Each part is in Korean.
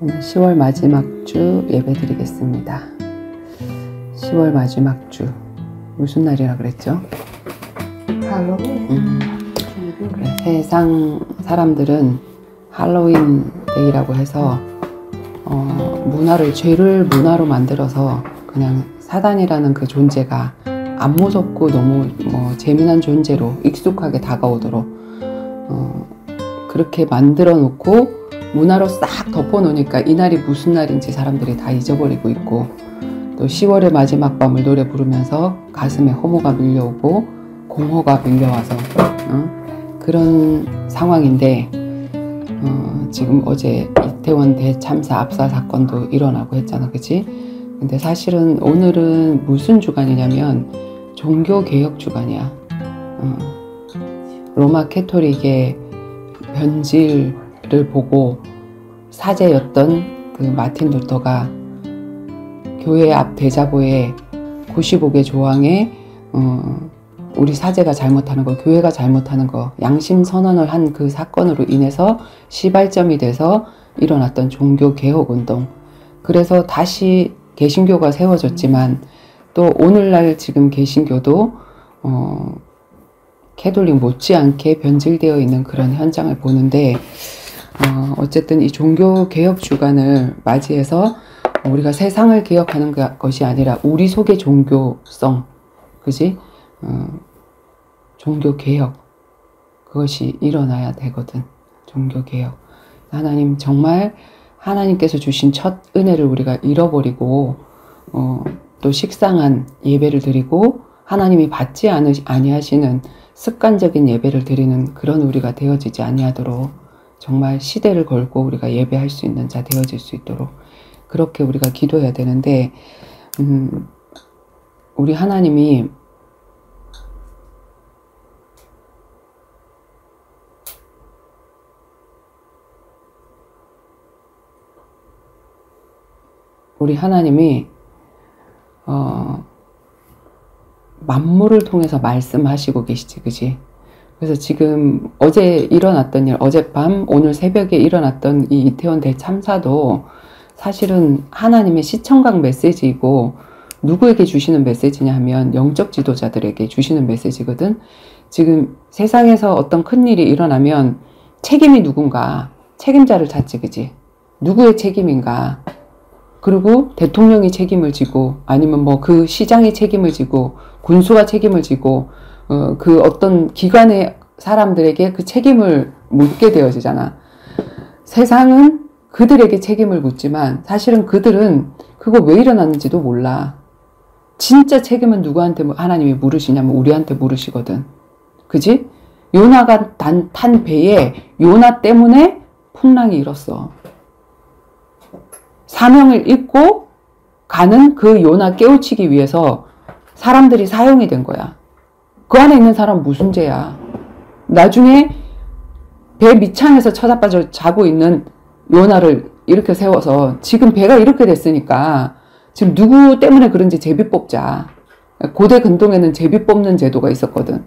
오늘 10월 마지막 주 예배 드리겠습니다. 10월 마지막 주 무슨 날이라 그랬죠? 할로윈. 그래, 세상 사람들은 할로윈 데이라고 해서 죄를 문화로 만들어서 그냥 사단이라는 그 존재가 안 무섭고 너무 재미난 존재로 익숙하게 다가오도록 그렇게 만들어 놓고 문화로 싹 덮어 놓으니까 이날이 무슨 날인지 사람들이 다 잊어버리고 있고, 또 10월의 마지막 밤을 노래 부르면서 가슴에 허무가 밀려오고 공허가 밀려와서 그런 상황인데, 지금 어제 이태원 대참사 압사 사건도 일어나고 했잖아, 그치? 근데 사실은 오늘은 무슨 주간이냐면 종교개혁 주간이야. 로마 캐토릭의 변질을 보고 사제였던 그 마틴 루터가 교회 앞 대자보에 95개 조항에 우리 사제가 잘못하는 거, 교회가 잘못하는 거 양심 선언을 한 그 사건으로 인해서 시발점이 돼서 일어났던 종교개혁 운동. 그래서 다시 개신교가 세워졌지만 또 오늘날 지금 개신교도 캐톨릭 못지않게 변질되어 있는 그런 현장을 보는데, 어쨌든 이 종교개혁 주간을 맞이해서 우리가 세상을 개혁하는 것이 아니라 우리 속의 종교성, 그지? 종교개혁, 그것이 일어나야 되거든. 종교개혁. 하나님, 정말 하나님께서 주신 첫 은혜를 우리가 잃어버리고 또 식상한 예배를 드리고 하나님이 받지 아니하시는 습관적인 예배를 드리는 그런 우리가 되어지지 아니하도록 정말 시대를 걸고 우리가 예배할 수 있는 자 되어질 수 있도록 그렇게 우리가 기도해야 되는데, 우리 하나님이 만물을 통해서 말씀하시고 계시지, 그지? 그래서 지금 어제 일어났던 일, 어젯밤, 오늘 새벽에 일어났던 이 이태원 대참사도 사실은 하나님의 시청각 메시지이고, 누구에게 주시는 메시지냐 하면 영적 지도자들에게 주시는 메시지거든. 지금 세상에서 어떤 큰일이 일어나면 책임이 누군가, 책임자를 찾지, 그지? 누구의 책임인가? 그리고 대통령이 책임을 지고, 아니면 그 시장이 책임을 지고, 군수가 책임을 지고, 그 어떤 기관의 사람들에게 그 책임을 묻게 되어지잖아. 세상은 그들에게 책임을 묻지만 사실은 그들은 그거 왜 일어났는지도 몰라. 진짜 책임은 누구한테 하나님이 물으시냐면 우리한테 물으시거든. 그지? 요나가 탄 배에 요나 때문에 풍랑이 일었어. 사명을 잊고 가는 그 요나 깨우치기 위해서 사람들이 사용이 된 거야. 그 안에 있는 사람은 무슨 죄야? 나중에 배 밑창에서 쳐다빠져 자고 있는 요나를 이렇게 세워서 지금 배가 이렇게 됐으니까 지금 누구 때문에 그런지 제비 뽑자. 고대 근동에는 제비 뽑는 제도가 있었거든.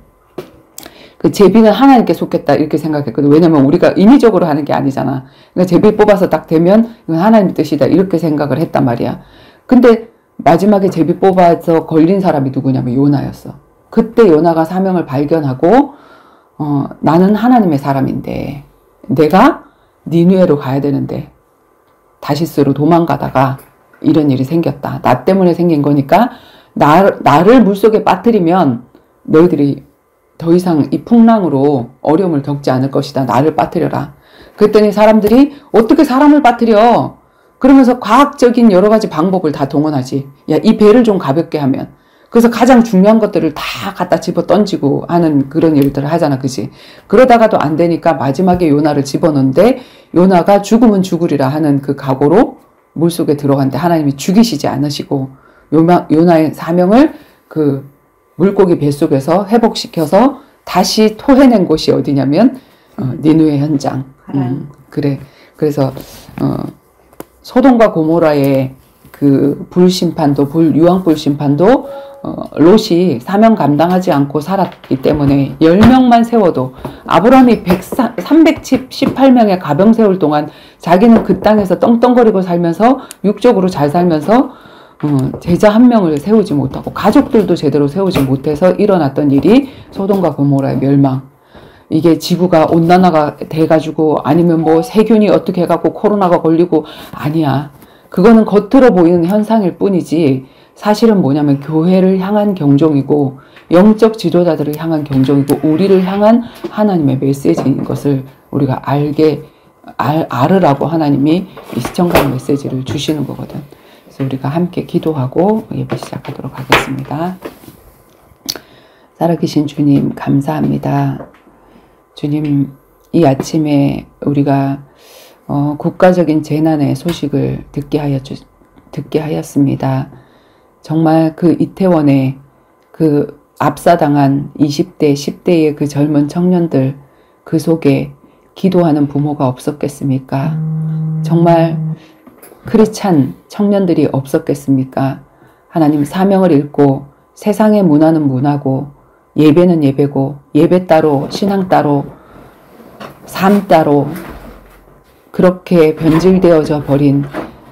그 제비는 하나님께 속했다 이렇게 생각했거든. 왜냐면 우리가 인위적으로 하는 게 아니잖아. 그러니까 제비 뽑아서 딱 되면 이건 하나님 뜻이다 이렇게 생각을 했단 말이야. 근데 마지막에 제비 뽑아서 걸린 사람이 누구냐면 요나였어. 그때 요나가 사명을 발견하고 나는 하나님의 사람인데 내가 니느웨로 가야 되는데 다시스로 도망가다가 이런 일이 생겼다. 나 때문에 생긴 거니까 나를 물속에 빠뜨리면 너희들이 더 이상 이 풍랑으로 어려움을 겪지 않을 것이다. 나를 빠뜨려라. 그랬더니 사람들이 어떻게 사람을 빠뜨려? 그러면서 과학적인 여러 가지 방법을 다 동원하지. 야, 이 배를 좀 가볍게 하면. 그래서 가장 중요한 것들을 다 갖다 집어 던지고 하는 그런 일들을 하잖아. 그지? 그러다가도 안 되니까 마지막에 요나를 집어넣는데 요나가 죽으면 죽으리라 하는 그 각오로 물속에 들어갔는데 하나님이 죽이시지 않으시고 요나의 사명을 그 물고기 뱃속에서 회복시켜서 다시 토해낸 곳이 어디냐면 니느웨 현장. 그래. 그래서 소돔과 고모라의 그 불심판도, 유황불 심판도 롯이 사명 감당하지 않고 살았기 때문에 10명만 세워도, 아브라함이 318명의 가병 세울 동안 자기는 그 땅에서 떵떵거리고 살면서 육적으로 잘 살면서 제자 한 명을 세우지 못하고 가족들도 제대로 세우지 못해서 일어났던 일이 소돔과 고모라의 멸망. 이게 지구가 온난화가 돼가지고 아니면 뭐 세균이 어떻게 해갖고 코로나가 걸리고, 아니야. 그거는 겉으로 보이는 현상일 뿐이지 사실은 뭐냐면 교회를 향한 경종이고 영적 지도자들을 향한 경종이고 우리를 향한 하나님의 메시지인 것을 우리가 알으라고 하나님이 이 시청각 메시지를 주시는 거거든. 그래서 우리가 함께 기도하고 예배 시작하도록 하겠습니다. 살아계신 주님 감사합니다. 주님, 이 아침에 우리가 국가적인 재난의 소식을 듣게 하였습니다. 정말 그 이태원에 그 압사당한 20대, 10대의 그 젊은 청년들, 그 속에 기도하는 부모가 없었겠습니까? 정말 크리스찬 청년들이 없었겠습니까? 하나님, 사명을 잃고 세상의 문화는 문화고 예배는 예배고 예배 따로 신앙 따로 삶 따로 그렇게 변질되어져 버린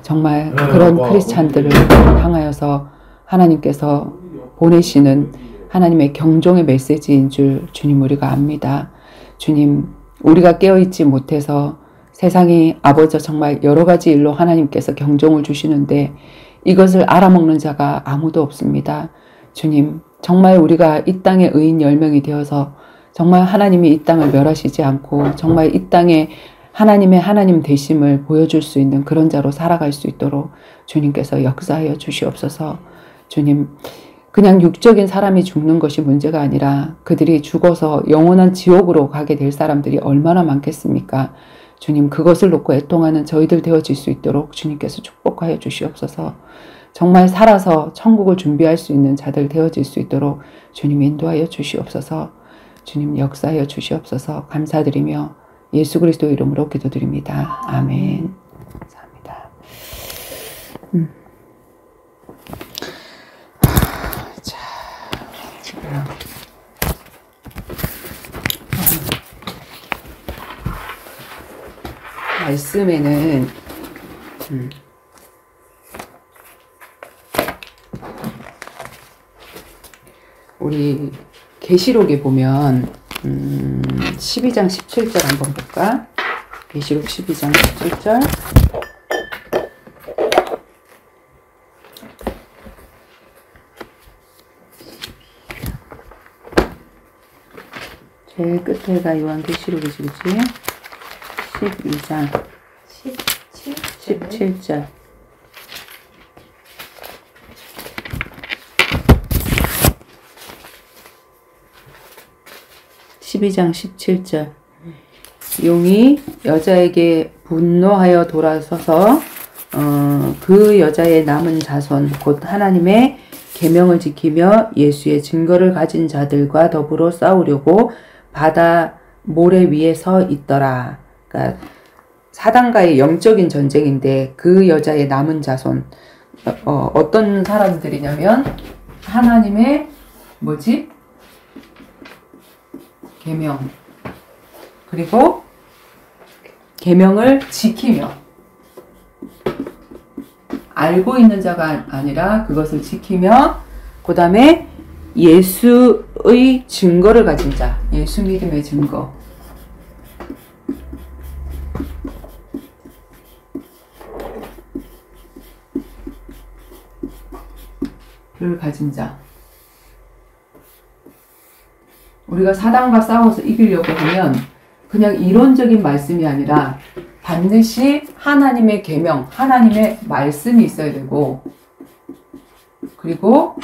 정말 그런 크리스찬들을 향하여서 하나님께서 보내시는 하나님의 경종의 메시지인 줄 주님 우리가 압니다. 주님, 우리가 깨어있지 못해서 세상이 아버지 정말 여러 가지 일로 하나님께서 경종을 주시는데 이것을 알아먹는 자가 아무도 없습니다. 주님, 정말 우리가 이 땅의 의인 10명이 되어서 정말 하나님이 이 땅을 멸하시지 않고 정말 이 땅에 하나님의 하나님 되심을 보여줄 수 있는 그런 자로 살아갈 수 있도록 주님께서 역사하여 주시옵소서. 주님, 그냥 육적인 사람이 죽는 것이 문제가 아니라 그들이 죽어서 영원한 지옥으로 가게 될 사람들이 얼마나 많겠습니까? 주님, 그것을 놓고 애통하는 저희들 되어질 수 있도록 주님께서 축복하여 주시옵소서. 정말 살아서 천국을 준비할 수 있는 자들 되어질 수 있도록 주님 인도하여 주시옵소서. 주님 역사하여 주시옵소서. 감사드리며 예수 그리스도 이름으로 기도드립니다. 아멘. 감사합니다. 자, 말씀에는 우리 계시록에 보면 12장 17절 한번 볼까? 계시록 12장 17절. 제일 끝에가 요한계시록이지, 그치? 12장 17절. (12장 17절) 용이 여자에게 분노하여 돌아서서 그 여자의 남은 자손 곧 하나님의 계명을 지키며 예수의 증거를 가진 자들과 더불어 싸우려고 바다 모래 위에 서 있더라. 그러니까 사단과의 영적인 전쟁인데 그 여자의 남은 자손 어떤 사람들이냐면 하나님의 계명, 그리고 계명을 지키며 알고 있는 자가 아니라 그것을 지키며 그 다음에 예수의 증거를 가진 자, 예수 믿음의 증거, 를 가진 자. 우리가 사단과 싸워서 이기려고 하면 그냥 이론적인 말씀이 아니라 반드시 하나님의 계명, 하나님의 말씀이 있어야 되고, 그리고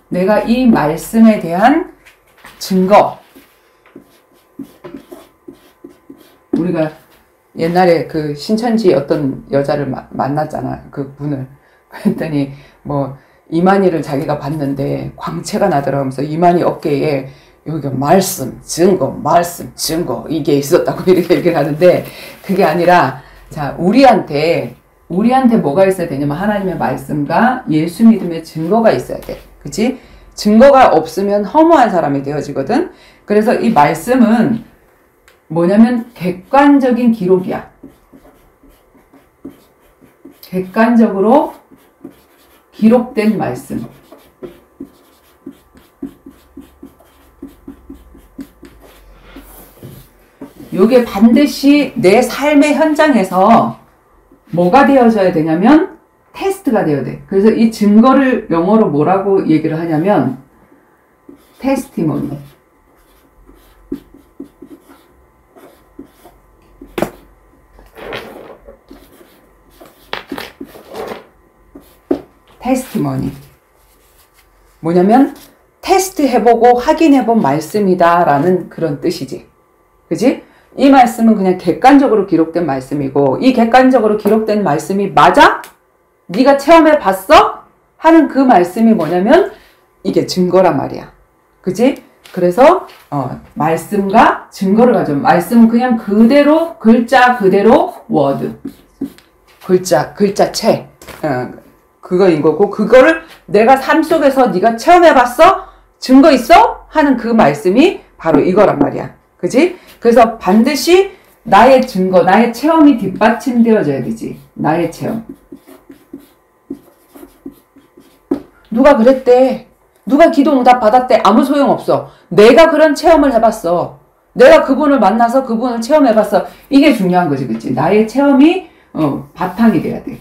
내가 이 말씀에 대한 증거. 우리가 옛날에 그 신천지 어떤 여자를 만났잖아. 그 분을. 그랬더니 이만희를 자기가 봤는데 광채가 나더라면서 이만희 어깨에 여기가 말씀, 증거 이게 있었다고 이렇게 얘기를 하는데 그게 아니라 자 우리한테 우리한테 뭐가 있어야 되냐면 하나님의 말씀과 예수 믿음의 증거가 있어야 돼. 그치? 증거가 없으면 허무한 사람이 되어지거든. 그래서 이 말씀은 뭐냐면 객관적인 기록이야. 객관적으로 기록된 말씀. 요게 반드시 내 삶의 현장에서 뭐가 되어져야 되냐면 테스트가 되어야 돼. 그래서 이 증거를 영어로 뭐라고 얘기를 하냐면 테스티모니. 테스티모니. 뭐냐면 테스트 해보고 확인해본 말씀이다 라는 그런 뜻이지. 그지? 이 말씀은 그냥 객관적으로 기록된 말씀이고 이 객관적으로 기록된 말씀이 맞아? 네가 체험해 봤어? 하는 그 말씀이 뭐냐면 이게 증거란 말이야. 그지? 그래서 말씀과 증거를 가져. 말씀은 그냥 그대로 글자 그대로 워드. 글자체. 그거인 거고 그거를 내가 삶 속에서 네가 체험해 봤어? 증거 있어? 하는 그 말씀이 바로 이거란 말이야. 그지? 그래서 반드시 나의 증거, 나의 체험이 뒷받침되어져야 되지. 나의 체험. 누가 그랬대. 누가 기도 응답 받았대. 아무 소용없어. 내가 그런 체험을 해봤어. 내가 그분을 만나서 그분을 체험해봤어. 이게 중요한 거지. 그치? 나의 체험이 바탕이 돼야 돼.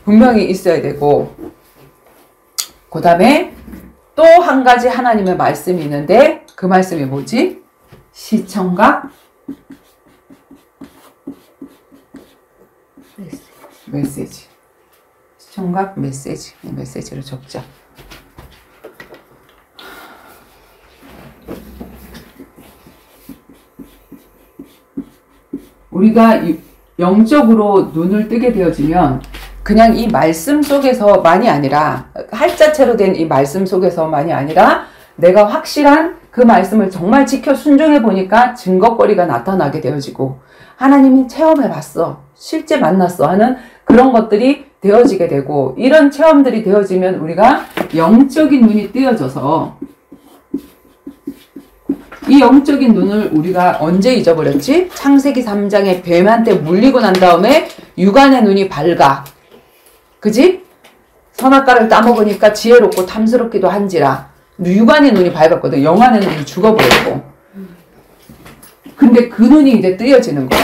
분명히 있어야 되고 그 다음에 또 한 가지 하나님의 말씀이 있는데 그 말씀이 뭐지? 시청각 메시지. 시청각 메시지. 메시지를 적자. 우리가 영적으로 눈을 뜨게 되어지면 그냥 이 말씀 속에서만이 아니라 할자체로 된 이 말씀 속에서만이 아니라 내가 확실한 그 말씀을 정말 지켜 순종해 보니까 증거거리가 나타나게 되어지고 하나님이 체험해 봤어. 실제 만났어 하는 그런 것들이 되어지게 되고 이런 체험들이 되어지면 우리가 영적인 눈이 뜨여져서 이 영적인 눈을 우리가 언제 잊어버렸지? 창세기 3장에 뱀한테 물리고 난 다음에 육안의 눈이 밝아. 그지? 선악과를 따먹으니까 지혜롭고 탐스럽기도 한지라 육안의 눈이 밝았거든. 영안의 눈이 죽어버렸고. 근데 그 눈이 이제 뜨여지는 거야.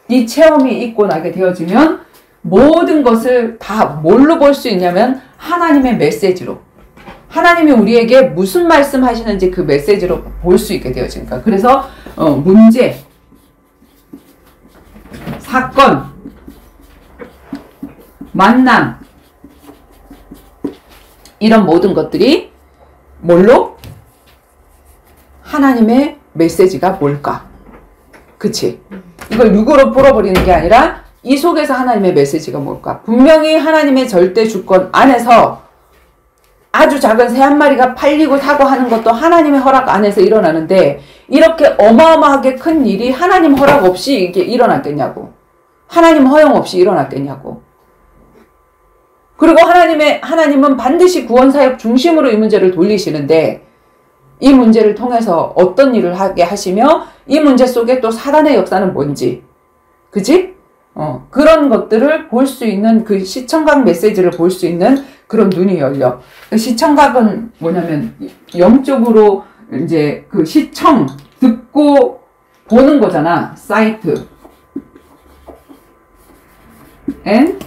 이 체험이 있고 나게 되어지면 모든 것을 다 뭘로 볼 수 있냐면 하나님의 메시지로. 하나님이 우리에게 무슨 말씀 하시는지 그 메시지로 볼 수 있게 되어지니까. 그래서 문제, 사건, 만남 이런 모든 것들이 뭘로? 하나님의 메시지가 뭘까? 그치? 이걸 육으로 풀어버리는 게 아니라 이 속에서 하나님의 메시지가 뭘까? 분명히 하나님의 절대 주권 안에서 아주 작은 새 한 마리가 팔리고 사고 하는 것도 하나님의 허락 안에서 일어나는데 이렇게 어마어마하게 큰 일이 하나님 허락 없이 이게 일어났겠냐고. 하나님 허용 없이 일어났겠냐고. 그리고 하나님은 반드시 구원사역 중심으로 이 문제를 돌리시는데 이 문제를 통해서 어떤 일을 하게 하시며 이 문제 속에 또 사단의 역사는 뭔지. 그지? 그런 것들을 볼 수 있는 그 시청각 메시지를 볼 수 있는 그런 눈이 열려. 시청각은 뭐냐면 영적으로 이제 그 시청, 듣고 보는 거잖아. 사이트. and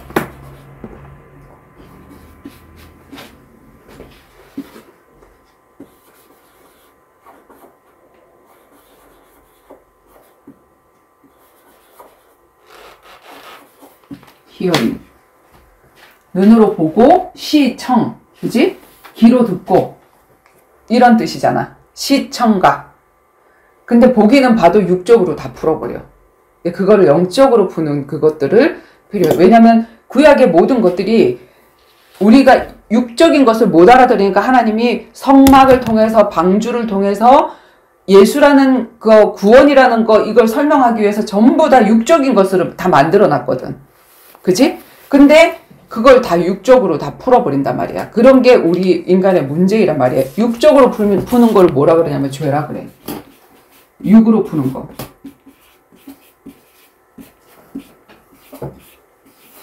hearing. 눈으로 보고 시청, 그지? 귀로 듣고 이런 뜻이잖아. 시청각. 근데 보기는 봐도 육적으로 다 풀어버려. 그거를 영적으로 푸는 그것들을 필요해. 왜냐면 구약의 모든 것들이 우리가 육적인 것을 못 알아들으니까 하나님이 성막을 통해서 방주를 통해서 예수라는 거, 구원이라는 거, 이걸 설명하기 위해서 전부 다 육적인 것으로 다 만들어 놨거든. 그지? 근데 그걸 다 육적으로 다 풀어버린단 말이야. 그런 게 우리 인간의 문제이란 말이야. 육적으로 푸는 걸 뭐라 그러냐면 죄라 그래. 육으로 푸는 거.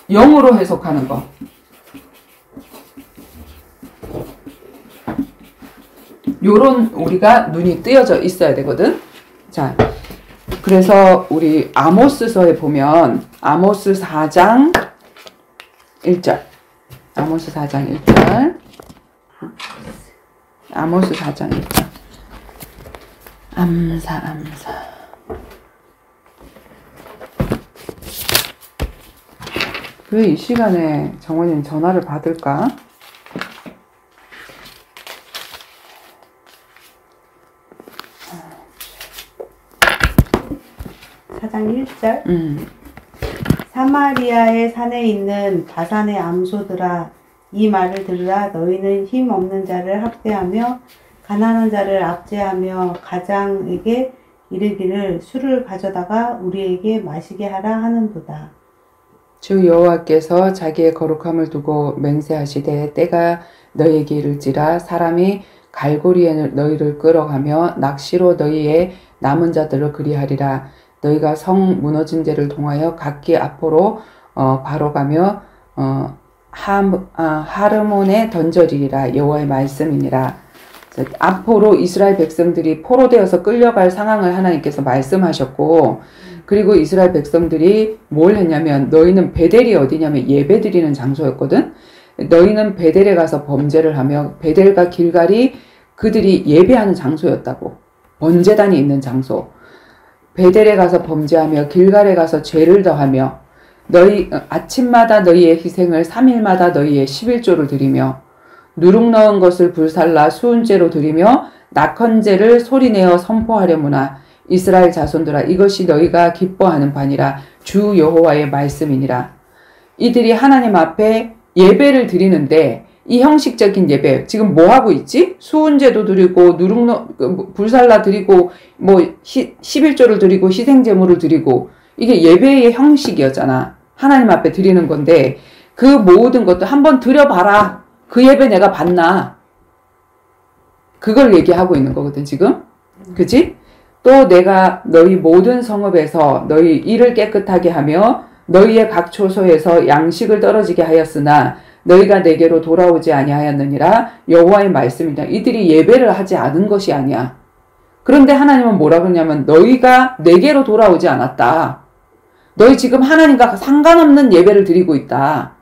영으로 해석하는 거. 요런 우리가 눈이 뜨여져 있어야 되거든. 자, 그래서 우리 아모스서에 보면 아모스 4장 1절. 아모스 4장 1절. 아모스 4장 1절. 암사. 왜 이 시간에 정원님 전화를 받을까? 4장 1절. 사마리아의 산에 있는 바산의 암소들아, 이 말을 들으라. 너희는 힘 없는 자를 학대하며 가난한 자를 압제하며 가장에게 이르기를 술을 가져다가 우리에게 마시게 하라 하는도다. 주 여호와께서 자기의 거룩함을 두고 맹세하시되 때가 너희에게 이를지라. 사람이 갈고리에 너희를 끌어가며 낚시로 너희의 남은 자들을 그리하리라. 너희가 성 무너진 데를 통하여 각기 앞으로 바로 가며 하르몬에 던져리리라. 여호와의 말씀이니라. 앞으로 이스라엘 백성들이 포로되어서 끌려갈 상황을 하나님께서 말씀하셨고, 그리고 이스라엘 백성들이 뭘 했냐면, 너희는 베델이 어디냐면 예배드리는 장소였거든. 너희는 베델에 가서 범죄를 하며, 베델과 길갈이 그들이 예배하는 장소였다고. 번제단이 있는 장소. 베델에 가서 범죄하며 길갈에 가서 죄를 더하며, 너희 아침마다 너희의 희생을 3일마다 너희의 11조를 드리며, 누룩 넣은 것을 불살라 수은제로 드리며 낙헌제를 소리내어 선포하려무나. 이스라엘 자손들아, 이것이 너희가 기뻐하는 바니라. 주 여호와의 말씀이니라. 이들이 하나님 앞에 예배를 드리는데, 이 형식적인 예배 지금 뭐 하고 있지? 수은제도 드리고 불살라 드리고 11조를 드리고 희생제물을 드리고, 이게 예배의 형식이었잖아. 하나님 앞에 드리는 건데, 그 모든 것도 한번 드려봐라. 그 예배 내가 받나? 그걸 얘기하고 있는 거거든 지금. 그치? 또 내가 너희 모든 성읍에서 너희 일을 깨끗하게 하며 너희의 각 초소에서 양식을 떨어지게 하였으나 너희가 내게로 돌아오지 아니하였느니라. 여호와의 말씀이다. 이들이 예배를 하지 않은 것이 아니야. 그런데 하나님은 뭐라 그러냐면 너희가 내게로 돌아오지 않았다. 너희 지금 하나님과 상관없는 예배를 드리고 있다.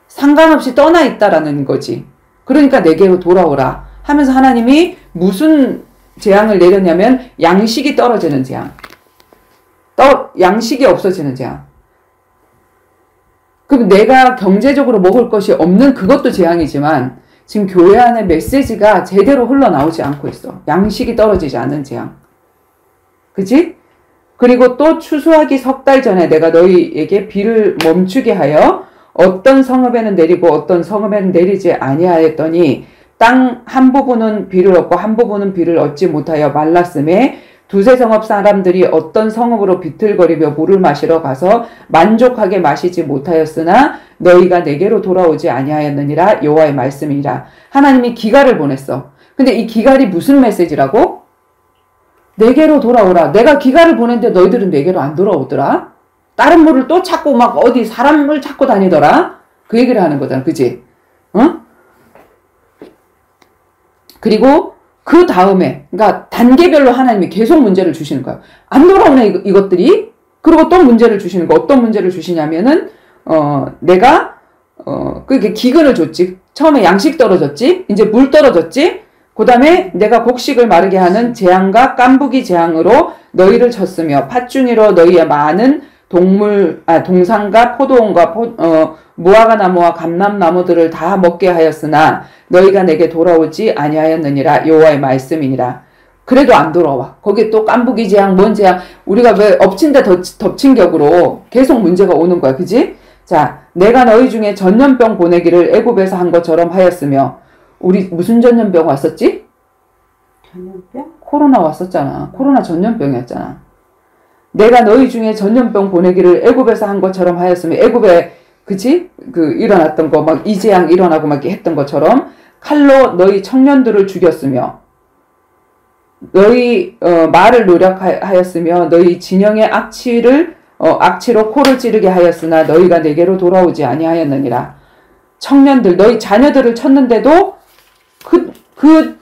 상관없이 떠나 있다라는 거지. 그러니까 내게로 돌아오라 하면서 하나님이 무슨 재앙을 내렸냐면 양식이 떨어지는 재앙. 양식이 없어지는 재앙. 그럼 내가 경제적으로 먹을 것이 없는 그것도 재앙이지만 지금 교회 안에 메시지가 제대로 흘러나오지 않고 있어. 양식이 떨어지지 않는 재앙. 그치? 그리고 또 추수하기 3달 전에 내가 너희에게 비를 멈추게 하여 어떤 성읍에는 내리고 어떤 성읍에는 내리지 아니하였더니 땅 한 부분은 비를 얻고 한 부분은 비를 얻지 못하여 말랐음에 두세 성읍 사람들이 어떤 성읍으로 비틀거리며 물을 마시러 가서 만족하게 마시지 못하였으나 너희가 내게로 돌아오지 아니하였느니라. 여호와의 말씀이라. 하나님이 기갈을 보냈어. 근데 이 기갈이 무슨 메시지라고? 내게로 돌아오라. 내가 기갈을 보냈는데 너희들은 내게로 안 돌아오더라. 다른 물을 또 찾고 막 어디 사람을 찾고 다니더라. 그 얘기를 하는 거잖아. 그치? 어? 그리고 그 다음에, 그러니까 단계별로 하나님이 계속 문제를 주시는 거야. 안 돌아오네 이것들이. 그리고 또 문제를 주시는 거. 어떤 문제를 주시냐면은 내가 그게 기근을 줬지. 처음에 양식 떨어졌지. 이제 물 떨어졌지. 그 다음에 내가 곡식을 마르게 하는 재앙과 깐부기 재앙으로 너희를 쳤으며 팥중이로 너희의 많은 동산과 포도원과 무화과 나무와 감람나무들을 다 먹게 하였으나 너희가 내게 돌아오지 아니하였느니라. 여호와의 말씀이니라. 그래도 안 돌아와. 거기에 또 깐부기 재앙, 뭔 재앙. 우리가 왜 엎친 데 덮친 격으로 계속 문제가 오는 거야. 그지? 자, 내가 너희 중에 전염병 보내기를 애굽에서 한 것처럼 하였으며, 우리 무슨 전염병 왔었지? 전염병? 코로나 왔었잖아. 코로나 전염병이었잖아. 내가 너희 중에 전염병 보내기를 애굽에서 한 것처럼 하였으면, 애굽에 그치? 일어났던 거 막 이재앙 일어나고 막 했던 것처럼 칼로 너희 청년들을 죽였으며, 너희 말을 노력하였으며, 너희 진영의 악취로 코를 찌르게 하였으나 너희가 내게로 돌아오지 아니하였느니라. 청년들, 너희 자녀들을 쳤는데도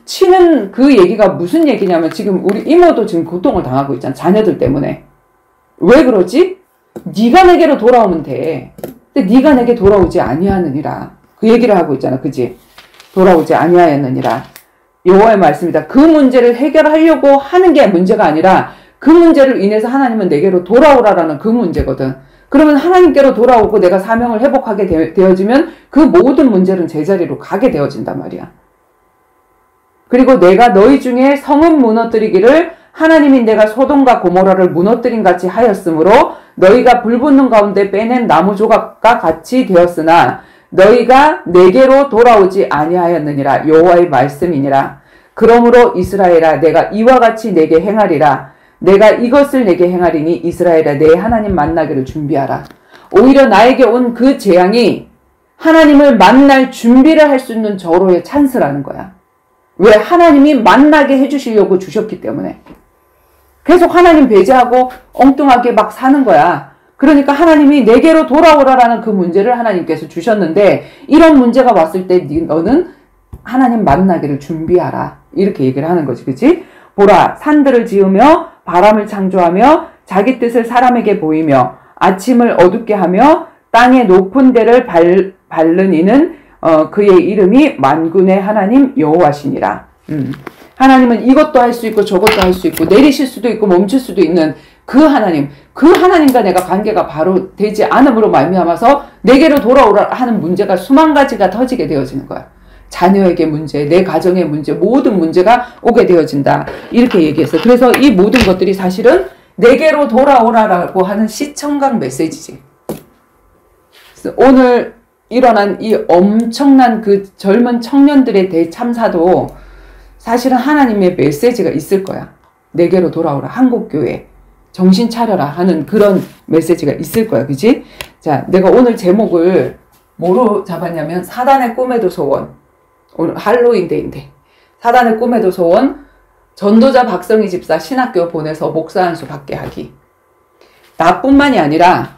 치는 그 얘기가 무슨 얘기냐면, 지금 우리 이모도 지금 고통을 당하고 있잖아. 자녀들 때문에. 왜 그러지? 네가 내게로 돌아오면 돼. 근데 네가 내게 돌아오지 아니하느니라. 그 얘기를 하고 있잖아. 그지? 돌아오지 아니하였느니라. 여호와의 말씀이다. 그 문제를 해결하려고 하는 게 문제가 아니라 그 문제를 인해서 하나님은 내게로 돌아오라라는 그 문제거든. 그러면 하나님께로 돌아오고 내가 사명을 회복하게 되어지면 그 모든 문제는 제자리로 가게 되어진단 말이야. 그리고 내가 너희 중에 성읍 무너뜨리기를 하나님이 내가 소돔과 고모라를 무너뜨린 같이 하였으므로 너희가 불붙는 가운데 빼낸 나무 조각과 같이 되었으나 너희가 내게로 돌아오지 아니하였느니라. 여호와의 말씀이니라. 그러므로 이스라엘아, 내가 이와 같이 내게 행하리라. 내가 이것을 내게 행하리니 이스라엘아, 내 하나님 만나기를 준비하라. 오히려 나에게 온 그 재앙이 하나님을 만날 준비를 할 수 있는 저로의 찬스라는 거야. 왜? 하나님이 만나게 해주시려고 주셨기 때문에. 계속 하나님 배제하고 엉뚱하게 막 사는 거야. 그러니까 하나님이 내게로 돌아오라라는 그 문제를 하나님께서 주셨는데, 이런 문제가 왔을 때 너는 하나님 만나기를 준비하라. 이렇게 얘기를 하는 거지. 그치? 보라, 산들을 지으며 바람을 창조하며 자기 뜻을 사람에게 보이며 아침을 어둡게 하며 땅의 높은 데를 밟는 이는 그의 이름이 만군의 하나님 여호와시니라. 하나님은 이것도 할 수 있고 저것도 할 수 있고 내리실 수도 있고 멈출 수도 있는 그 하나님, 그 하나님과 내가 관계가 바로 되지 않음으로 말미암아서 내게로 돌아오라 하는 문제가 수만 가지가 터지게 되어지는 거야. 자녀에게 문제, 내 가정의 문제, 모든 문제가 오게 되어진다. 이렇게 얘기했어요. 그래서 이 모든 것들이 사실은 내게로 돌아오라라고 하는 시청각 메시지지. 그래서 오늘 일어난 이 엄청난 그 젊은 청년들의 대참사도 사실은 하나님의 메시지가 있을 거야. 내게로 돌아오라. 한국교회. 정신 차려라 하는 그런 메시지가 있을 거야. 그지? 자, 내가 오늘 제목을 뭐로 잡았냐면 사단의 꿈에도 소원. 오늘 할로윈데이인데. 사단의 꿈에도 소원. 전도자 박성희 집사 신학교 보내서 목사 한 수 받게 하기. 나뿐만이 아니라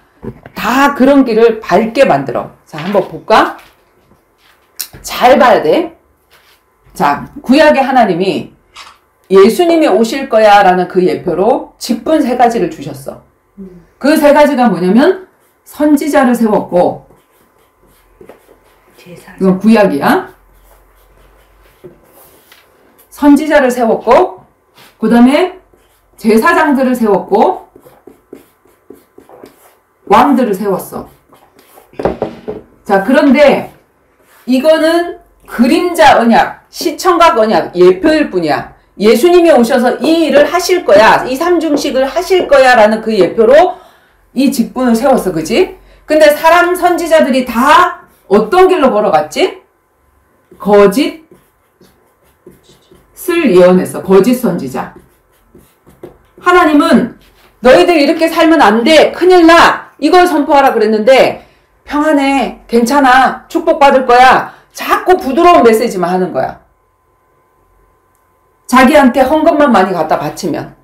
다 그런 길을 밝게 만들어. 자, 한번 볼까? 잘 봐야 돼. 자, 구약의 하나님이 예수님이 오실 거야 라는 그 예표로 직분 3가지를 주셨어. 그 3가지가 뭐냐면 선지자를 세웠고, 이건 구약이야. 선지자를 세웠고, 그 다음에 제사장들을 세웠고, 왕들을 세웠어. 자, 그런데 이거는 그림자 언약, 시청각 언약, 예표일 뿐이야. 예수님이 오셔서 이 일을 하실 거야. 이 삼중식을 하실 거야. 라는 그 예표로 이 직분을 세웠어. 그지? 근데 사람 선지자들이 다 어떤 길로 걸어갔지? 거짓을 예언했어. 거짓 선지자. 하나님은 너희들 이렇게 살면 안 돼. 큰일 나. 이걸 선포하라 그랬는데 평안해. 괜찮아. 축복받을 거야. 자꾸 부드러운 메시지만 하는 거야. 자기한테 헌금만 많이 갖다 바치면.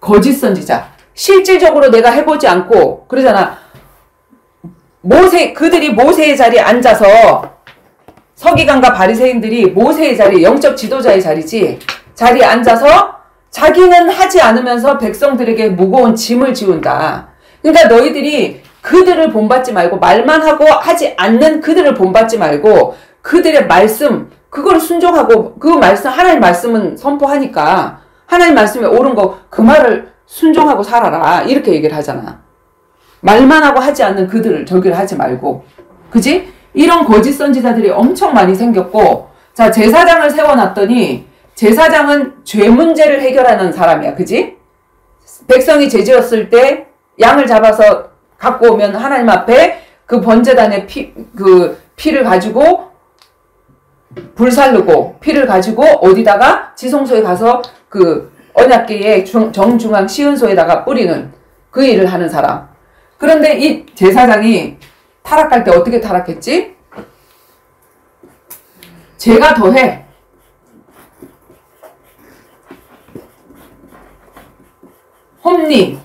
거짓 선지자. 실질적으로 내가 해보지 않고 그러잖아. 그들이 모세의 자리에 앉아서 서기관과 바리새인들이 모세의 자리, 영적 지도자의 자리지. 자리에 앉아서 자기는 하지 않으면서 백성들에게 무거운 짐을 지운다. 그러니까 너희들이 그들을 본받지 말고 말만 하고 하지 않는 그들을 본받지 말고 그들의 말씀, 그걸 순종하고 그 말씀, 하나님 말씀은 선포하니까 하나님 말씀에 옳은 거 그 말을 순종하고 살아라. 이렇게 얘기를 하잖아. 말만 하고 하지 않는 그들을 저기를 하지 말고. 그지? 이런 거짓 선지자들이 엄청 많이 생겼고, 자, 제사장을 세워놨더니 제사장은 죄 문제를 해결하는 사람이야. 그지? 백성이 죄지었을 때 양을 잡아서 갖고 오면 하나님 앞에 그 번제단의 피를 가지고 불살르고 피를 가지고 어디다가 지성소에 가서 그 언약궤의 정중앙 시은소에다가 뿌리는 그 일을 하는 사람. 그런데 이 제사장이 타락할 때 어떻게 타락했지? 죄가 더해. 홈리,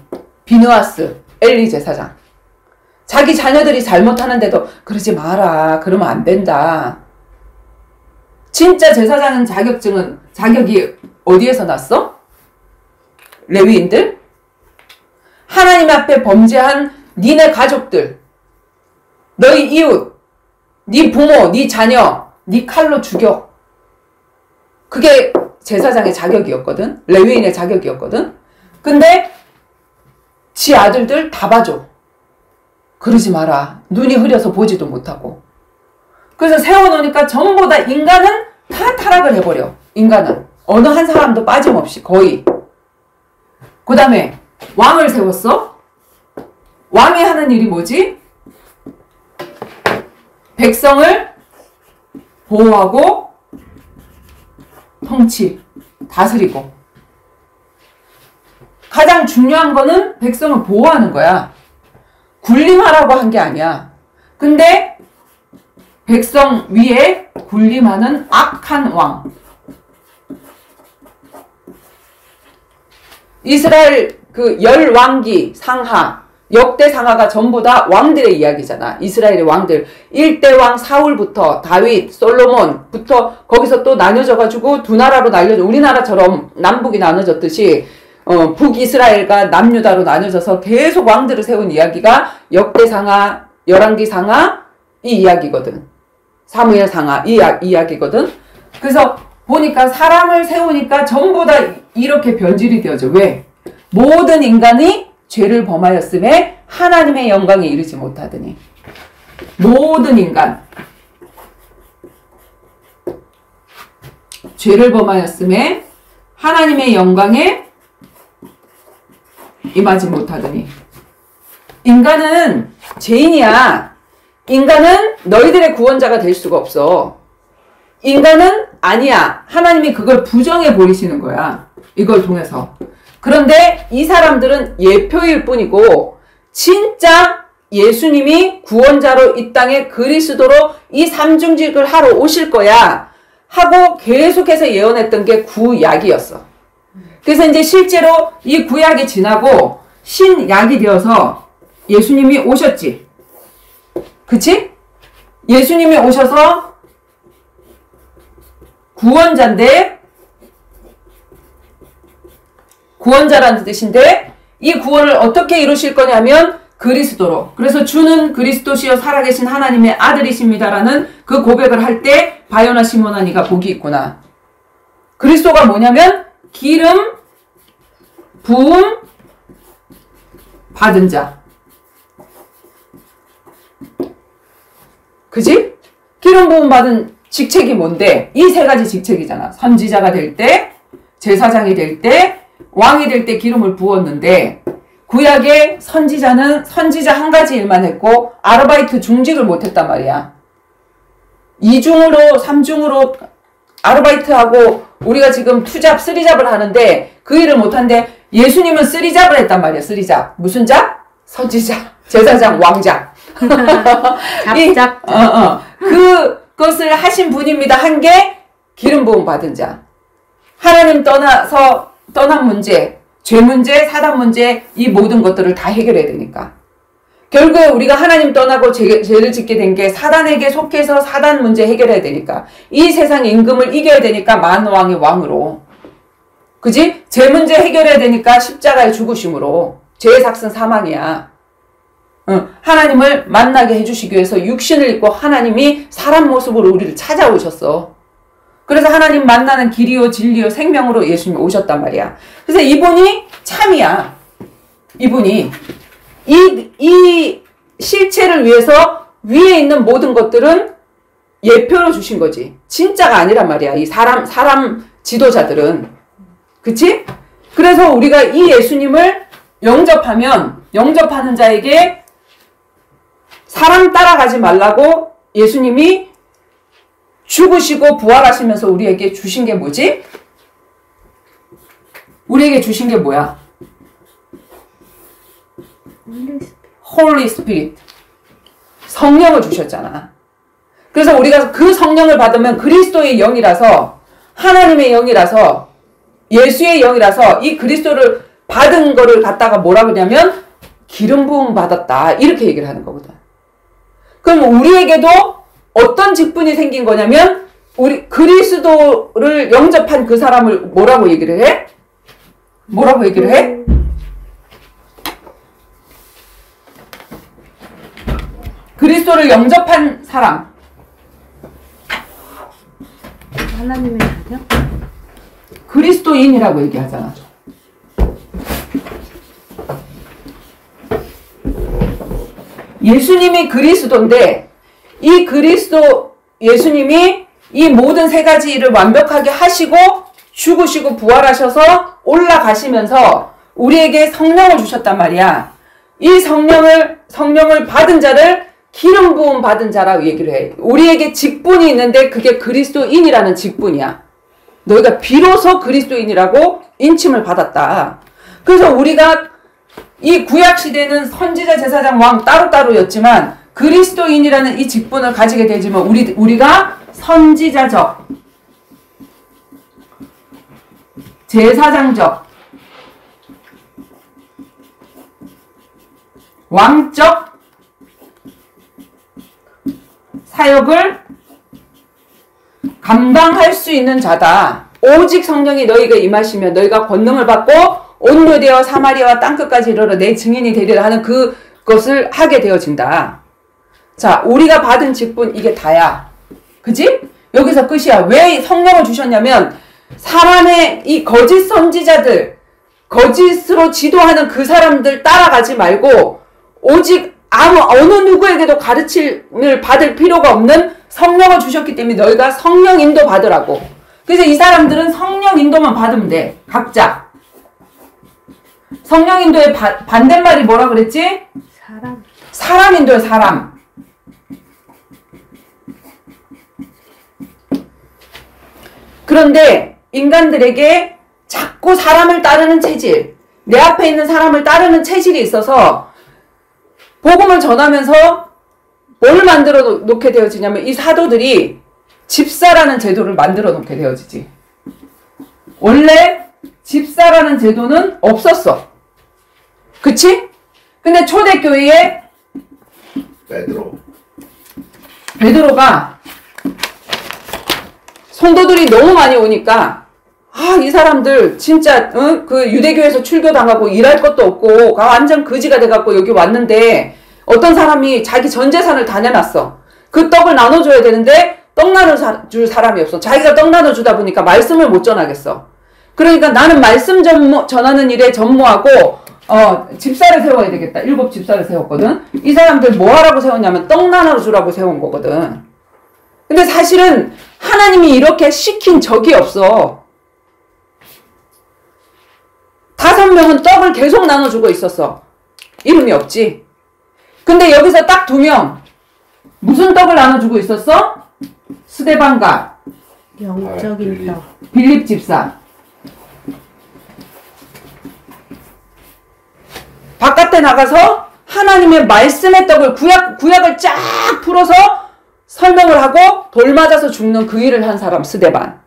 비느하스, 엘리 제사장. 자기 자녀들이 잘못하는데도 그러지 마라. 그러면 안 된다. 진짜 제사장 자격이 어디에서 났어? 레위인들? 하나님 앞에 범죄한 니네 가족들, 너희 이웃, 네 부모, 네 자녀, 네 칼로 죽여. 그게 제사장의 자격이었거든. 레위인의 자격이었거든. 근데 지 아들들 다 봐줘. 그러지 마라. 눈이 흐려서 보지도 못하고. 그래서 세워놓으니까 전부 다 인간은 다 타락을 해버려. 인간은. 어느 한 사람도 빠짐없이 거의. 그 다음에 왕을 세웠어. 왕이 하는 일이 뭐지? 백성을 보호하고 통치, 다스리고. 가장 중요한 거는 백성을 보호하는 거야. 군림하라고 한 게 아니야. 근데 백성 위에 군림하는 악한 왕. 이스라엘 그 열왕기 상하, 역대 상하가 전부 다 왕들의 이야기잖아. 이스라엘의 왕들. 1대 왕 사울부터 다윗, 솔로몬부터 거기서 또 나뉘어져가지고 두 나라로 나뉘어져. 우리나라처럼 남북이 나눠졌듯이 북이스라엘과 남유다로 나뉘어져서 계속 왕들을 세운 이야기가 역대 상하, 열왕기 상하 이 이야기거든. 사무엘 상하 이 이야기거든. 그래서 보니까 사람을 세우니까 전부 다 이렇게 변질이 되어져. 왜? 모든 인간이 죄를 범하였음에 하나님의 영광에 이르지 못하더니. 모든 인간 죄를 범하였음에 하나님의 영광에 임하지 못하더니. 인간은 죄인이야. 인간은 너희들의 구원자가 될 수가 없어. 인간은 아니야. 하나님이 그걸 부정해 버리시는 거야. 이걸 통해서. 그런데 이 사람들은 예표일 뿐이고 진짜 예수님이 구원자로 이 땅에 그리스도로 이 삼중직을 하러 오실 거야 하고 계속해서 예언했던 게 구약이었어. 그래서 이제 실제로 이 구약이 지나고 신약이 되어서 예수님이 오셨지. 그치? 예수님이 오셔서 구원자인데, 구원자라는 뜻인데 이 구원을 어떻게 이루실 거냐면 그리스도로. 그래서 주는 그리스도시여 살아계신 하나님의 아들이십니다라는 그 고백을 할 때 바요나 시몬아 네가 복이 있구나. 그리스도가 뭐냐면 기름 부음 받은 자. 그지? 기름 부음 받은 직책이 뭔데? 이 세 가지 직책이잖아. 선지자가 될 때, 제사장이 될 때, 왕이 될 때 기름을 부었는데 구약의 선지자는 선지자 한 가지 일만 했고 아르바이트 중직을 못했단 말이야. 2중으로 3중으로 아르바이트하고 우리가 지금 2잡, 3잡을 하는데 그 일을 못한데 예수님은 3잡을 했단 말이야. 3잡. 무슨 잡? 선지자, 제사장, 왕자. 잡잡. 그것을 하신 분입니다. 한 게 기름 부음 받은 자. 하나님 떠난 문제, 죄 문제, 사단 문제, 이 모든 것들을 다 해결해야 되니까. 결국에 우리가 하나님 떠나고 죄를 짓게 된 게 사단에게 속해서 사단 문제 해결해야 되니까. 이 세상 임금을 이겨야 되니까 만왕의 왕으로. 그지? 죄 문제 해결해야 되니까 십자가의 죽으심으로. 죄의 삭은 사망이야. 하나님을 만나게 해주시기 위해서 육신을 입고 하나님이 사람 모습으로 우리를 찾아오셨어. 그래서 하나님 만나는 길이요 진리요 생명으로 예수님이 오셨단 말이야. 그래서 이분이 참이야. 이분이 이 실체를 위해서 위에 있는 모든 것들은 예표로 주신 거지. 진짜가 아니란 말이야. 이 사람 지도자들은. 그치? 그래서 우리가 이 예수님을 영접하는 자에게 사람 따라가지 말라고 예수님이 죽으시고 부활하시면서 우리에게 주신 게 뭐지? 우리에게 주신 게 뭐야? 홀리 스피릿. 성령을 주셨잖아. 그래서 우리가 그 성령을 받으면 그리스도의 영이라서, 하나님의 영이라서, 예수의 영이라서 이 그리스도를 받은 거를 갖다가 뭐라 그러냐면 기름 부음 받았다, 이렇게 얘기를 하는 거거든. 그럼 우리에게도 어떤 직분이 생긴 거냐면, 우리 그리스도를 영접한 그 사람을 뭐라고 얘기를 해? 뭐라고 얘기를 해? 그리스도를 영접한 사람. 하나님의 자녀? 그리스도인이라고 얘기하잖아. 예수님이 그리스도인데, 이 그리스도 예수님이 이 모든 세 가지 일을 완벽하게 하시고 죽으시고 부활하셔서 올라가시면서 우리에게 성령을 주셨단 말이야. 이 성령을 받은 자를 기름 부음 받은 자라고 얘기를 해. 우리에게 직분이 있는데 그게 그리스도인이라는 직분이야. 너희가 비로소 그리스도인이라고 인침을 받았다. 그래서 우리가 이 구약 시대는 선지자, 제사장, 왕 따로따로였지만 그리스도인이라는 이 직분을 가지게 되지만 우리가 선지자적, 제사장적, 왕적 사역을 감당할 수 있는 자다. 오직 성령이 너희가 임하시면 너희가 권능을 받고 온 유대와 사마리아와 땅끝까지 이르러 내 증인이 되리라 하는 그것을 하게 되어진다. 자, 우리가 받은 직분 이게 다야. 그지? 여기서 끝이야. 왜 성령을 주셨냐면 사람의 이 거짓 선지자들, 거짓으로 지도하는 그 사람들 따라가지 말고 오직 어느 누구에게도 가르침을 받을 필요가 없는 성령을 주셨기 때문에 너희가 성령 인도 받으라고. 그래서 이 사람들은 성령 인도만 받으면 돼. 각자. 성령 인도의 반대말이 뭐라 그랬지? 사람 인도야, 사람. 그런데 인간들에게 자꾸 사람을 따르는 체질, 내 앞에 있는 사람을 따르는 체질이 있어서 복음을 전하면서 뭘 만들어 놓게 되어지냐면 이 사도들이 집사라는 제도를 만들어 놓게 되어지지. 원래 집사라는 제도는 없었어. 그치? 근데 초대교회에 베드로가 성도들이 너무 많이 오니까 이 사람들 진짜 그 유대교에서 출교당하고 일할 것도 없고 완전 거지가 돼갖고 여기 왔는데 어떤 사람이 자기 전 재산을 다 내놨어. 그 떡을 나눠줘야 되는데 떡 나눠줄 사람이 없어. 자기가 떡 나눠주다 보니까 말씀을 못 전하겠어. 그러니까 나는 말씀 전하는 일에 전무하고 집사를 세워야 되겠다. 7 집사를 세웠거든. 이 사람들 뭐 하라고 세웠냐면 떡 나눠주라고 세운 거거든. 근데 사실은 하나님이 이렇게 시킨 적이 없어. 5명은 떡을 계속 나눠주고 있었어. 이름이 없지. 근데 여기서 딱 2명. 무슨 떡을 나눠주고 있었어? 스데반과 영적인 떡. 빌립 집사. 바깥에 나가서 하나님의 말씀의 떡을 구약을 쫙 풀어서 설명을 하고 돌 맞아서 죽는 그 일을 한 사람 스데반.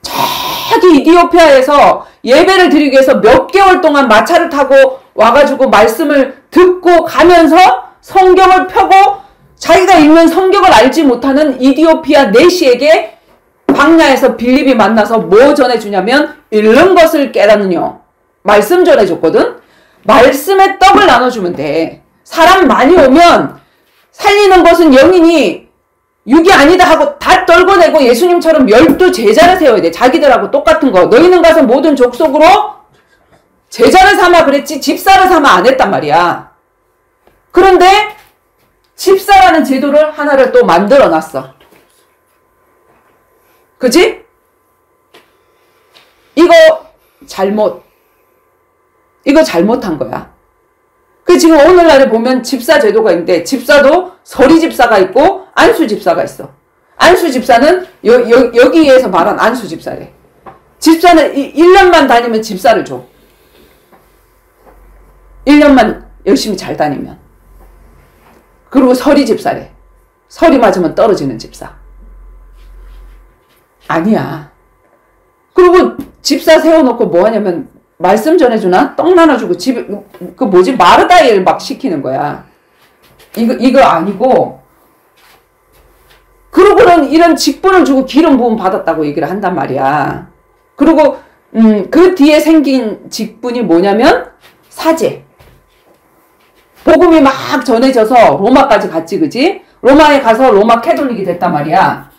저기 이디오피아에서 예배를 드리기 위해서 몇 개월 동안 마차를 타고 와가지고 말씀을 듣고 가면서 성경을 펴고 자기가 읽는 성경을 알지 못하는 이디오피아 내시에게 광야에서 빌립이 만나서 뭐 전해주냐면 읽는 것을 깨닫느뇨. 말씀 전해줬거든. 말씀의 떡을 나눠주면 돼. 사람 많이 오면 살리는 것은 영이니 육이 아니다 하고 다 떨궈내고 예수님처럼 12 제자를 세워야 돼. 자기들하고 똑같은 거. 너희는 가서 모든 족속으로 제자를 삼아 그랬지 집사를 삼아 안 했단 말이야. 그런데 집사라는 제도를 하나를 또 만들어 놨어. 그치? 이거 잘못한 거야. 그 지금 오늘날에 보면 집사 제도가 있는데 집사도 서리 집사가 있고 안수 집사가 있어. 안수 집사는 여기에서 말한 안수 집사래. 집사는 1년만 다니면 집사를 줘. 1년만 열심히 잘 다니면. 그리고 서리 집사래. 서리 맞으면 떨어지는 집사. 아니야. 그리고 집사 세워놓고 뭐 하냐면 말씀 전해주나? 떡 나눠주고 마르다일 막 시키는 거야. 이거 아니고, 그러고는 이런 직분을 주고 기름 부음 받았다고 얘기를 한단 말이야. 그리고 그 뒤에 생긴 직분이 뭐냐면 사제. 복음이 막 전해져서 로마까지 갔지, 그지? 로마에 가서 로마 캐톨릭이 됐단 말이야.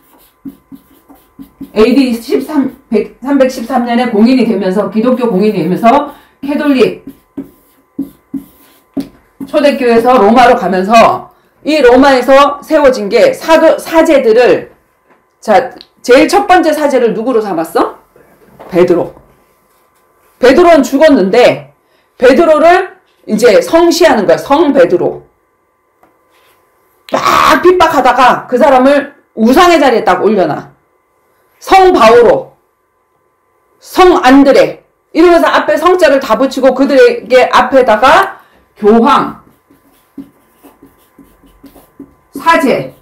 AD 313년에 공인이 되면서, 기독교 공인이 되면서 캐톨릭 초대교회에서 로마로 가면서 이 로마에서 세워진 게 사제들을, 자, 제일 첫 번째 사제를 누구로 삼았어? 베드로. 베드로는 죽었는데 베드로를 이제 성시하는 거야. 성 베드로. 막 핍박하다가 그 사람을 우상의 자리에 딱 올려놔. 성 바오로, 성 안드레 이러면서 앞에 성자를 다 붙이고 그들에게 앞에다가 교황, 사제,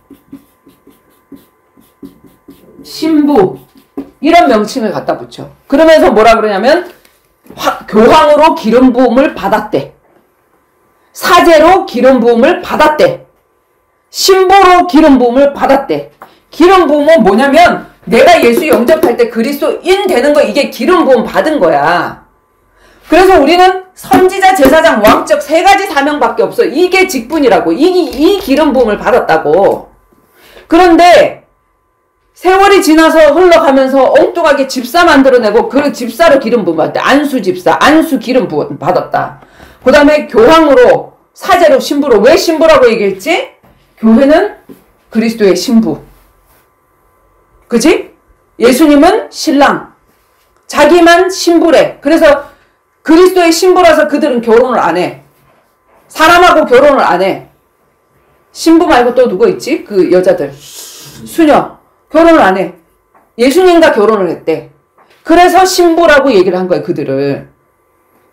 신부 이런 명칭을 갖다 붙여. 그러면서 뭐라 그러냐면 교황으로 기름 부음을 받았대. 사제로 기름 부음을 받았대. 신부로 기름 부음을 받았대. 기름 부음은 뭐냐면 내가 예수 영접할 때 그리스도인 되는 거, 이게 기름 부음 받은 거야. 그래서 우리는 선지자, 제사장, 왕적 세 가지 사명밖에 없어. 이게 직분이라고. 이 기름 부음을 받았다고. 그런데 세월이 지나서 흘러가면서 엉뚱하게 집사 만들어내고 그 집사로 기름 부음 받았대. 안수 집사, 안수 기름 부음 받았다. 그 다음에 교황으로, 사제로, 신부로. 왜 신부라고 얘기했지? 교회는 그리스도의 신부. 그치? 예수님은 신랑. 자기만 신부래. 그래서 그리스도의 신부라서 그들은 결혼을 안 해. 사람하고 결혼을 안 해. 신부 말고 또 누구 있지? 그 여자들. 수녀. 결혼을 안 해. 예수님과 결혼을 했대. 그래서 신부라고 얘기를 한 거야, 그들을.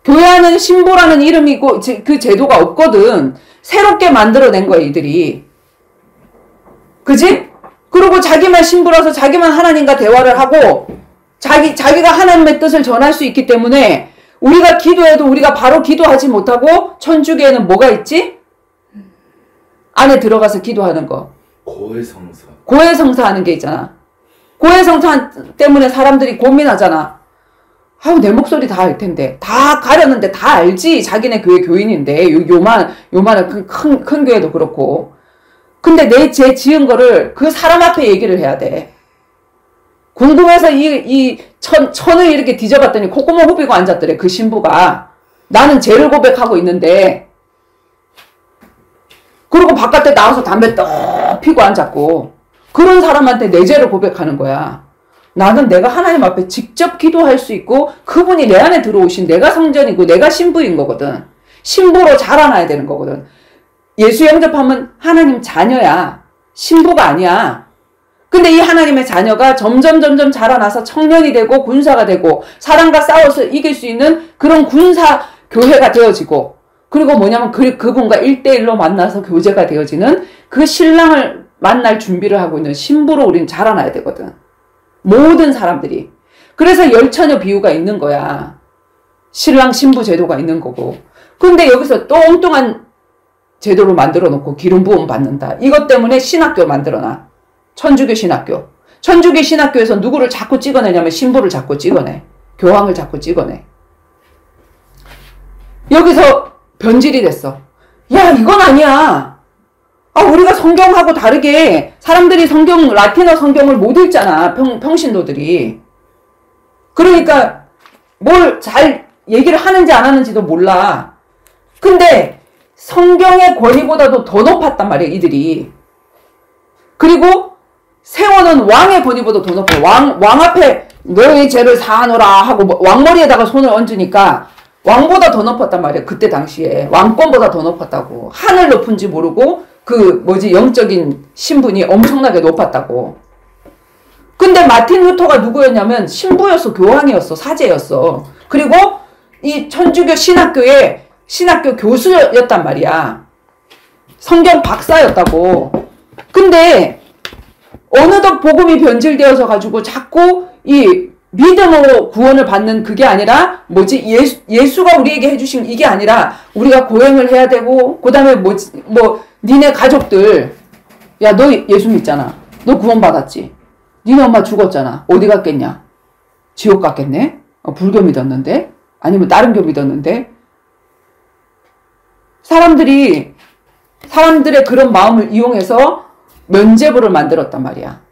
교회 안에는 신부라는 이름이고 그 제도가 없거든. 새롭게 만들어낸 거야, 이들이. 그지? 그리고 자기만 신부라서 자기만 하나님과 대화를 하고 자기가 하나님의 뜻을 전할 수 있기 때문에 우리가 기도해도 우리가 바로 기도하지 못하고 천주교에는 뭐가 있지? 안에 들어가서 기도하는 거. 고해성사. 고해성사 하는 게 있잖아. 고해성사 때문에 사람들이 고민하잖아. 아유, 내 목소리 다 알 텐데. 다 가렸는데 다 알지. 자기네 교회 교인인데. 요만한 큰 교회도 그렇고. 근데 제 지은 거를 그 사람 앞에 얘기를 해야 돼. 궁금해서 천을 이렇게 뒤져봤더니 콧구멍 후비고 앉았더래, 그 신부가. 나는 죄를 고백하고 있는데. 그리고 바깥에 나와서 담배 떡 피고 앉았고. 그런 사람한테 내 죄를 고백하는 거야. 나는 내가 하나님 앞에 직접 기도할 수 있고 그분이 내 안에 들어오신 내가 성전이고 내가 신부인 거거든. 신부로 자라나야 되는 거거든. 예수 영접하면 하나님 자녀야. 신부가 아니야. 근데 이 하나님의 자녀가 점점 자라나서 청년이 되고 군사가 되고 사람과 싸워서 이길 수 있는 그런 군사 교회가 되어지고, 그리고 뭐냐면 그분과 1대1로 만나서 교제가 되어지는 그 신랑을 만날 준비를 하고 있는 신부로 우리는 자라나야 되거든. 모든 사람들이. 그래서 열처녀 비유가 있는 거야. 신랑 신부 제도가 있는 거고. 근데 여기서 또 엉뚱한 제도를 만들어 놓고 기름 부음 받는다. 이것 때문에 신학교 만들어놔. 천주교 신학교. 천주교 신학교에서 누구를 자꾸 찍어내냐면 신부를 자꾸 찍어내. 교황을 자꾸 찍어내. 여기서 변질이 됐어. 야, 이건 아니야. 우리가 성경하고 다르게 사람들이 라틴어 성경을 못 읽잖아. 평신도들이. 그러니까 뭘 잘 얘기를 하는지 안 하는지도 몰라. 근데 성경의 권위보다도 더 높았단 말이야, 이들이. 그리고 세워는 왕의 권위보다 더 높아. 왕 앞에 너의 죄를 사하노라 하고 왕머리에다가 손을 얹으니까 왕보다 더 높았단 말이야. 그때 당시에. 왕권보다 더 높았다고. 하늘 높은지 모르고 영적인 신분이 엄청나게 높았다고. 근데 마틴 루터가 누구였냐면 신부였어. 교황이었어. 사제였어. 그리고 이 천주교 신학교의 신학교 교수였단 말이야. 성경 박사였다고. 근데 어느덧 복음이 변질되어서 가지고 자꾸 이 믿음으로 구원을 받는 그게 아니라 뭐지? 예수가 우리에게 해주신 이게 아니라 우리가 고행을 해야 되고 그 다음에 뭐 니네 가족들 야 너 예수 믿잖아. 너 구원 받았지? 니네 엄마 죽었잖아. 어디 갔겠냐? 지옥 갔겠네? 불교 믿었는데? 아니면 다른 교 믿었는데? 사람들의 그런 마음을 이용해서 면죄부를 만들었단 말이야.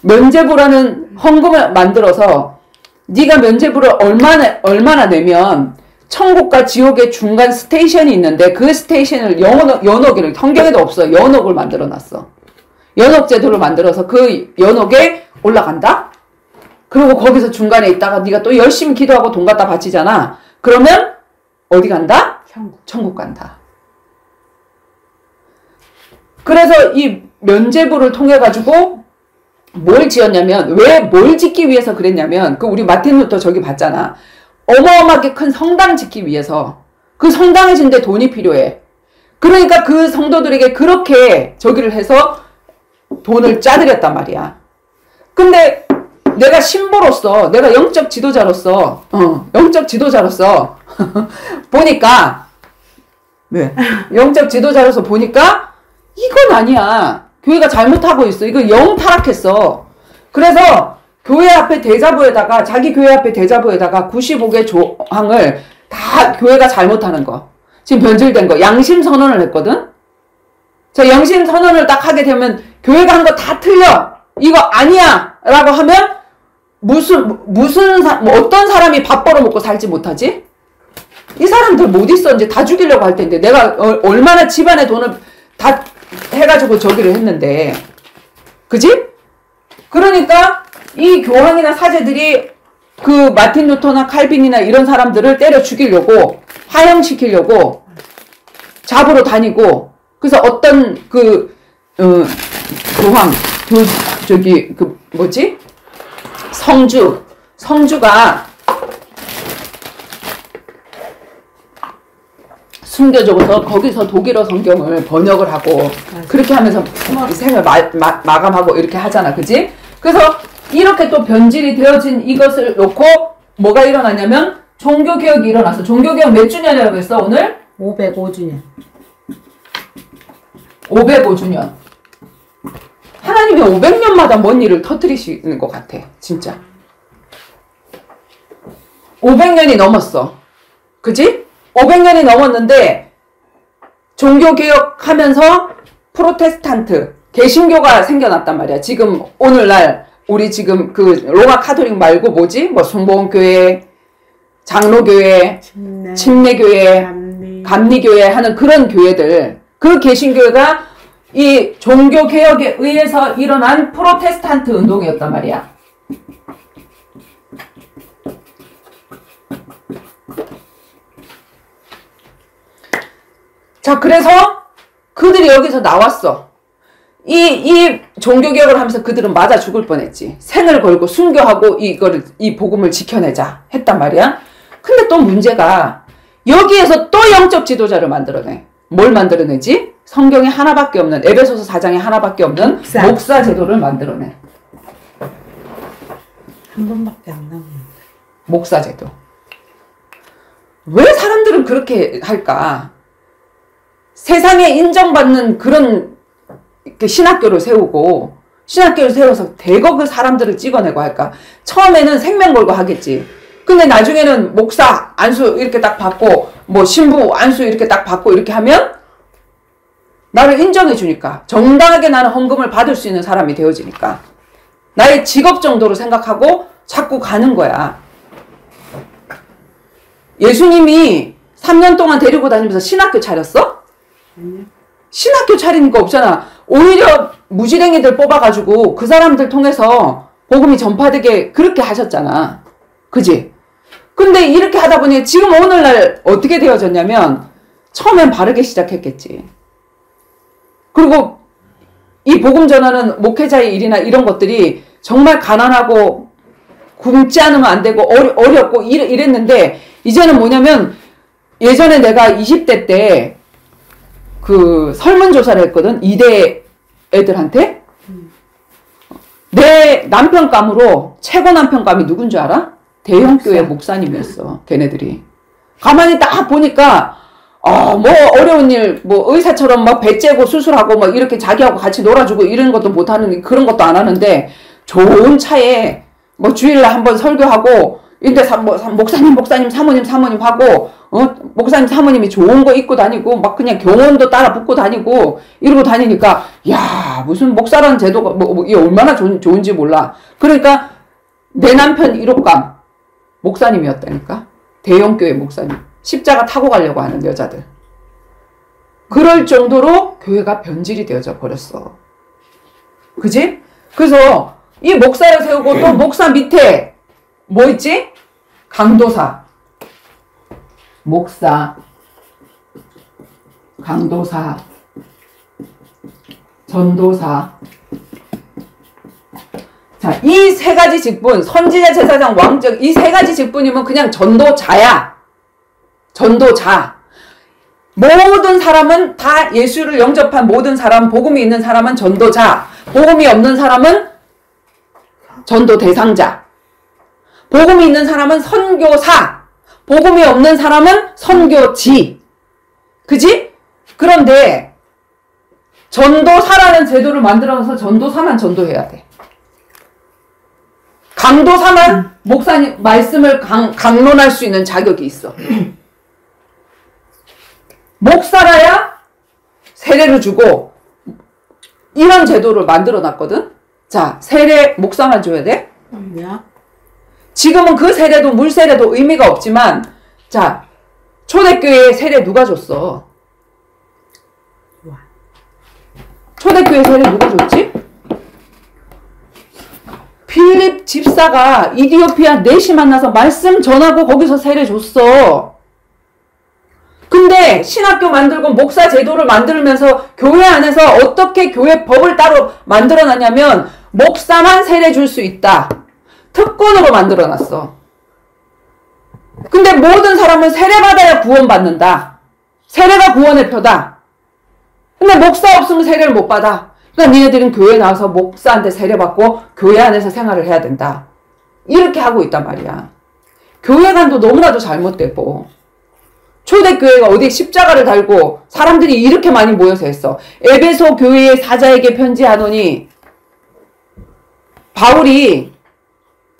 면죄부라는 헌금을 만들어서 네가 면죄부를 얼마나 내면 천국과 지옥의 중간 스테이션이 있는데 그 스테이션을 연옥을 성경에도 없어. 연옥을 만들어 놨어. 연옥 제도를 만들어서 그 연옥에 올라간다? 그리고 거기서 중간에 있다가 네가 또 열심히 기도하고 돈 갖다 바치잖아. 그러면 어디 간다? 천국 간다. 그래서 이 면죄부를 통해 가지고 뭘 지었냐면 왜 뭘 짓기 위해서 그랬냐면 그 우리 마틴 루터 저기 봤잖아. 어마어마하게 큰 성당 짓기 위해서 그 성당을 짓는데 돈이 필요해. 그러니까 그 성도들에게 그렇게 저기를 해서 돈을 짜드렸단 말이야. 근데 내가 신부로서 내가 영적 지도자로서 보니까 왜? 영적 지도자로서 보니까 이건 아니야. 교회가 잘못하고 있어. 이거 영 타락했어. 그래서 교회 앞에 대자보에다가 자기 교회 앞에 대자보에다가 95개 조항을 다 교회가 잘못하는 거. 지금 변질된 거. 양심 선언을 했거든. 자, 양심 선언을 딱 하게 되면 교회가 한 거 다 틀려. 이거 아니야. 라고 하면 어떤 사람이 밥 벌어먹고 살지 못하지? 이 사람들 못 있어. 이제 다 죽이려고 할 텐데. 내가 얼마나 집안의 돈을 다 해가지고 저기를 했는데. 그지? 그러니까 이 교황이나 사제들이 그 마틴 루터나 칼빈이나 이런 사람들을 때려 죽이려고 화형시키려고 잡으러 다니고 그래서 어떤 교황 성주가 숨겨져서 거기서 독일어 성경을 번역을 하고 그렇게 하면서 생을 마감하고 이렇게 하잖아. 그지? 그래서 이렇게 또 변질이 되어진 이것을 놓고 뭐가 일어나냐면 종교개혁이 일어났어. 종교개혁 몇 주년이라고 했어 오늘? 505주년. 505주년. 하나님이 500년마다 뭔 일을 터뜨리시는 것 같아. 진짜. 500년이 넘었어. 그지? 500년이 넘었는데 종교개혁하면서 프로테스탄트, 개신교가 생겨났단 말이야. 지금 오늘날 우리 지금 그 로마 카톨릭 말고 뭐지? 뭐 순복음교회, 장로교회, 침례교회, 감리교회 하는 그런 교회들. 그 개신교회가 이 종교개혁에 의해서 일어난 프로테스탄트 운동이었단 말이야. 자, 그래서 그들이 여기서 나왔어. 이 종교개혁을 하면서 그들은 맞아 죽을 뻔했지. 생을 걸고 순교하고 이 복음을 지켜내자 했단 말이야. 근데 또 문제가 여기에서 또 영적 지도자를 만들어내. 뭘 만들어내지? 성경에 하나밖에 없는 에베소서 4장에 하나밖에 없는 목사 제도를 만들어내. 한 번밖에 안 나오는데. 목사 제도. 왜 사람들은 그렇게 할까? 세상에 인정받는 그런 신학교를 세우고 신학교를 세워서 대거 그 사람들을 찍어내고 할까? 처음에는 생명 걸고 하겠지. 근데 나중에는 목사 안수 이렇게 딱 받고 뭐 신부 안수 이렇게 딱 받고 이렇게 하면 나를 인정해 주니까 정당하게 나는 헌금을 받을 수 있는 사람이 되어지니까 나의 직업 정도로 생각하고 자꾸 가는 거야. 예수님이 3년 동안 데리고 다니면서 신학교 차렸어? 신학교 차리는 거 없잖아. 오히려 무지랭이들 뽑아가지고 그 사람들 통해서 복음이 전파되게 그렇게 하셨잖아. 그지? 근데 이렇게 하다 보니 지금 오늘날 어떻게 되어졌냐면 처음엔 바르게 시작했겠지. 그리고 이 복음 전하는 목회자의 일이나 이런 것들이 정말 가난하고 굶지 않으면 안 되고 어렵고 이랬는데 이제는 뭐냐면 예전에 내가 20대 때 그 설문조사를 했거든. 2대 애들한테. 내 남편감으로 최고 남편감이 누군 줄 알아? 대형교회 목사님이었어. 걔네들이. 가만히 딱 보니까 뭐 어려운 일, 뭐 의사처럼 막 배 째고 수술하고 막 이렇게 자기하고 같이 놀아주고 이런 것도 못하는, 그런 것도 안 하는데 좋은 차에 뭐 주일날 한번 설교하고 근데 목사님 사모님 하고 목사님 사모님이 좋은 거 입고 다니고 막 그냥 경원도 따라 붙고 다니고 이러고 다니니까 야 무슨 목사라는 제도가 이게 얼마나 좋은지 몰라. 그러니까 내 남편 1호감 목사님이었다니까. 대형교회 목사님. 십자가 타고 가려고 하는 여자들. 그럴 정도로 교회가 변질이 되어져 버렸어. 그지? 그래서 이 목사를 세우고 또 목사 밑에 뭐 있지? 강도사. 목사, 강도사, 전도사. 자, 이 세 가지 직분, 선지자, 제사장, 왕적, 이 세 가지 직분이면 그냥 전도자야. 전도자. 모든 사람은 다 예수를 영접한 모든 사람, 복음이 있는 사람은 전도자. 복음이 없는 사람은 전도 대상자. 복음이 있는 사람은 선교사. 복음이 없는 사람은 선교지. 그지? 그런데 전도사라는 제도를 만들어서 전도사만 전도해야 돼. 강도사만 목사님 말씀을 강론할 수 있는 자격이 있어. 목사라야 세례를 주고 이런 제도를 만들어 놨거든. 자, 세례 목사만 줘야 돼? 지금은 그 세례도 물세례도 의미가 없지만 자, 초대교회에 세례 누가 줬어? 초대교회 세례 누가 줬지? 필립 집사가 이디오피아 넷이 만나서 말씀 전하고 거기서 세례 줬어. 근데 신학교 만들고 목사 제도를 만들면서 교회 안에서 어떻게 교회 법을 따로 만들어놨냐면 목사만 세례 줄 수 있다. 특권으로 만들어놨어. 근데 모든 사람은 세례받아야 구원받는다. 세례가 구원의 표다. 근데 목사 없으면 세례를 못 받아. 그러니까 니네들은 교회에 나와서 목사한테 세례받고 교회 안에서 생활을 해야 된다. 이렇게 하고 있단 말이야. 교회관도 너무나도 잘못되고 초대교회가 어디 십자가를 달고 사람들이 이렇게 많이 모여서 했어. 에베소 교회의 사자에게 편지하노니 바울이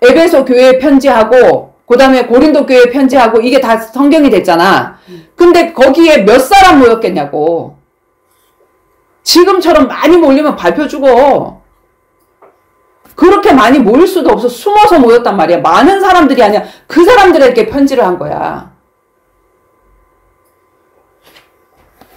에베소 교회에 편지하고 그 다음에 고린도 교회에 편지하고 이게 다 성경이 됐잖아. 근데 거기에 몇 사람 모였겠냐고. 지금처럼 많이 몰리면 발표 주고 그렇게 많이 모일 수도 없어. 숨어서 모였단 말이야. 많은 사람들이 아니야. 그 사람들에게 편지를 한 거야.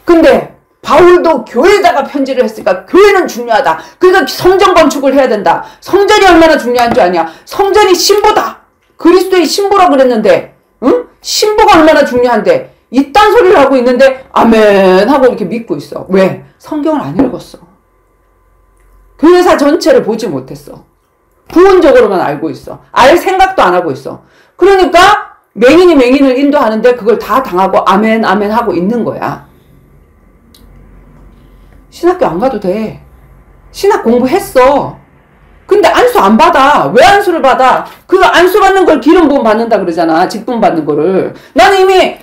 근데 바울도 교회에다가 편지를 했으니까 교회는 중요하다. 그러니까 성전 건축을 해야 된다. 성전이 얼마나 중요한 줄 아냐. 성전이 신부다. 그리스도의 신부라고 그랬는데 응? 신부가 얼마나 중요한데 이딴 소리를 하고 있는데 아멘 하고 이렇게 믿고 있어. 왜? 성경을 안 읽었어. 교회사 전체를 보지 못했어. 부분적으로만 알고 있어. 알 생각도 안 하고 있어. 그러니까 맹인이 맹인을 인도하는데 그걸 다 당하고 아멘 아멘 하고 있는 거야. 신학교 안 가도 돼. 신학 공부했어. 근데 안수 안 받아. 왜 안수를 받아? 그 안수 받는 걸 기름 부음 받는다 그러잖아. 직분 받는 거를. 나는 이미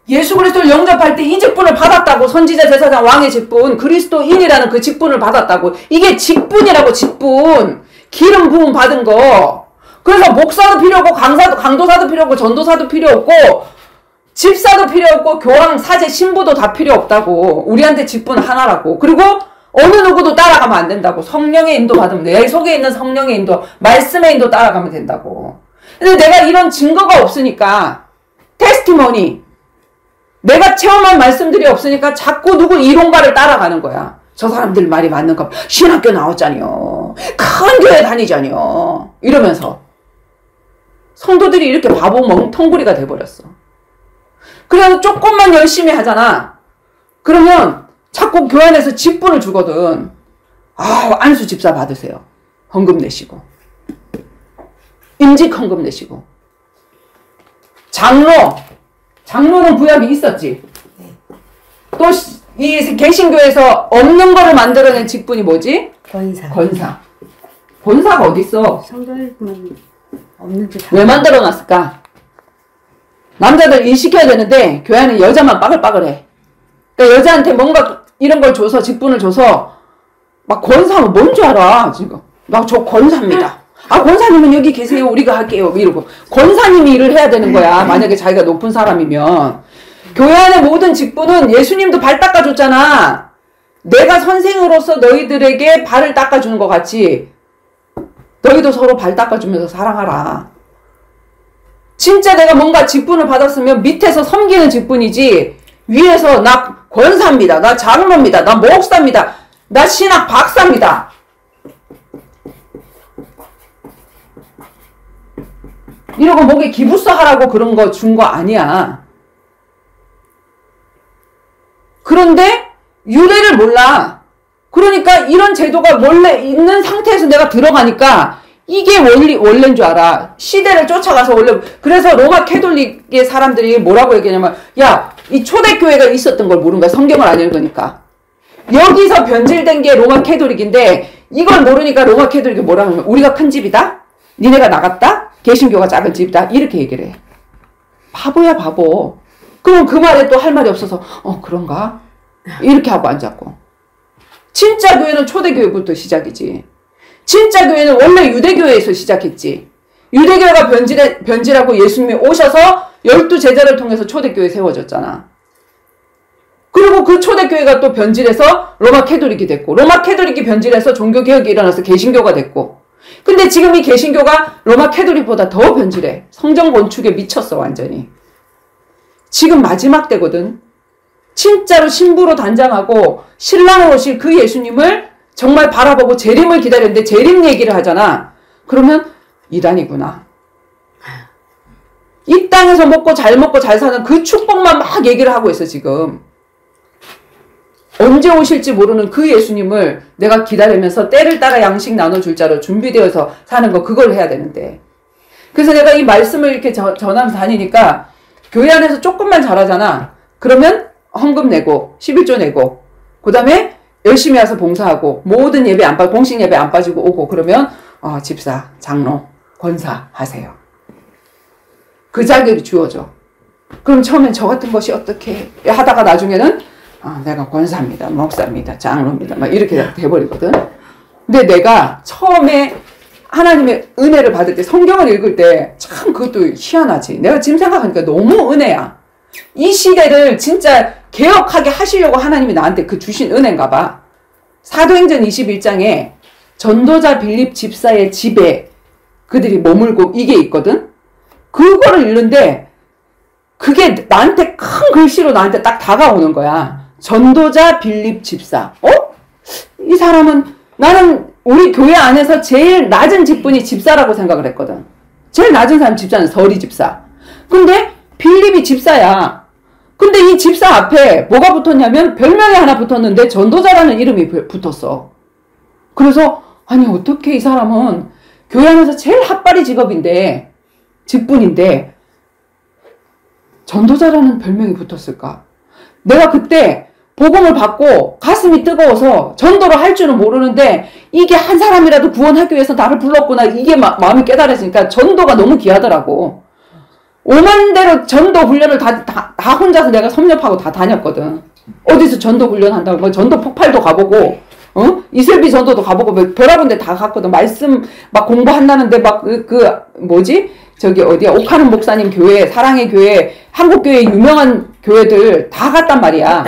예수 그리스도를 영접할 때 이 직분을 받았다고. 선지자, 제사장, 왕의 직분. 그리스도인이라는 그 직분을 받았다고. 이게 직분이라고. 직분. 기름 부음 받은 거. 그래서 목사도 필요 없고 강도사도 필요 없고 전도사도 필요 없고 집사도 필요 없고 교황, 사제, 신부도 다 필요 없다고. 우리한테 직분 하나라고. 그리고 어느 누구도 따라가면 안 된다고. 성령의 인도 받으면 돼. 내 속에 있는 성령의 인도, 말씀의 인도 따라가면 된다고. 근데 내가 이런 증거가 없으니까 테스티머니, 내가 체험한 말씀들이 없으니까 자꾸 누구 이론가를 따라가는 거야. 저 사람들 말이 맞는가? 신학교 나왔잖아요. 큰 교회 다니잖아요. 이러면서 성도들이 이렇게 바보 멍텅구리가 돼버렸어. 그래서 조금만 열심히 하잖아. 그러면 자꾸 교회 안에서 직분을 주거든. 안수 집사 받으세요. 헌금 내시고. 임직 헌금 내시고. 장로는 구약이 있었지. 또 이 개신교에서 없는 거를 만들어낸 직분이 뭐지? 권사. 권사가 어딨어? 성도일은 없는지 왜 만들어놨을까? 남자들 일 시켜야 되는데 교회 안에 여자만 빠글빠글해. 그러니까 여자한테 뭔가 이런 걸 줘서 직분을 줘서 막 권사하면 뭔 줄 알아 지금. 나 저 권사입니다. 아 권사님은 여기 계세요. 우리가 할게요. 이러고 권사님이 일을 해야 되는 거야. 만약에 자기가 높은 사람이면. 교회 안의 모든 직분은 예수님도 발 닦아줬잖아. 내가 선생으로서 너희들에게 발을 닦아주는 것 같이 너희도 서로 발 닦아주면서 사랑하라. 진짜 내가 뭔가 직분을 받았으면 밑에서 섬기는 직분이지 위에서 나 권사입니다. 나 장로입니다. 나 목사입니다. 나 신학 박사입니다. 이러고 목에 기부서 하라고 그런 거 준 거 아니야. 그런데 유래를 몰라. 그러니까 이런 제도가 원래 있는 상태에서 내가 들어가니까 이게 원래인 줄 알아. 시대를 쫓아가서 원래. 그래서 로마 캐톨릭의 사람들이 뭐라고 얘기하냐면 야, 이 초대교회가 있었던 걸 모르는 거야. 성경을 안 읽으니까. 여기서 변질된 게 로마 캐톨릭인데 이걸 모르니까 로마 캐톨릭이 뭐라고 하면 우리가 큰 집이다? 니네가 나갔다? 개신교가 작은 집이다? 이렇게 얘기를 해. 바보야 바보. 그럼 그 말에 또 할 말이 없어서 그런가? 이렇게 하고 앉았고. 진짜 교회는 초대교회부터 시작이지. 진짜 교회는 원래 유대교회에서 시작했지. 유대교회가 변질하고 예수님이 오셔서 12제자를 통해서 초대교회 세워졌잖아. 그리고 그 초대교회가 또 변질해서 로마 캐톨릭이 됐고 로마 캐톨릭이 변질해서 종교개혁이 일어나서 개신교가 됐고 근데 지금 이 개신교가 로마 캐톨릭보다 더 변질해. 성전 건축에 미쳤어 완전히. 지금 마지막 때거든. 진짜로 신부로 단장하고 신랑으로 오실 그 예수님을 정말 바라보고 재림을 기다렸는데 재림 얘기를 하잖아. 그러면 이단이구나. 이 땅에서 먹고 잘 사는 그 축복만 막 얘기를 하고 있어 지금. 언제 오실지 모르는 그 예수님을 내가 기다리면서 때를 따라 양식 나눠줄 자로 준비되어서 사는 거 그걸 해야 되는데. 그래서 내가 이 말씀을 이렇게 전하면서 다니니까 교회 안에서 조금만 잘하잖아. 그러면 헌금 내고 11조 내고 그 다음에 열심히 와서 봉사하고 모든 예배 안 빠지고 공식 예배 안 빠지고 오고 그러면 집사, 장로, 권사 하세요. 그 자격이 주어져. 그럼 처음엔 저 같은 것이 어떻게 하다가 나중에는 내가 권사입니다. 목사입니다. 장로입니다. 막 이렇게 돼버리거든. 근데 내가 처음에 하나님의 은혜를 받을 때 성경을 읽을 때 참 그것도 희한하지. 내가 지금 생각하니까 너무 은혜야. 이 시대를 진짜 개혁하게 하시려고 하나님이 나한테 그 주신 은혜인가 봐. 사도행전 21장에 전도자 빌립 집사의 집에 그들이 머물고 이게 있거든. 그거를 읽는데 그게 나한테 큰 글씨로 나한테 딱 다가오는 거야. 전도자 빌립 집사. 이 사람은 나는 우리 교회 안에서 제일 낮은 직분이 집사라고 생각을 했거든. 제일 낮은 사람 집사는 서리 집사. 근데 빌립이 집사야. 근데 이 집사 앞에 뭐가 붙었냐면 별명이 하나 붙었는데 전도자라는 이름이 붙었어. 그래서 아니 어떻게 이 사람은 교회 안에서 제일 핫바리 직분인데 전도자라는 별명이 붙었을까? 내가 그때 복음을 받고 가슴이 뜨거워서 전도를 할 줄은 모르는데 이게 한 사람이라도 구원하기 위해서 나를 불렀구나. 이게 마음이 깨달아지니까 전도가 너무 귀하더라고. 5만 대로 전도 훈련을 다 혼자서 내가 섭렵하고 다 다녔거든. 어디서 전도 훈련한다고 뭐 전도 폭발도 가보고 이슬비 전도도 가보고 뭐 별하는 데 다 갔거든. 말씀 막 공부한다는데 막 저기 어디야 옥하는 목사님 교회, 사랑의 교회, 한국교회 유명한 교회들 다 갔단 말이야.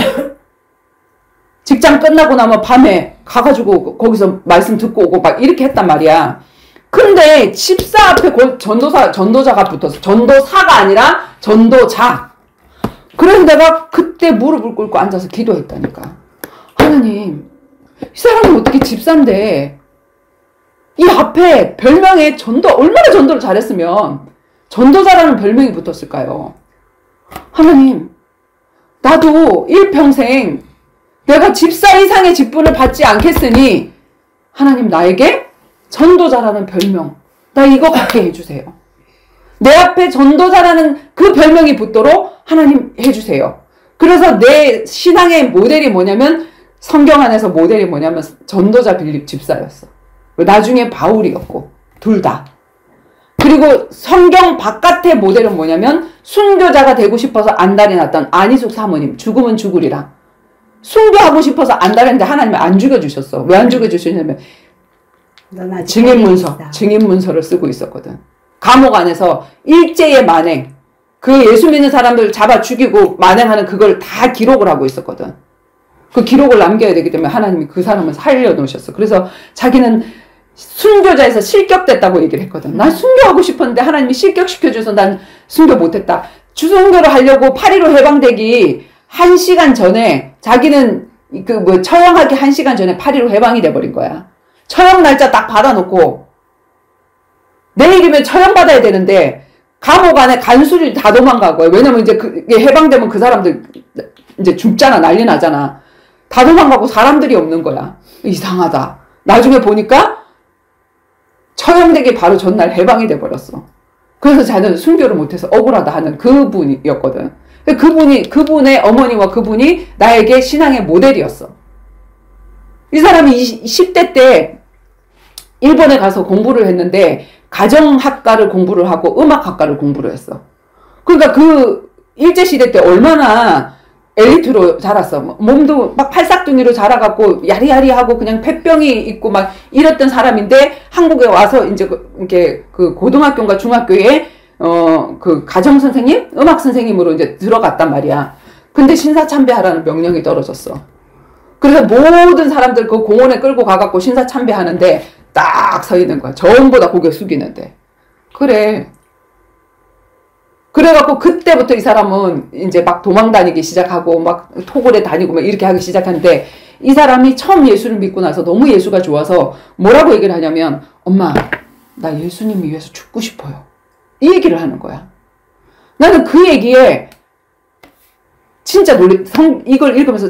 직장 끝나고 나면 밤에 가가지고 거기서 말씀 듣고 오고 막 이렇게 했단 말이야. 근데 집사 앞에 전도자가 붙었어. 전도사가 아니라 전도자. 그래서 내가 그때 무릎을 꿇고 앉아서 기도했다니까. 하나님, 이 사람은 어떻게 집사인데 이 앞에 별명에 얼마나 전도를 잘했으면 전도자라는 별명이 붙었을까요? 하나님, 나도 일평생 내가 집사 이상의 직분을 받지 않겠으니 하나님 나에게 전도자라는 별명, 나 이거 갖게 해주세요. 내 앞에 전도자라는 그 별명이 붙도록 하나님 해주세요. 그래서 내 신앙의 모델이 뭐냐면, 성경 안에서 모델이 뭐냐면 전도자 빌립 집사였어. 나중에 바울이었고, 둘 다. 그리고 성경 바깥의 모델은 뭐냐면 순교자가 되고 싶어서 안달이 났던 안희숙 사모님, 죽으면 죽으리라. 순교하고 싶어서 안달했는데 하나님이 안 죽여주셨어. 왜 안 죽여주셨냐면 증인문서를 쓰고 있었거든. 감옥 안에서 일제의 만행, 그 예수 믿는 사람들 잡아 죽이고 만행하는 그걸 다 기록을 하고 있었거든. 그 기록을 남겨야 되기 때문에 하나님이 그 사람을 살려놓으셨어. 그래서 자기는 순교자에서 실격됐다고 얘기를 했거든. 난 순교하고 싶었는데 하나님이 실격시켜줘서 난 순교 못했다. 주순교를 하려고 8.15 해방되기 1시간 전에 자기는 처형하기 1시간 전에 8.15 해방이 돼버린 거야. 처형 날짜 딱 받아놓고 내일이면 처형받아야 되는데 감옥 안에 간수를 다 도망간 거야. 왜냐면 이제 해방되면 그 사람들 이제 죽잖아. 난리 나잖아. 다 도망가고 사람들이 없는 거야. 이상하다. 나중에 보니까 처형되기 바로 전날 해방이 돼버렸어. 그래서 자기는 순교를 못해서 억울하다 하는 그분이었거든. 그분의 어머니와 그분이 나에게 신앙의 모델이었어. 이 사람이 10대 때 일본에 가서 공부를 했는데 가정학과를 공부를 하고 음악학과를 공부를 했어. 그러니까 그 일제시대 때 얼마나 엘리트로 자랐어. 몸도 막 팔싹둥이로 자라갖고 야리야리하고 그냥 폐병이 있고 막 이랬던 사람인데 한국에 와서 이제 이렇게 그 고등학교인가 중학교에 그 가정 선생님, 음악 선생님으로 이제 들어갔단 말이야. 근데 신사참배하라는 명령이 떨어졌어. 그래서 모든 사람들 그 공원에 끌고 가갖고 신사참배하는데 딱 서 있는 거야. 전부 다 고개 숙이는데. 그래. 그래갖고 그때부터 이 사람은 이제 막 도망 다니기 시작하고 막 토굴에 다니고 막 이렇게 하기 시작하는데 이 사람이 처음 예수를 믿고 나서 너무 예수가 좋아서 뭐라고 얘기를 하냐면 엄마 나 예수님을 위해서 죽고 싶어요. 이 얘기를 하는 거야. 나는 그 얘기에 진짜 이걸 읽으면서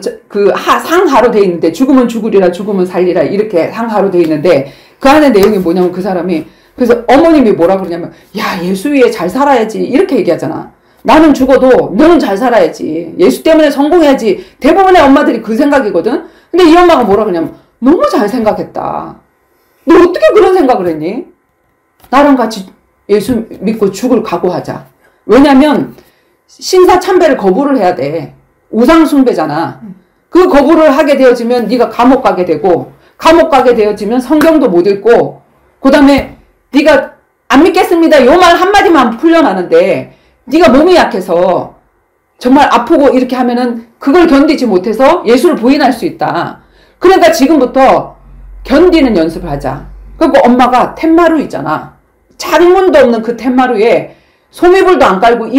상하로 돼 있는데 죽으면 죽으리라 죽으면 살리라 이렇게 상하로 돼 있는데 그 안에 내용이 뭐냐면 그 사람이 그래서 어머님이 뭐라 그러냐면 야 예수 위에 잘 살아야지 이렇게 얘기하잖아. 나는 죽어도 너는 잘 살아야지. 예수 때문에 성공해야지. 대부분의 엄마들이 그 생각이거든. 근데 이 엄마가 뭐라 그러냐면 너무 잘 생각했다. 너 어떻게 그런 생각을 했니? 나랑 같이 예수 믿고 죽을 각오하자. 왜냐면 신사참배를 거부를 해야 돼. 우상숭배잖아. 그 거부를 하게 되어지면 네가 감옥 가게 되고 감옥 가게 되어지면 성경도 못 읽고 그 다음에 네가 안 믿겠습니다. 요 말 한마디만 풀려나는데 네가 몸이 약해서 정말 아프고 이렇게 하면은 그걸 견디지 못해서 예수를 부인할 수 있다. 그러니까 지금부터 견디는 연습을 하자. 그리고 엄마가 텐마루 있잖아. 창문도 없는 그 텐마루에 소미불도 안 깔고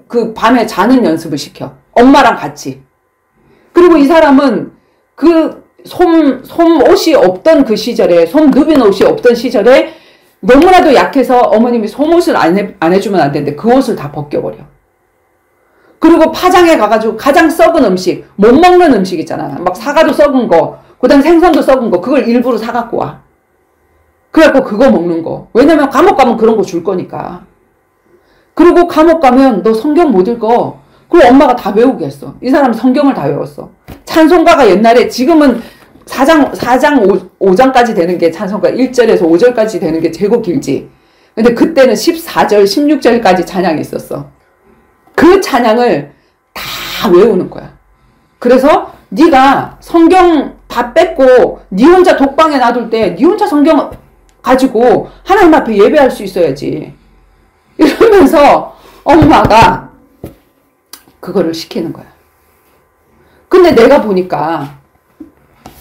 그 밤에 자는 연습을 시켜. 엄마랑 같이. 그리고 이 사람은 그 솜옷이 없던 그 시절에, 솜 누빈 옷이 없던 시절에 너무나도 약해서 어머님이 솜옷을 안 해주면 안 되는데 그 옷을 다 벗겨버려. 그리고 파장에 가가지고 가장 썩은 음식, 못 먹는 음식 있잖아. 막 사과도 썩은 거, 그 다음 생선도 썩은 거, 그걸 일부러 사갖고 와. 그래갖고 그거 먹는 거. 왜냐면 감옥 가면 그런 거 줄 거니까. 그리고 감옥 가면 너 성경 못 읽어. 그리고 엄마가 다 외우게 했어. 이 사람 성경을 다 외웠어. 찬송가가 옛날에 지금은 4장 5장까지 되는 게 찬송가 1절에서 5절까지 되는 게 제고 길지. 근데 그때는 14절, 16절까지 찬양이 있었어. 그 찬양을 다 외우는 거야. 그래서 네가 성경 다 뺏고 네 혼자 독방에 놔둘 때 네 혼자 성경 가지고 하나님 앞에 예배할 수 있어야지. 이러면서 엄마가 그거를 시키는 거야. 근데 내가 보니까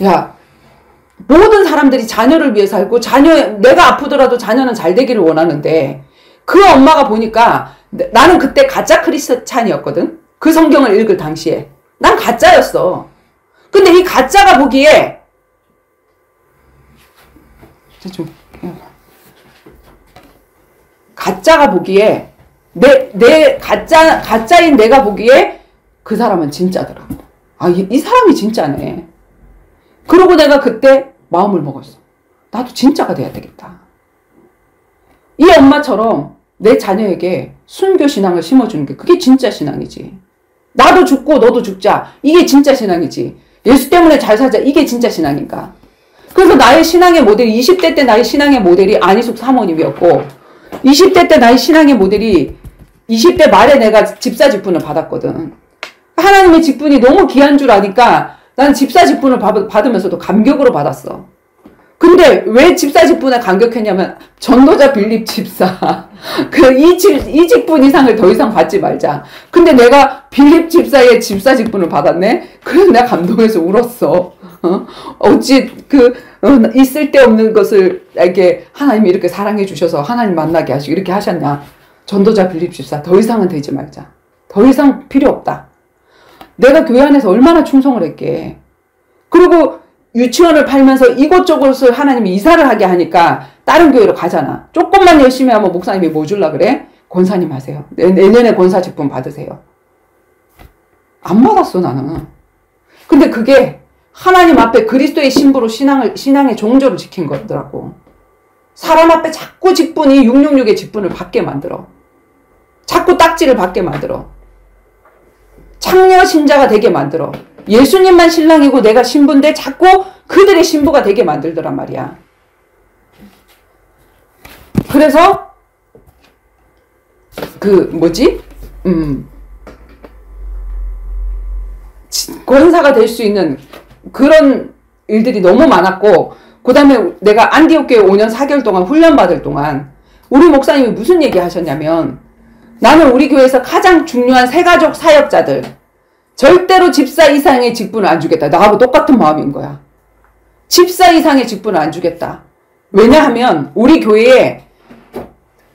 야 모든 사람들이 자녀를 위해 살고 내가 아프더라도 자녀는 잘 되기를 원하는데 그 엄마가 보니까 나는 그때 가짜 크리스찬이었거든. 그 성경을 읽을 당시에 난 가짜였어. 근데 이 가짜가 보기에 가짜가 보기에 가짜인 내가 보기에 그 사람은 진짜더라고. 아, 이 사람이 진짜네. 그러고 내가 그때 마음을 먹었어. 나도 진짜가 돼야 되겠다. 이 엄마처럼 내 자녀에게 순교 신앙을 심어주는 게 그게 진짜 신앙이지. 나도 죽고 너도 죽자. 이게 진짜 신앙이지. 예수 때문에 잘 살자. 이게 진짜 신앙인가. 그래서 나의 신앙의 모델이 20대 때 나의 신앙의 모델이 안희숙 사모님이었고 20대 때 나의 신앙의 모델이 20대 말에 내가 집사 직분을 받았거든. 하나님의 직분이 너무 귀한 줄 아니까 난 집사 직분을 받으면서도 감격으로 받았어. 근데 왜 집사 직분에 감격했냐면 전도자 빌립 집사 이 직분 이상을 더 이상 받지 말자. 근데 내가 빌립 집사의 집사 직분을 받았네. 그래서 내가 감동해서 울었어. 어찌 이 쓸데없는 것을 이렇게 하나님이 이렇게 사랑해 주셔서 하나님 만나게 하시고 이렇게 하셨냐. 전도자 빌립 집사 더 이상은 되지 말자. 더 이상 필요 없다. 내가 교회 안에서 얼마나 충성을 했게. 그리고 유치원을 팔면서 이곳저곳을 하나님이 이사를 하게 하니까 다른 교회로 가잖아. 조금만 열심히 하면 목사님이 뭐 줄라 그래? 권사님 하세요. 내년에 권사 직분 받으세요. 안 받았어 나는. 근데 그게 하나님 앞에 그리스도의 신부로 신앙의 종조를 지킨 거더라고. 사람 앞에 자꾸 직분이 666의 직분을 받게 만들어. 자꾸 딱지를 받게 만들어. 창녀 신자가 되게 만들어. 예수님만 신랑이고 내가 신부인데 자꾸 그들의 신부가 되게 만들더란 말이야. 그래서 권사가 될 수 있는 그런 일들이 너무 많았고 그 다음에 내가 안디옥교회 5년 4개월 동안 훈련받을 동안 우리 목사님이 무슨 얘기 하셨냐면 나는 우리 교회에서 가장 중요한 새가족 사역자들 절대로 집사 이상의 직분을 안 주겠다. 나하고 똑같은 마음인 거야. 집사 이상의 직분을 안 주겠다. 왜냐하면 우리 교회에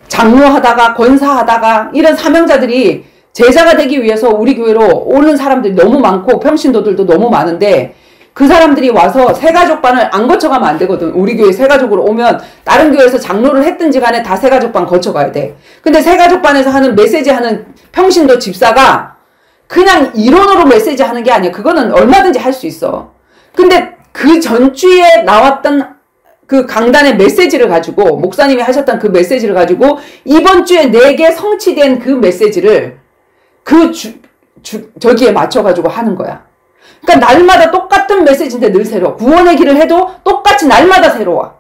장로하다가 권사하다가 이런 사명자들이 제자가 되기 위해서 우리 교회로 오는 사람들이 너무 많고 평신도들도 너무 많은데 그 사람들이 와서 새가족반을 안 거쳐가면 안 되거든. 우리 교회 새가족으로 오면 다른 교회에서 장로를 했든지 간에 다 새가족반 거쳐가야 돼. 근데 새가족반에서 하는 메시지 하는 평신도 집사가 그냥 이론으로 메시지 하는 게 아니야. 그거는 얼마든지 할 수 있어. 근데 그 전주에 나왔던 그 강단의 메시지를 가지고 목사님이 하셨던 그 메시지를 가지고 이번 주에 내게 성취된 그 메시지를 저기에 맞춰가지고 하는 거야. 그러니까 날마다 똑같은 메시지인데 늘 새로워. 구원의 길을 해도 똑같이 날마다 새로워.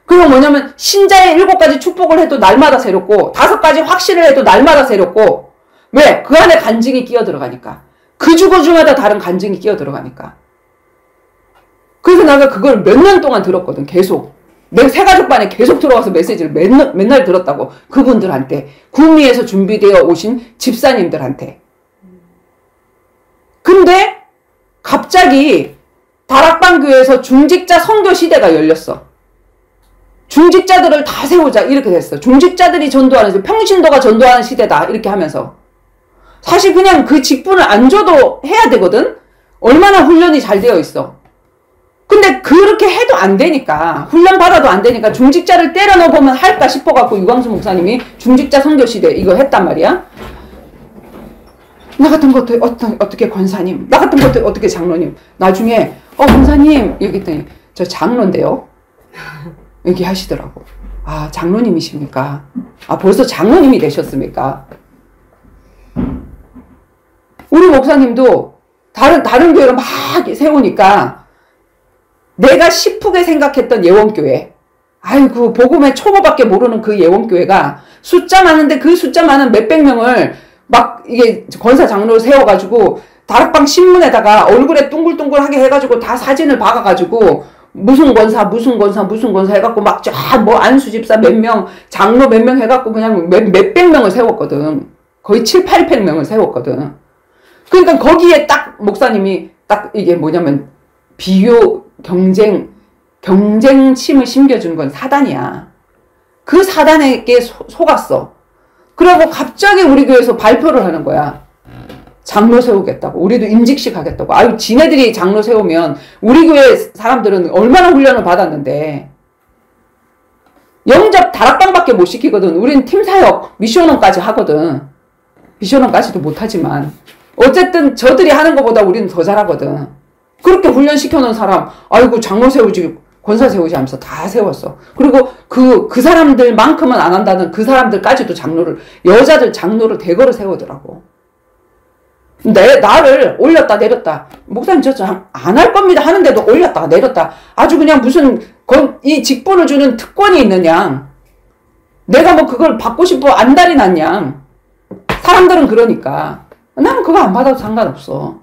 그리고 뭐냐면 신자의 7가지 축복을 해도 날마다 새롭고 5가지 확신을 해도 날마다 새롭고 왜? 그 안에 간증이 끼어 들어가니까. 그 주거주마다 다른 간증이 끼어 들어가니까. 그래서 내가 그걸 몇 년 동안 들었거든. 계속. 내 새가족반에 계속 들어와서 메시지를 맨날 들었다고. 그분들한테. 구미에서 준비되어 오신 집사님들한테. 근데 갑자기 다락방교회에서 중직자 선교 시대가 열렸어. 중직자들을 다 세우자 이렇게 됐어. 중직자들이 전도하는 평신도가 전도하는 시대다 이렇게 하면서 사실 그냥 그 직분을 안 줘도 해야 되거든. 얼마나 훈련이 잘 되어 있어. 근데 그렇게 해도 안 되니까 훈련 받아도 안 되니까 중직자를 때려 넣어보면 할까 싶어갖고 유광수 목사님이 중직자 선교 시대 이거 했단 말이야. 나 같은 것도 어떻게 권사님, 나 같은 것도 어떻게 장로님. 나중에 권사님 얘기했더니 저 장로인데요. 얘기하시더라고. 아 장로님이십니까? 아 벌써 장로님이 되셨습니까? 우리 목사님도 다른 교회를 막 세우니까 내가 시프게 생각했던 예원교회, 아이고 복음의 초보밖에 모르는 그 예원교회가 숫자 많은데 그 숫자 많은 몇백 명을 막 이게 권사 장로를 세워가지고 다락방 신문에다가 얼굴에 둥글둥글하게 해가지고 다 사진을 박아가지고 무슨 권사 해갖고 막 쫙 뭐 안수집사 몇 명, 장로 몇 명 해갖고 그냥 몇백 명을 세웠거든. 거의 7, 800명을 세웠거든. 그러니까 거기에 딱 목사님이 딱 이게 뭐냐면 비교, 경쟁심을 심겨준 건 사단이야. 그 사단에게 속았어. 그러고 갑자기 우리 교회에서 발표를 하는 거야. 장로 세우겠다고. 우리도 임직식 하겠다고. 아유, 지네들이 장로 세우면 우리 교회 사람들은 얼마나 훈련을 받았는데. 영접 다락방밖에 못 시키거든. 우린 팀사역, 미션원까지 하거든. 미션원까지도 못하지만. 어쨌든 저들이 하는 것보다 우리는 더 잘하거든. 그렇게 훈련시켜놓은 사람, 아이고 장로 세우지 권사 세우지 하면서 다 세웠어. 그리고 그 사람들만큼은 안 한다는 그 사람들까지도 여자들 장로를 대거로 세우더라고. 나를 올렸다 내렸다. 목사님 저 안 할 겁니다 하는데도 올렸다 내렸다. 아주 그냥 무슨 이 직분을 주는 특권이 있느냐. 내가 뭐 그걸 받고 싶어 안달이 났냐. 사람들은 그러니까. 나는 그거 안 받아도 상관없어.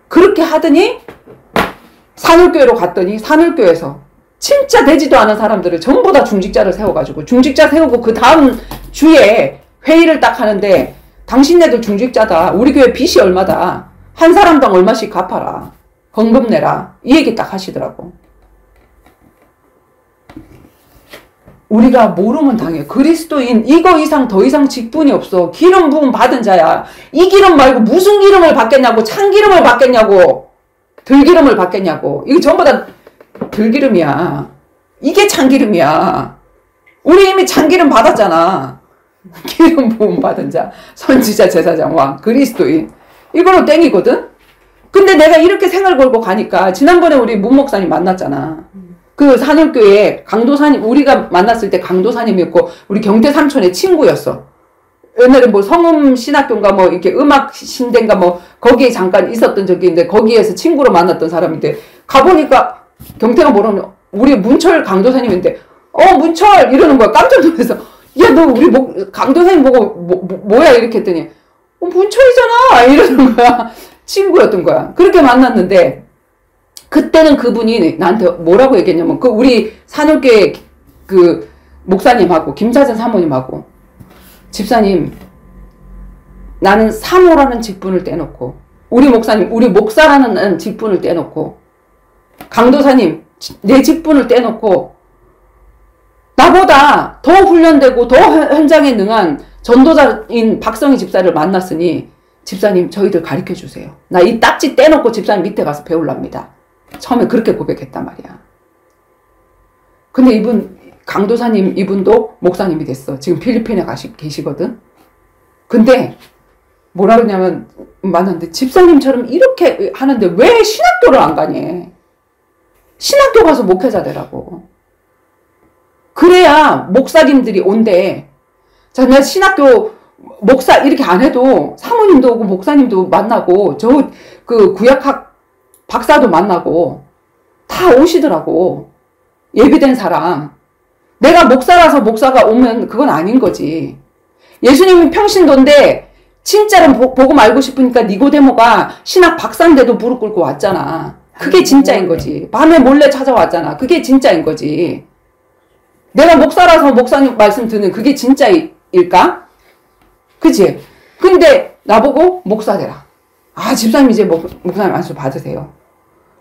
그렇게 하더니 산울교회로 갔더니 산울교회에서 진짜 되지도 않은 사람들을 전부 다 중직자를 세워가지고 중직자 세우고 그 다음 주에 회의를 딱 하는데 당신네들 중직자다. 우리 교회 빚이 얼마다. 한 사람당 얼마씩 갚아라. 헌금 내라. 이 얘기 딱 하시더라고. 우리가 모르면 당해. 그리스도인 이거 이상 더 이상 직분이 없어. 기름 부음 받은 자야. 이 기름 말고 무슨 기름을 받겠냐고. 참기름을 받겠냐고. 들기름을 받겠냐고. 이거 전부 다 들기름이야. 이게 참기름이야. 우리 이미 참기름 받았잖아. 기름 부음 받은 자, 선지자, 제사장, 왕, 그리스도인. 이걸로 땡이거든? 근데 내가 이렇게 생을 걸고 가니까 지난번에 우리 문 목사님 만났잖아. 그 산울교회 강도사님, 우리가 만났을 때 강도사님이었고 우리 경태 삼촌의 친구였어. 옛날에 뭐 성음 신학교인가 뭐 이렇게 음악 신대인가 뭐 거기에 잠깐 있었던 적이 있는데 거기에서 친구로 만났던 사람인데 가보니까 경태가 뭐라면 우리 문철 강도사님인데 문철 이러는 거야. 깜짝 놀라서 야 너 우리 강도사님 보고 뭐야 이렇게 했더니 문철이잖아 이러는 거야. 친구였던 거야. 그렇게 만났는데 그때는 그분이 나한테 뭐라고 얘기했냐면 우리 산울교회 그 목사님하고 김사전 사모님하고 집사님 나는 사모라는 직분을 떼놓고 우리 목사님 우리 목사라는 직분을 떼놓고 강도사님 내 직분을 떼놓고 나보다 더 훈련되고 더 현장에 능한 전도자인 박성희 집사를 만났으니 집사님 저희들 가르쳐주세요. 나 이 딱지 떼놓고 집사님 밑에 가서 배우랍니다. 처음에 그렇게 고백했단 말이야. 근데 강도사님 이분도 목사님이 됐어. 지금 필리핀에 계시거든. 근데 뭐라 그러냐면 만났는데 집사님처럼 이렇게 하는데 왜 신학교를 안 가니? 신학교 가서 목회자 되라고. 그래야 목사님들이 온대. 자, 내가 신학교 목사 이렇게 안 해도 사모님도 오고 목사님도 만나고 저 그 구약학 박사도 만나고 다 오시더라고. 예비된 사람. 내가 목사라서 목사가 오면 그건 아닌 거지. 예수님이 평신도인데 진짜로 복음 알고 싶으니까 니고데모가 신학 박사인데도 무릎 꿇고 왔잖아. 그게 진짜인 거지. 밤에 몰래 찾아왔잖아. 그게 진짜인 거지. 내가 목사라서 목사님 말씀 듣는 그게 진짜일까? 그치? 근데 나보고 목사 되라. 집사님 이제 목사님 말씀 받으세요.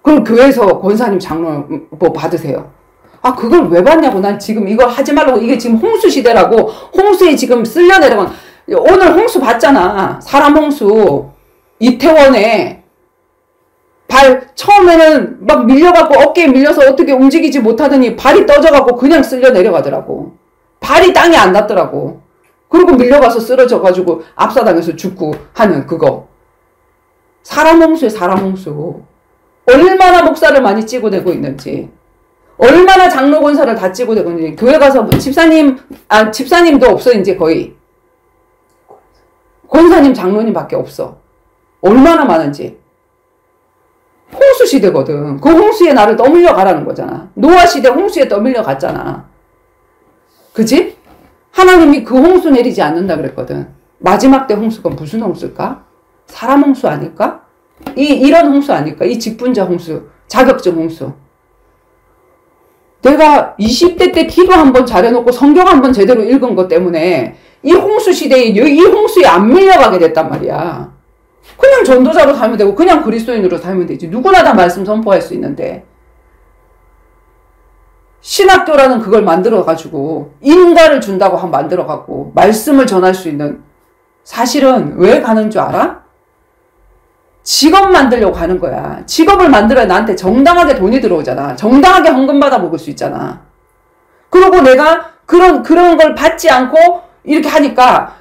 그럼 교회에서 권사님 장로 뭐 받으세요. 그걸 왜 받냐고. 난 지금 이거 하지 말라고. 이게 지금 홍수 시대라고. 홍수에 지금 쓸려내려고. 오늘 홍수 봤잖아. 사람 홍수. 이태원에 처음에는 막 밀려갖고 어깨에 밀려서 어떻게 움직이지 못하더니 발이 떠져갖고 그냥 쓸려 내려가더라고. 발이 땅에 안 닿더라고. 그리고 밀려가서 쓰러져가지고 압사당해서 죽고 하는 그거. 사람 홍수에 사람 홍수. 얼마나 목사를 많이 찍어대고 있는지. 얼마나 장로 권사를 다 찍어대고 있는지. 교회 가서 집사님도 없어 이제 거의. 권사님 장로님밖에 없어. 얼마나 많은지. 홍수 시대거든. 그 홍수에 나를 떠밀려 가라는 거잖아. 노아 시대 홍수에 떠밀려 갔잖아. 그치? 하나님이 그 홍수 내리지 않는다 그랬거든. 마지막 때 홍수가 무슨 홍수일까? 사람 홍수 아닐까? 이런 홍수 아닐까? 이 직분자 홍수, 자격증 홍수. 내가 20대 때 기도 한번 잘해놓고 성경 한번 제대로 읽은 것 때문에 이 홍수 시대에 이 홍수에 안 밀려가게 됐단 말이야. 그냥 전도자로 살면 되고 그냥 그리스도인으로 살면 되지. 누구나 다 말씀 선포할 수 있는데 신학교라는 그걸 만들어가지고 인가를 준다고 만들어갖고 말씀을 전할 수 있는. 사실은 왜 가는 줄 알아? 직업 만들려고 가는 거야. 직업을 만들어야 나한테 정당하게 돈이 들어오잖아. 정당하게 헌금 받아 먹을 수 있잖아. 그리고 내가 그런 걸 받지 않고 이렇게 하니까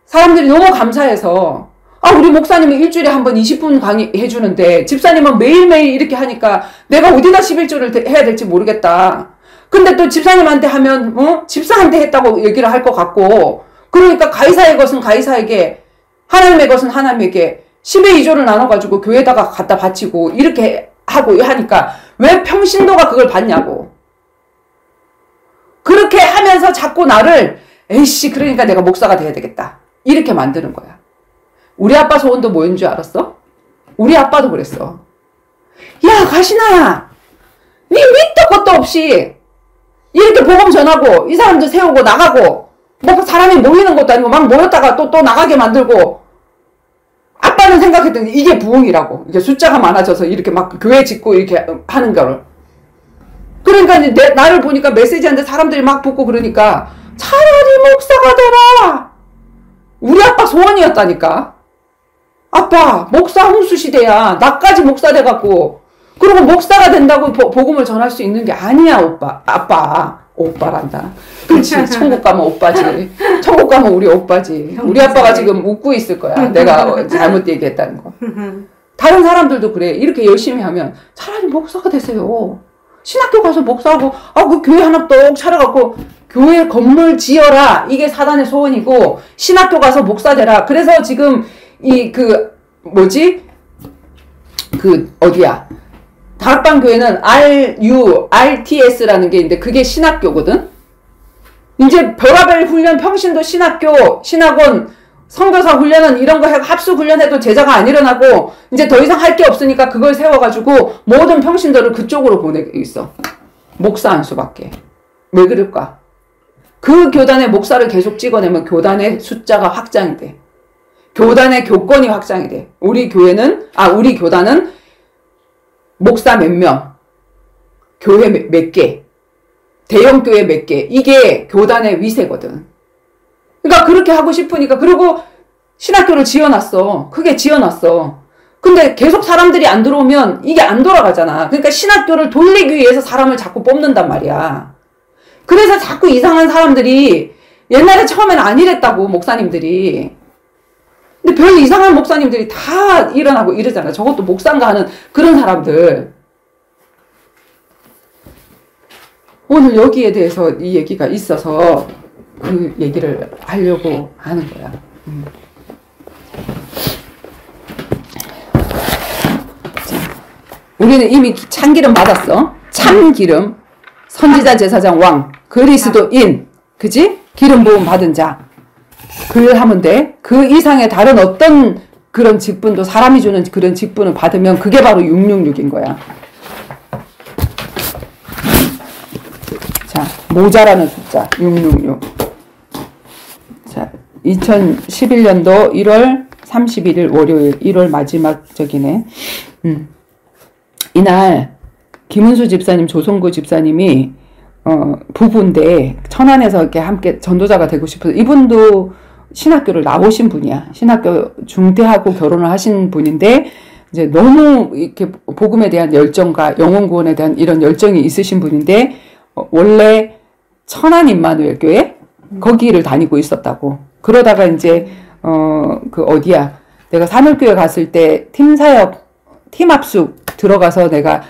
사람들이 너무 감사해서 아, 우리 목사님은 일주일에 한 번 20분 강의해 주는데 집사님은 매일매일 이렇게 하니까 내가 어디다 11조를 해야 될지 모르겠다. 근데 또 집사님한테 하면 집사한테 했다고 얘기를 할 것 같고, 그러니까 가이사의 것은 가이사에게, 하나님의 것은 하나님에게 10의 2조를 나눠가지고 교회에다가 갖다 바치고 이렇게 하고 하니까 왜 평신도가 그걸 받냐고. 그렇게 하면서 자꾸 나를 에이씨 그러니까 내가 목사가 돼야 되겠다 이렇게 만드는 거야. 우리 아빠 소원도 뭐인 줄 알았어? 우리 아빠도 그랬어. 야 가시나야, 니 밑도 것도 없이 이렇게 복음 전하고 이 사람들 세우고 나가고 뭐 사람이 모이는 것도 아니고 막 모였다가 또 나가게 만들고, 아빠는 생각했던 게 이게 부흥이라고. 이게 숫자가 많아져서 이렇게 막 교회 짓고 이렇게 하는 거를. 그러니까 이제 나를 보니까 메시지한테 사람들이 막 붙고 그러니까 차라리 목사가 되라. 우리 아빠 소원이었다니까. 아빠 목사 홍수 시대야. 나까지 목사 돼갖고 그리고 목사가 된다고 복음을 전할 수 있는 게 아니야. 아빠 오빠란다. 그렇지. 천국 가면 오빠지. 천국 가면 우리 오빠지. 우리 아빠가 지금 웃고 있을 거야. 내가 잘못 얘기했다는 거. 다른 사람들도 그래. 이렇게 열심히 하면 차라리 목사가 되세요. 신학교 가서 목사하고, 그 교회 하나 똑 차려갖고 교회 건물 지어라. 이게 사단의 소원이고, 신학교 가서 목사 되라. 그래서 지금 어디야. 다락방 교회는 RTS라는 게 있는데 그게 신학교거든? 이제 별하별 훈련, 평신도 신학교, 신학원, 선교사 훈련은 이런 거 해, 합수 훈련해도 제자가 안 일어나고 이제 더 이상 할 게 없으니까 그걸 세워가지고 모든 평신도를 그쪽으로 보내고 있어. 목사 한 수밖에. 왜 그럴까? 그 교단의 목사를 계속 찍어내면 교단의 숫자가 확장이 돼. 교단의 교권이 확장이 돼. 우리 교단은 목사 몇 명, 교회 몇 개, 대형 교회 몇 개, 이게 교단의 위세거든. 그러니까 그렇게 하고 싶으니까. 그리고 신학교를 지어놨어. 크게 지어놨어. 근데 계속 사람들이 안 들어오면 이게 안 돌아가잖아. 그러니까 신학교를 돌리기 위해서 사람을 자꾸 뽑는단 말이야. 그래서 자꾸 이상한 사람들이, 옛날에 처음에는 안 이랬다고 목사님들이. 근데 별 이상한 목사님들이 다 일어나고 이러잖아. 저것도 목사인가 하는 그런 사람들. 오늘 여기에 대해서 이 얘기가 있어서 그 얘기를 하려고 하는 거야. 자, 우리는 이미 참기름 받았어. 참기름, 선지자, 제사장, 왕, 그리스도인, 그지? 기름 부음 받은 자. 그걸 하면 돼. 그 이상의 다른 어떤 그런 직분도, 사람이 주는 그런 직분을 받으면 그게 바로 666인 거야. 자, 모자라는 숫자 666. 자, 2011년도 1월 31일 월요일, 1월 마지막 저기네. 이날 김은수 집사님, 조성구 집사님이 부부인데 천안에서 이렇게 함께 전도자가 되고 싶어서, 이분도 신학교를 나오신 분이야. 신학교 중퇴하고 결혼을 하신 분인데 이제 너무 이렇게 복음에 대한 열정과 영혼 구원에 대한 이런 열정이 있으신 분인데 원래 천안 임마누엘 교회 거기를 다니고 있었다고. 그러다가 이제 내가 사물교회 갔을 때 팀 합숙 들어가서 내가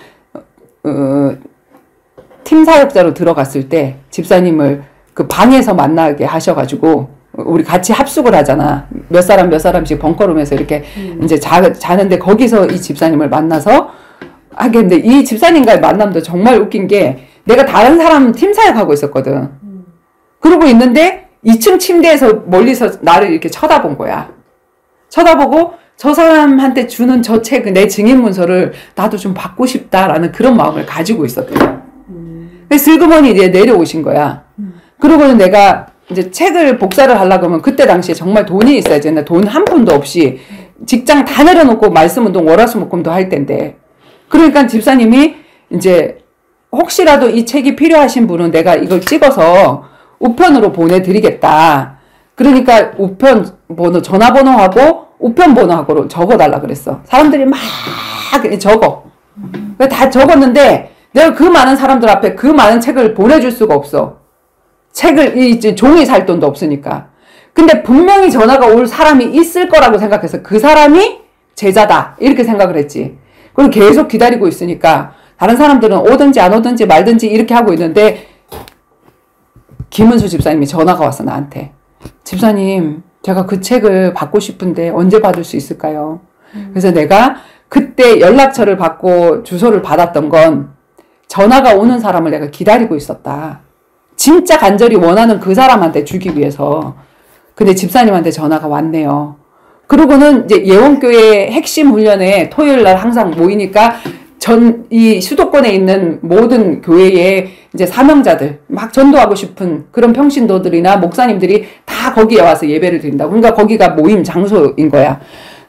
팀 사역자로 들어갔을 때 집사님을 그 방에서 만나게 하셔가지고 우리 같이 합숙을 하잖아. 몇 사람씩 벙커룸에서 이렇게 이제 자는데 거기서 이 집사님을 만나서 하겠는데, 이 집사님과의 만남도 정말 웃긴 게, 내가 다른 사람 팀 사역하고 있었거든. 그러고 있는데 2층 침대에서 멀리서 나를 이렇게 쳐다본 거야. 쳐다보고 저 사람한테 주는 저 책, 내 증인 문서를 나도 좀 받고 싶다라는 그런 마음을 가지고 있었거든. 그래서 슬그머니 이제 내려오신 거야. 그러고는 내가 이제 책을 복사를 하려고 하면 그때 당시에 정말 돈이 있어야지. 돈 한 푼도 없이 직장 다 내려놓고 말씀운동 월화수목금도 할 텐데. 그러니까 집사님이 이제 혹시라도 이 책이 필요하신 분은 내가 이걸 찍어서 우편으로 보내드리겠다. 그러니까 우편 번호, 전화번호하고 우편 번호하고 적어달라 그랬어. 사람들이 막 적어. 다 적었는데 내가 그 많은 사람들 앞에 그 많은 책을 보내줄 수가 없어. 책을, 이제 종이 살 돈도 없으니까. 근데 분명히 전화가 올 사람이 있을 거라고 생각해서 그 사람이 제자다 이렇게 생각을 했지. 그리고 계속 기다리고 있으니까 다른 사람들은 오든지 안 오든지 말든지 이렇게 하고 있는데 김은수 집사님이 전화가 왔어 나한테. 집사님 제가 그 책을 받고 싶은데 언제 받을 수 있을까요? 그래서 내가 그때 연락처를 받고 주소를 받았던 건 전화가 오는 사람을 내가 기다리고 있었다. 진짜 간절히 원하는 그 사람한테 주기 위해서. 근데 집사님한테 전화가 왔네요. 그러고는 이제 예원교회 핵심 훈련에 토요일 날 항상 모이니까 이 수도권에 있는 모든 교회의 이제 사명자들, 막 전도하고 싶은 그런 평신도들이나 목사님들이 다 거기에 와서 예배를 드린다고. 그러니까 거기가 모임 장소인 거야.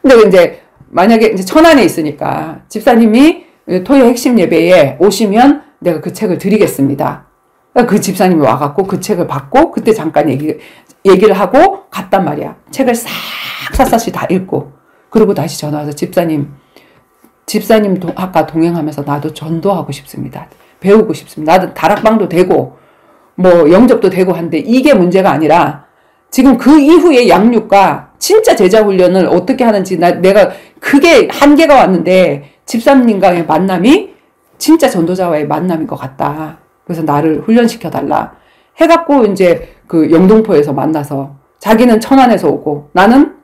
근데 이제 만약에 이제 천안에 있으니까 집사님이 토요 핵심 예배에 오시면 내가 그 책을 드리겠습니다. 그러니까 그 집사님이 와갖고 그 책을 받고 그때 잠깐 얘기를 하고 갔단 말이야. 책을 싹 샅샅이 다 읽고 그리고 다시 전화 와서 집사님 아까 동행하면서 나도 전도하고 싶습니다. 배우고 싶습니다. 나도 다락방도 되고 뭐 영접도 되고 한데 이게 문제가 아니라 지금 그 이후의 양육과 진짜 제자 훈련을 어떻게 하는지 내가 그게 한계가 왔는데 집사님과의 만남이 진짜 전도자와의 만남인 것 같다. 그래서 나를 훈련시켜달라. 해갖고 이제 그 영동포에서 만나서 자기는 천안에서 오고 나는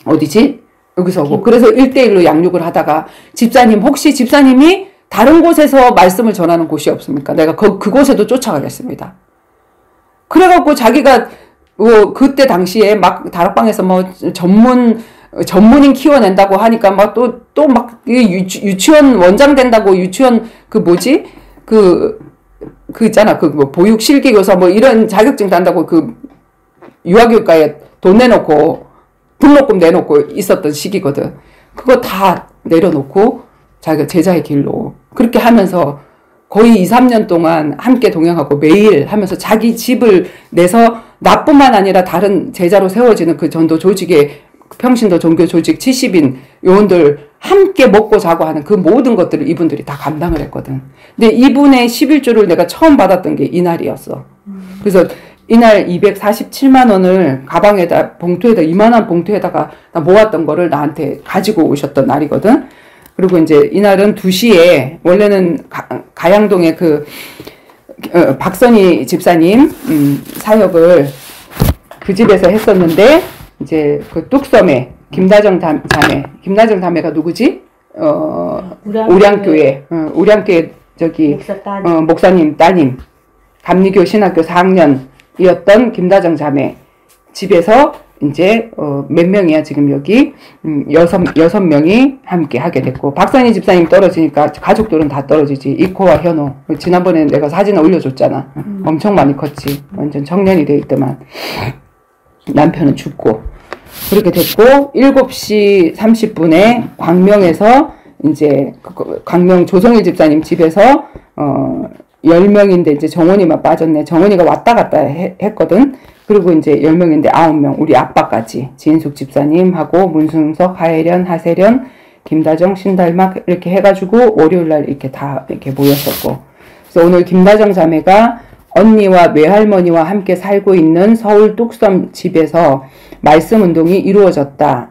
어디지? 여기서 오고. 그래서 1대1로 양육을 하다가 집사님 혹시 집사님이 다른 곳에서 말씀을 전하는 곳이 없습니까? 내가 그곳에도 쫓아가겠습니다. 그래갖고 자기가 그때 당시에 막 다락방에서 뭐 전문인 키워낸다고 하니까 막 또 막 유치원 원장 된다고 유치원 그 있잖아. 뭐 보육 실기교사 뭐 이런 자격증 딴다고 그 유아교육과에 돈 내놓고 등록금 내놓고 있었던 시기거든. 그거 다 내려놓고 자기가 제자의 길로 그렇게 하면서 거의 2, 3년 동안 함께 동행하고 매일 하면서 자기 집을 내서 나뿐만 아니라 다른 제자로 세워지는 그 전도 조직의 평신도 종교 조직 70인 요원들 함께 먹고 자고 하는 그 모든 것들을 이분들이 다 감당을 했거든. 근데 이분의 11조를 내가 처음 받았던 게 이날이었어. 그래서 이날 247만 원을 가방에다 봉투에다 이만한 봉투에다가 모았던 거를 나한테 가지고 오셨던 날이거든. 그리고 이제 이날은 2시에 원래는 가양동에 박선희 집사님 사역을 그 집에서 했었는데 이제 그 뚝섬에 김다정 자매가 누구지? 우량교회 저기 목사님 따님 감리교 신학교 4학년이었던 김다정 자매 집에서 이제 몇 명이야 지금 여기 여섯 명이 함께 하게 됐고 박선희 집사님 떨어지니까 가족들은 다 떨어지지. 이코와 현호 지난번에 내가 사진 올려줬잖아. 엄청 많이 컸지. 완전 청년이 돼 있더만. 남편은 죽고 그렇게 됐고 7시 30분에 광명에서 이제 광명 조성일 집사님 집에서 10명인데 이제 정원이만 빠졌네. 정원이가 왔다 갔다 했거든. 그리고 이제 10명인데 9명 우리 아빠까지 진숙 집사님하고 문승석, 하혜련, 하세련, 김다정, 신달막 이렇게 해가지고 월요일날 이렇게 다 이렇게 모였었고. 그래서 오늘 김다정 자매가 언니와 외할머니와 함께 살고 있는 서울 뚝섬 집에서 말씀 운동이 이루어졌다.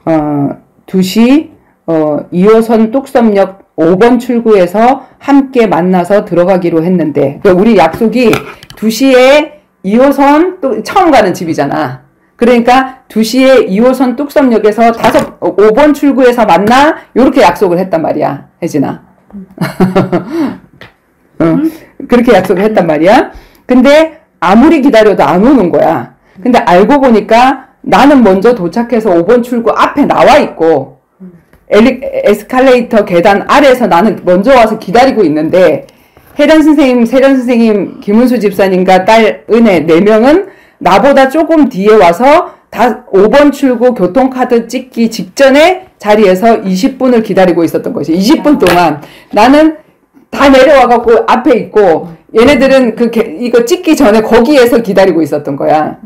2시 2호선 뚝섬역 5번 출구에서 함께 만나서 들어가기로 했는데 그러니까 우리 약속이 2시에 2호선 또 처음 가는 집이잖아. 그러니까 2시에 2호선 뚝섬역에서 5번 출구에서 만나 요렇게 약속을 했단 말이야. 혜진아. 그렇게 약속을 했단 말이야. 근데 아무리 기다려도 안 오는 거야. 근데 알고 보니까 나는 먼저 도착해서 5번 출구 앞에 나와 있고 에스컬레이터 계단 아래에서 나는 먼저 와서 기다리고 있는데 혜련 선생님, 세련 선생님, 김은수 집사님과 딸 은혜 4명은 나보다 조금 뒤에 와서 다 5번 출구 교통카드 찍기 직전에 자리에서 20분을 기다리고 있었던 거지. 20분 동안 나는 다 내려와갖고 앞에 있고 얘네들은 이거 찍기 전에 거기에서 기다리고 있었던 거야.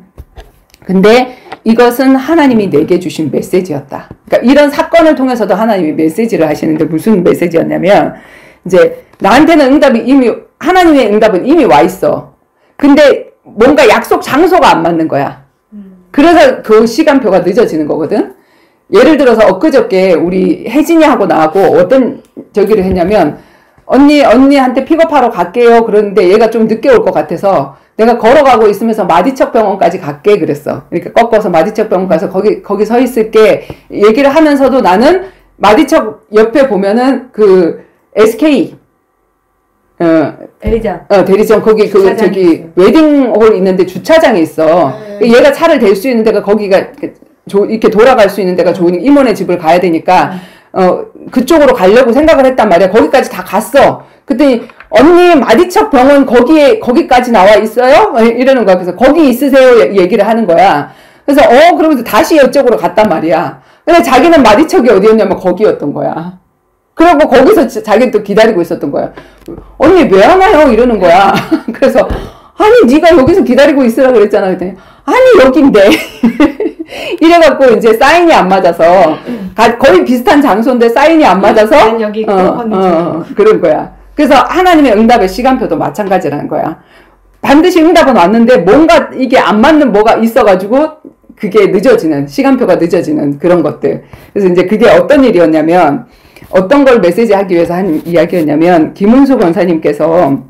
근데 이것은 하나님이 내게 주신 메시지였다. 그러니까 이런 사건을 통해서도 하나님이 메시지를 하시는데 무슨 메시지였냐면 이제 나한테는 하나님의 응답은 이미 와 있어. 근데 뭔가 약속 장소가 안 맞는 거야. 그래서 그 시간표가 늦어지는 거거든. 예를 들어서 엊그저께 우리 혜진이하고 나하고 어떤 저기를 했냐면 언니한테 픽업하러 갈게요. 그러는데 얘가 좀 늦게 올 것 같아서 내가 걸어가고 있으면서 마디척 병원까지 갈게 그랬어. 그러니까 꺾어서 마디척 병원 가서 거기 서 있을게 얘기를 하면서도 나는 마디척 옆에 보면은 그 SK 대리점 거기 저기 웨딩홀 있는데 주차장에 있어. 얘가 차를 댈 수 있는 데가 거기가 이렇게 돌아갈 수 있는 데가 좋은 이모네 집을 가야 되니까 그쪽으로 가려고 생각을 했단 말이야. 거기까지 다 갔어. 그랬더니 언니 마디척 병원 거기까지 나와 있어요? 이러는 거야. 그래서 거기 있으세요 얘기를 하는 거야. 그래서 그러면서 다시 이쪽으로 갔단 말이야. 근데 자기는 마디척이 어디였냐면 거기였던 거야. 그리고 거기서 자기는 또 기다리고 있었던 거야. 언니 왜 안 와요? 이러는 거야. 그래서 아니 네가 여기서 기다리고 있으라고 그랬잖아. 그랬더니 아니 여긴데 이래갖고 이제 사인이 안 맞아서 거의 비슷한 장소인데 사인이 안 맞아서 여기 그런 거야. 그래서 하나님의 응답의 시간표도 마찬가지라는 거야. 반드시 응답은 왔는데 뭔가 이게 안 맞는 뭐가 있어가지고 그게 늦어지는 시간표가 늦어지는 그런 것들. 그래서 이제 그게 어떤 일이었냐면 어떤 걸 메시지하기 위해서 한 이야기였냐면 김은수 권사님께서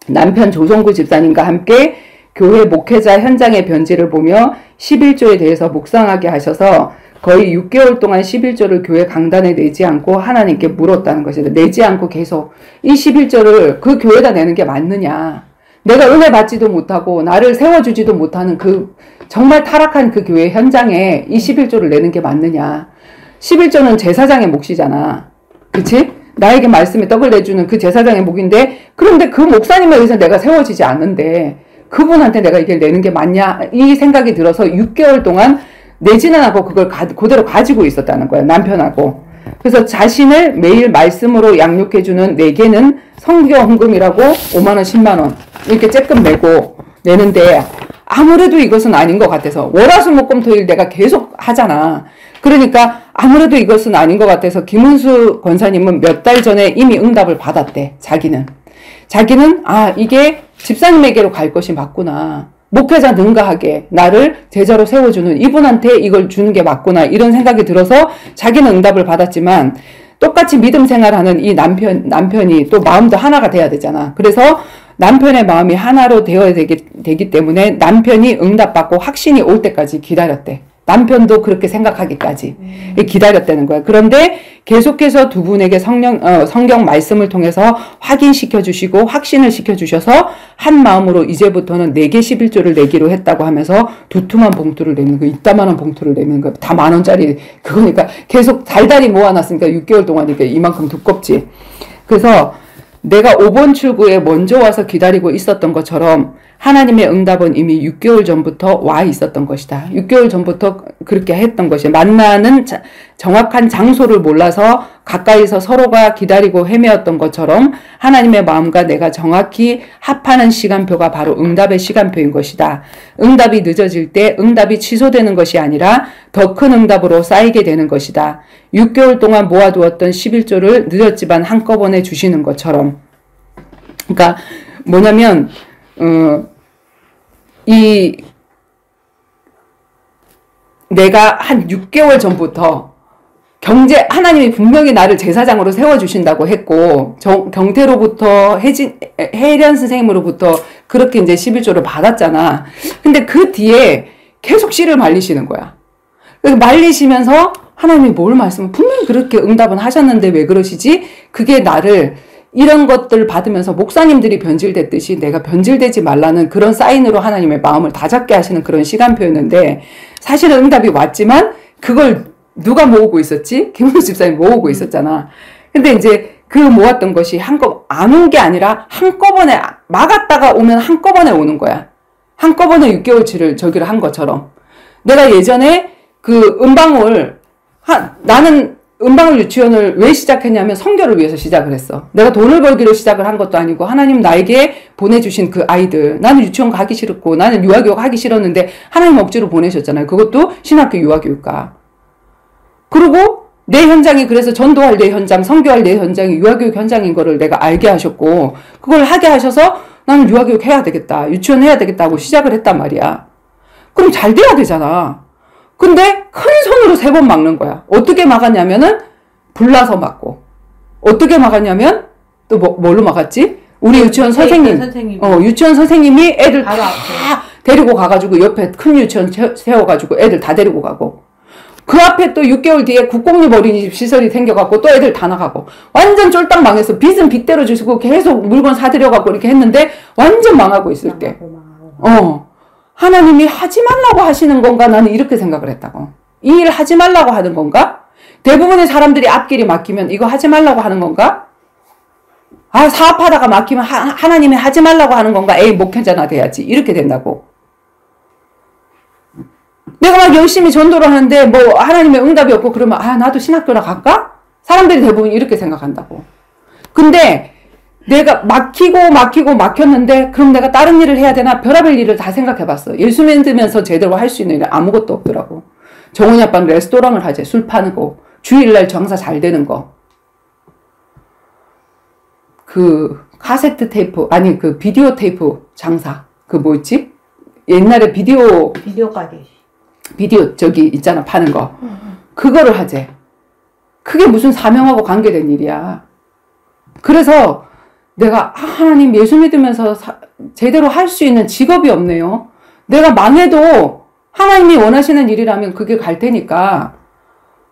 남편 조성구 집사님과 함께 교회 목회자 현장의 변지를 보며 11조에 대해서 묵상하게 하셔서 거의 6개월 동안 11조를 교회 강단에 내지 않고 하나님께 물었다는 것이다. 내지 않고 계속 이 11조를 그 교회에다 내는 게 맞느냐. 내가 은혜 받지도 못하고 나를 세워주지도 못하는 그 정말 타락한 그 교회 현장에 이 11조를 내는 게 맞느냐. 11조는 제사장의 몫이잖아. 그치? 나에게 말씀에 떡을 내주는 그 제사장의 몫인데 그런데 그 목사님에 의해서 내가 세워지지 않는데 그분한테 내가 이걸 내는 게 맞냐 이 생각이 들어서 6개월 동안 내지는 않고 그걸 그대로 가지고 있었다는 거야. 남편하고. 그래서 자신을 매일 말씀으로 양육해주는 내게는 성교 헌금이라고 5만원 10만원 이렇게 쬐끔 내고 내는데 아무래도 이것은 아닌 것 같아서 월화수목금토일 내가 계속 하잖아. 그러니까 아무래도 이것은 아닌 것 같아서 김은수 권사님은 몇 달 전에 이미 응답을 받았대. 자기는 이게 집사님에게로 갈 것이 맞구나. 목회자 능가하게 나를 제자로 세워주는 이분한테 이걸 주는 게 맞구나. 이런 생각이 들어서 자기는 응답을 받았지만 똑같이 믿음 생활하는 이 남편이 또 마음도 하나가 돼야 되잖아. 그래서 남편의 마음이 하나로 되어야 되기 때문에 남편이 응답받고 확신이 올 때까지 기다렸대. 남편도 그렇게 생각하기까지 기다렸다는 거야. 그런데 계속해서 두 분에게 성경 말씀을 통해서 확인시켜 주시고 확신을 시켜 주셔서 한 마음으로 이제부터는 4개 11조를 내기로 했다고 하면서 두툼한 봉투를 내는 거, 이따만한 봉투를 내는 거, 다 10,000원짜리 그거니까 계속 달달이 모아놨으니까 6개월 동안이니까 이만큼 두껍지. 그래서 내가 5번 출구에 먼저 와서 기다리고 있었던 것처럼 하나님의 응답은 이미 6개월 전부터 와 있었던 것이다. 6개월 전부터 그렇게 했던 것이 만나는 정확한 장소를 몰라서 가까이서 서로가 기다리고 헤매었던 것처럼 하나님의 마음과 내가 정확히 합하는 시간표가 바로 응답의 시간표인 것이다. 응답이 늦어질 때 응답이 취소되는 것이 아니라 더 큰 응답으로 쌓이게 되는 것이다. 6개월 동안 모아두었던 11조를 늦었지만 한꺼번에 주시는 것처럼. 그러니까 뭐냐면 내가 한 6개월 전부터 하나님이 분명히 나를 제사장으로 세워주신다고 했고, 경태로부터 혜련 선생님으로부터 그렇게 이제 11조를 받았잖아. 근데 그 뒤에 계속 씨를 말리시는 거야. 그래서 말리시면서 하나님이 뭘 분명히 그렇게 응답은 하셨는데 왜 그러시지? 그게 나를 이런 것들 받으면서 목사님들이 변질됐듯이 내가 변질되지 말라는 그런 사인으로 하나님의 마음을 다잡게 하시는 그런 시간표였는데 사실은 응답이 왔지만 그걸 누가 모으고 있었지? 김은수 집사님이 모으고 있었잖아. 근데 이제 그 모았던 것이 안 온 게 아니라 한꺼번에 막았다가 오면 한꺼번에 오는 거야. 한꺼번에 6개월치를 저기를 한 것처럼. 내가 예전에 그 나는 은방울 유치원을 왜 시작했냐면 선교를 위해서 시작을 했어. 내가 돈을 벌기로 시작을 한 것도 아니고 하나님 나에게 보내주신 그 아이들. 나는 유치원 가기 싫었고 나는 유아교육 하기 싫었는데 하나님 억지로 보내셨잖아요. 그것도 신학교 유아교육과. 그리고 내 현장이 그래서 전도할 내 현장, 선교할 내 현장이 유아교육 현장인 거를 내가 알게 하셨고 그걸 하게 하셔서 나는 유아교육 해야 되겠다. 유치원 해야 되겠다 하고 시작을 했단 말이야. 그럼 잘 돼야 되잖아. 근데 큰 손으로 3번 막는 거야. 어떻게 막았냐면은 불나서 막고, 어떻게 막았냐면 또 뭘로 막았지? 우리 유치원 선생님, 유치원 선생님이 애들 다 데리고 가가지고 옆에 큰 유치원 세워가지고 애들 다 데리고 가고, 그 앞에 또 6개월 뒤에 국공립 어린이집 시설이 생겨갖고 또 애들 다 나가고, 완전 쫄딱 망해서 빚은 빚대로 주시고 계속 물건 사들여갖고 이렇게 했는데 완전 망하고 있을 때, 하나님이 하지 말라고 하시는 건가? 나는 이렇게 생각을 했다고. 이 일 하지 말라고 하는 건가? 대부분의 사람들이 앞길이 막히면 이거 하지 말라고 하는 건가? 아, 사업하다가 막히면 하나님이 하지 말라고 하는 건가? 에이, 목회자나 돼야지. 이렇게 된다고. 내가 막 열심히 전도를 하는데 뭐 하나님의 응답이 없고 그러면 아, 나도 신학교나 갈까? 사람들이 대부분 이렇게 생각한다고. 근데 내가 막혔는데 그럼 내가 다른 일을 해야 되나? 별의별 일을 다 생각해봤어. 예수 믿으면서 제대로 할 수 있는 일은 아무것도 없더라고. 정훈이 아빠는 레스토랑을 하지. 술 파는 거. 주일날 장사 잘 되는 거. 그 카세트 테이프, 아니 그 비디오 테이프 장사. 그 뭐였지? 옛날에 비디오 가게. 비디오 저기 있잖아, 파는 거. 그거를 하재. 그게 무슨 사명하고 관계된 일이야. 그래서 내가 하나님 예수 믿으면서 제대로 할 수 있는 직업이 없네요. 내가 망해도 하나님이 원하시는 일이라면 그게 갈 테니까.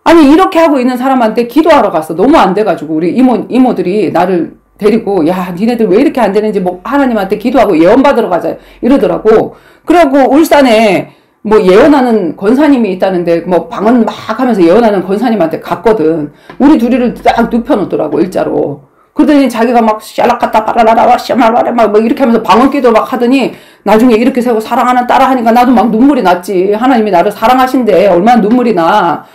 아니 이렇게 하고 있는 사람한테 기도하러 갔어. 너무 안 돼가지고 우리 이모들이 나를 데리고 야 니네들 왜 이렇게 안 되는지 뭐 하나님한테 기도하고 예언 받으러 가자 이러더라고. 그래갖고 울산에 뭐 예언하는 권사님이 있다는데 뭐 방언 막 하면서 예언하는 권사님한테 갔거든. 우리 둘이를 딱 눕혀놓더라고 일자로. 그러더니 자기가 막 샬라카타 빠라라라 샤마라라 막 이렇게 하면서 방언기도 막 하더니 나중에 이렇게 세고 사랑하는 딸아 하니까 나도 막 눈물이 났지. 하나님이 나를 사랑하신대. 얼마나 눈물이 나.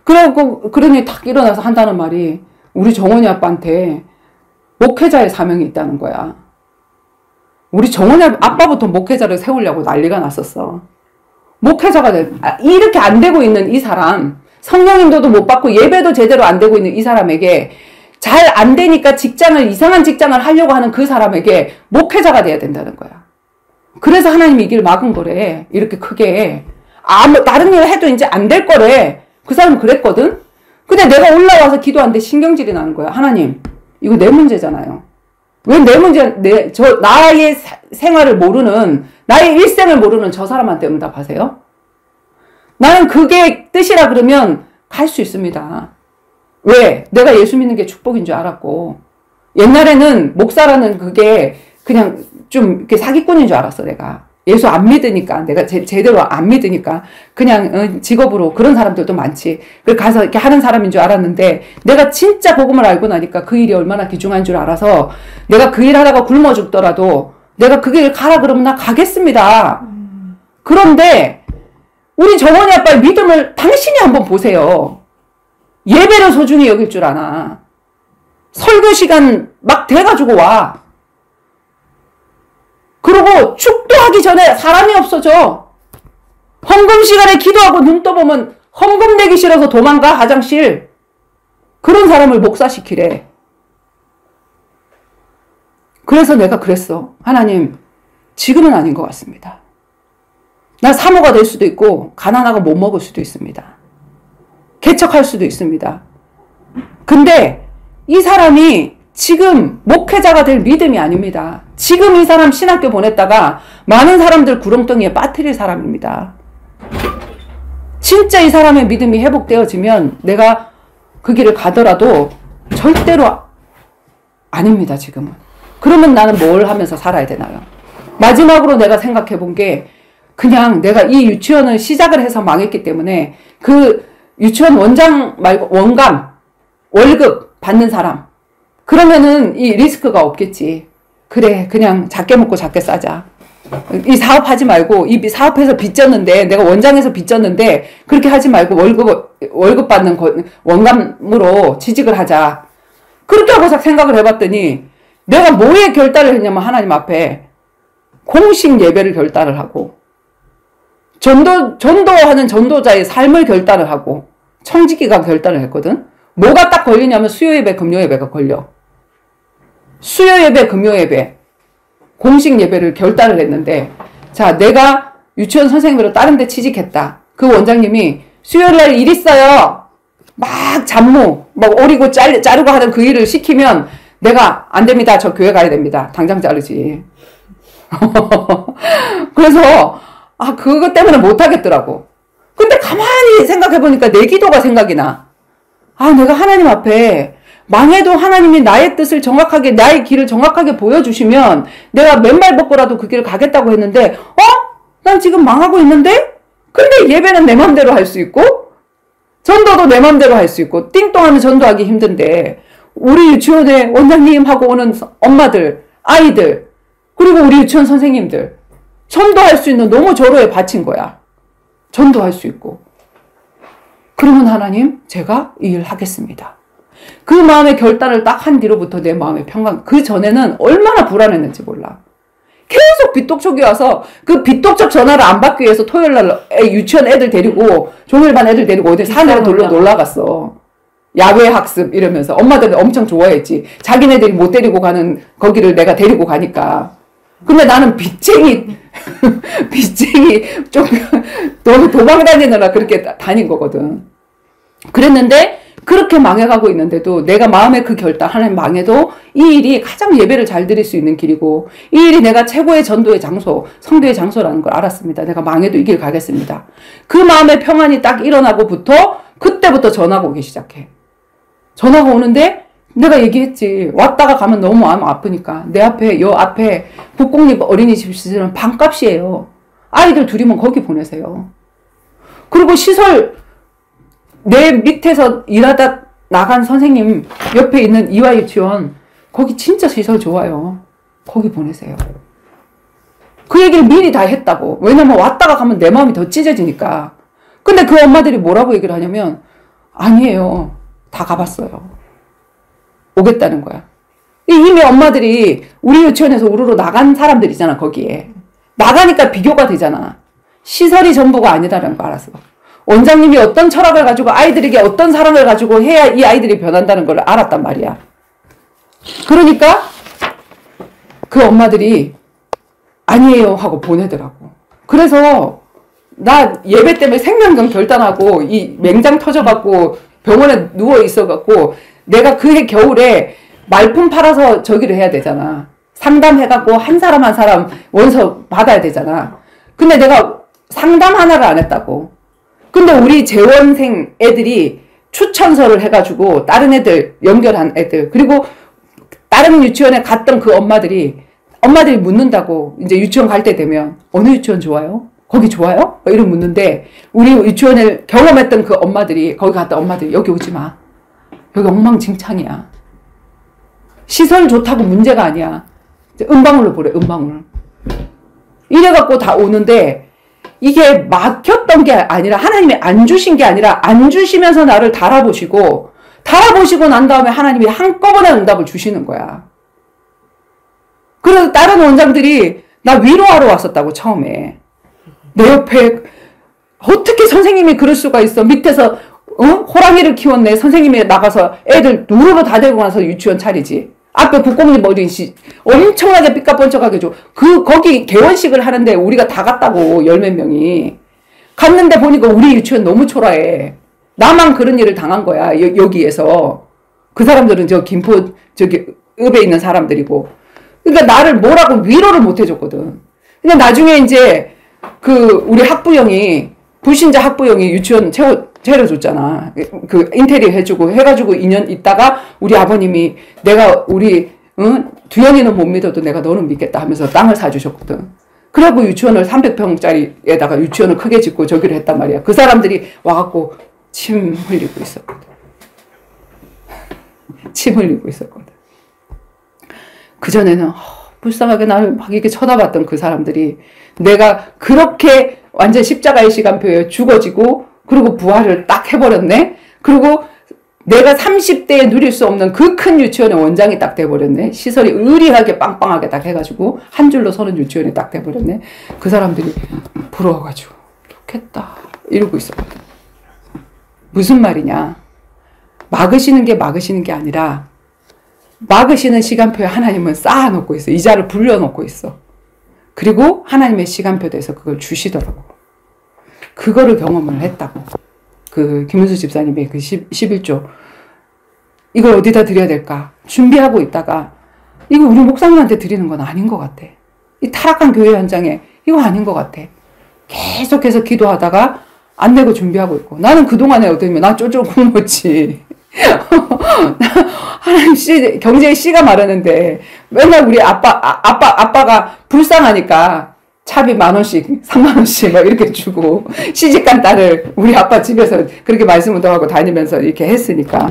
그러니 탁 일어나서 한다는 말이 우리 정원이 아빠한테 목회자의 사명이 있다는 거야. 우리 정원이 아빠부터 목회자를 세우려고 난리가 났었어. 목회자가 이렇게 안 되고 있는 이 사람, 성령인도도 못 받고 예배도 제대로 안 되고 있는 이 사람에게 잘 안 되니까 이상한 직장을 하려고 하는 그 사람에게 목회자가 돼야 된다는 거야. 그래서 하나님이 이 길 막은 거래. 이렇게 크게. 다른 일 해도 이제 안 될 거래. 그 사람은 그랬거든? 근데 내가 올라와서 기도하는데 신경질이 나는 거야. 하나님, 이거 내 문제잖아요. 왜 내 문제, 나의 생활을 모르는, 나의 일생을 모르는 저 사람한테 응답하세요? 나는 그게 뜻이라 그러면 갈 수 있습니다. 왜? 내가 예수 믿는 게 축복인 줄 알았고, 옛날에는 목사라는 그게 그냥 좀 이렇게 사기꾼인 줄 알았어, 내가. 예수 안 믿으니까, 내가 제대로 안 믿으니까, 그냥 직업으로 그런 사람들도 많지. 그래서 가서 이렇게 하는 사람인 줄 알았는데, 내가 진짜 복음을 알고 나니까 그 일이 얼마나 귀중한 줄 알아서, 내가 그 일 하다가 굶어 죽더라도, 내가 그 길 가라 그러면 나 가겠습니다. 그런데, 우리 정원이 아빠의 믿음을 당신이 한번 보세요. 예배를 소중히 여길 줄 아나. 설교 시간 막 돼가지고 와. 그리고 축도하기 전에 사람이 없어져. 헌금 시간에 기도하고 눈 떠보면 헌금 내기 싫어서 도망가 화장실. 그런 사람을 목사시키래. 그래서 내가 그랬어. 하나님, 지금은 아닌 것 같습니다. 나 사모가 될 수도 있고 가난하고 못 먹을 수도 있습니다. 개척할 수도 있습니다. 근데 이 사람이 지금 목회자가 될 믿음이 아닙니다. 지금 이 사람 신학교 보냈다가 많은 사람들 구렁텅이에 빠뜨릴 사람입니다. 진짜 이 사람의 믿음이 회복되어지면 내가 그 길을 가더라도 절대로 아닙니다, 지금은. 그러면 나는 뭘 하면서 살아야 되나요? 마지막으로 내가 생각해 본 게 그냥 내가 이 유치원을 시작을 해서 망했기 때문에 그 유치원 원장 말고 원감, 월급 받는 사람. 그러면은 이 리스크가 없겠지. 그래, 그냥 작게 먹고 작게 싸자. 이 사업하지 말고, 이 사업해서 빚졌는데, 내가 원장에서 빚졌는데, 그렇게 하지 말고 월급 받는 원감으로 취직을 하자. 그렇게 하고 생각을 해봤더니, 내가 뭐에 결단을 했냐면 하나님 앞에 공식 예배를 결단을 하고, 전도하는 전도자의 삶을 결단을 하고, 청지기가 결단을 했거든? 뭐가 딱 걸리냐면 수요예배, 금요예배가 걸려. 수요예배, 금요예배, 공식 예배를 결단을 했는데, 자, 내가 유치원 선생님으로 다른 데 취직했다. 그 원장님이 수요일날 일 있어요. 막 잡무, 막 오리고 자르고 하는 그 일을 시키면 내가 안 됩니다. 저 교회 가야 됩니다. 당장 자르지. 그래서 그것 때문에 못 하겠더라고. 근데 가만히 생각해보니까 내 기도가 생각이 나. 내가 하나님 앞에 망해도 하나님이 나의 뜻을 정확하게, 나의 길을 정확하게 보여주시면 내가 맨발 벗고라도 그 길을 가겠다고 했는데, 난 지금 망하고 있는데? 근데 예배는 내 맘대로 할 수 있고, 전도도 내 맘대로 할 수 있고, 띵동하면 전도하기 힘든데, 우리 유치원에 원장님하고 오는 엄마들, 아이들, 그리고 우리 유치원 선생님들, 전도할 수 있는 너무 절호에 바친 거야. 전도할 수 있고. 그러면 하나님, 제가 이 일 하겠습니다. 그 마음의 결단을 딱 한 뒤로부터 내 마음의 평강, 그 전에는 얼마나 불안했는지 몰라. 계속 빚독촉이 와서 그 빚독촉 전화를 안 받기 위해서 토요일날 유치원 애들 데리고, 종일반 애들 데리고 어디 산으로 놀러 갔어. 야외 학습 이러면서 엄마들은 엄청 좋아했지. 자기네들이 못 데리고 가는 거기를 내가 데리고 가니까. 근데 나는 빚쟁이 좀 너무 도망 다니느라 그렇게 다닌 거거든. 그랬는데 그렇게 망해가고 있는데도 내가 마음의 그 결단, 하나님 망해도 이 일이 가장 예배를 잘 드릴 수 있는 길이고 이 일이 내가 최고의 전도의 장소, 성도의 장소라는 걸 알았습니다. 내가 망해도 이 길 가겠습니다. 그 마음의 평안이 딱 일어나고부터 그때부터 전화가 오기 시작해. 전화가 오는데 내가 얘기했지. 왔다가 가면 너무 마음 아프니까. 내 앞에, 요 앞에 북공립 어린이집 시설은 반값이에요. 아이들 둘이면 거기 보내세요. 그리고 시설, 내 밑에서 일하다 나간 선생님 옆에 있는 이화 유치원, 거기 진짜 시설 좋아요. 거기 보내세요. 그 얘기를 미리 다 했다고. 왜냐면 왔다가 가면 내 마음이 더 찢어지니까. 근데 그 엄마들이 뭐라고 얘기를 하냐면, 아니에요. 다 가봤어요. 오겠다는 거야. 이미 엄마들이 우리 유치원에서 우르르 나간 사람들이잖아, 거기에. 나가니까 비교가 되잖아. 시설이 전부가 아니다라는 거 알았어. 원장님이 어떤 철학을 가지고 아이들에게 어떤 사랑을 가지고 해야 이 아이들이 변한다는 걸 알았단 말이야. 그러니까 그 엄마들이 아니에요 하고 보내더라고. 그래서 나 예배 때문에 생명경 결단하고 이 맹장 터져갖고 병원에 누워 있어갖고 내가 그해 겨울에 말품 팔아서 저기를 해야 되잖아. 상담해갖고 한 사람 한 사람 원서 받아야 되잖아. 근데 내가 상담 하나를 안 했다고. 근데 우리 재원생 애들이 추천서를 해가지고 다른 애들 연결한 애들 그리고 다른 유치원에 갔던 그 엄마들이 묻는다고. 이제 유치원 갈 때 되면 어느 유치원 좋아요? 거기 좋아요? 이런 묻는데 우리 유치원을 경험했던 그 엄마들이 거기 갔다 엄마들이 여기 오지 마. 여기 엉망진창이야. 시설 좋다고 문제가 아니야. 은방울로 보래, 은방울. 이래갖고 다 오는데 이게 막혔던 게 아니라 하나님이 안 주신 게 아니라 안 주시면서 나를 달아보시고 난 다음에 하나님이 한꺼번에 응답을 주시는 거야. 그래서 다른 원장들이 나 위로하러 왔었다고 처음에. 내 옆에 어떻게 선생님이 그럴 수가 있어. 밑에서 호랑이를 키웠네. 선생님이 나가서 애들 누르러 다 데리고 가서 유치원 차리지. 앞에 국공립 어린이집 엄청나게 삐까뻔쩍하게 줘. 거기 개원식을 하는데 우리가 다 갔다고, 열 몇 명이. 갔는데 보니까 우리 유치원 너무 초라해. 나만 그런 일을 당한 거야, 여기에서. 그 사람들은 김포, 읍에 있는 사람들이고. 그러니까 나를 뭐라고 위로를 못 해줬거든. 근데 나중에 이제, 우리 학부형이, 불신자 학부형이 유치원 차려줬잖아. 인테리어 해주고 해가지고 2년 있다가 우리 아버님이 두현이는 못 믿어도 내가 너는 믿겠다 하면서 땅을 사주셨거든. 그래갖고 유치원을 300평짜리에다가 유치원을 크게 짓고 저기를 했단 말이야. 그 사람들이 와갖고 침 흘리고 있었거든. 침 흘리고 있었거든. 그전에는 불쌍하게 나를 막 이렇게 쳐다봤던 그 사람들이 내가 그렇게 완전 십자가의 시간표에 죽어지고 그리고 부활을 딱 해버렸네. 그리고 내가 30대에 누릴 수 없는 그 큰 유치원의 원장이 딱 돼버렸네. 시설이 의리하게 빵빵하게 딱 해가지고 한 줄로 서는 유치원이 딱 돼버렸네. 그 사람들이 부러워가지고 좋겠다 이러고 있었거든. 무슨 말이냐. 막으시는 게 아니라 막으시는 시간표에 하나님은 쌓아놓고 있어. 이자를 불려놓고 있어. 그리고 하나님의 시간표대에서 그걸 주시더라고. 그거를 경험을 했다고. 그 김은수 집사님의 그 11조. 이걸 어디다 드려야 될까? 준비하고 있다가 이거 우리 목사님한테 드리는 건 아닌 것 같아. 이 타락한 교회 현장에 이거 아닌 것 같아. 계속해서 기도하다가 안 내고 준비하고 있고. 나는 그동안에 어떠면 나 쫄쫄 굶었지. 하나님 경제의 씨가 마르는데 맨날 우리 아빠가 불쌍하니까 차비 10,000원씩, 30,000원씩 막 이렇게 주고 시집간 딸을 우리 아빠 집에서 그렇게 말씀 운동하고 다니면서 이렇게 했으니까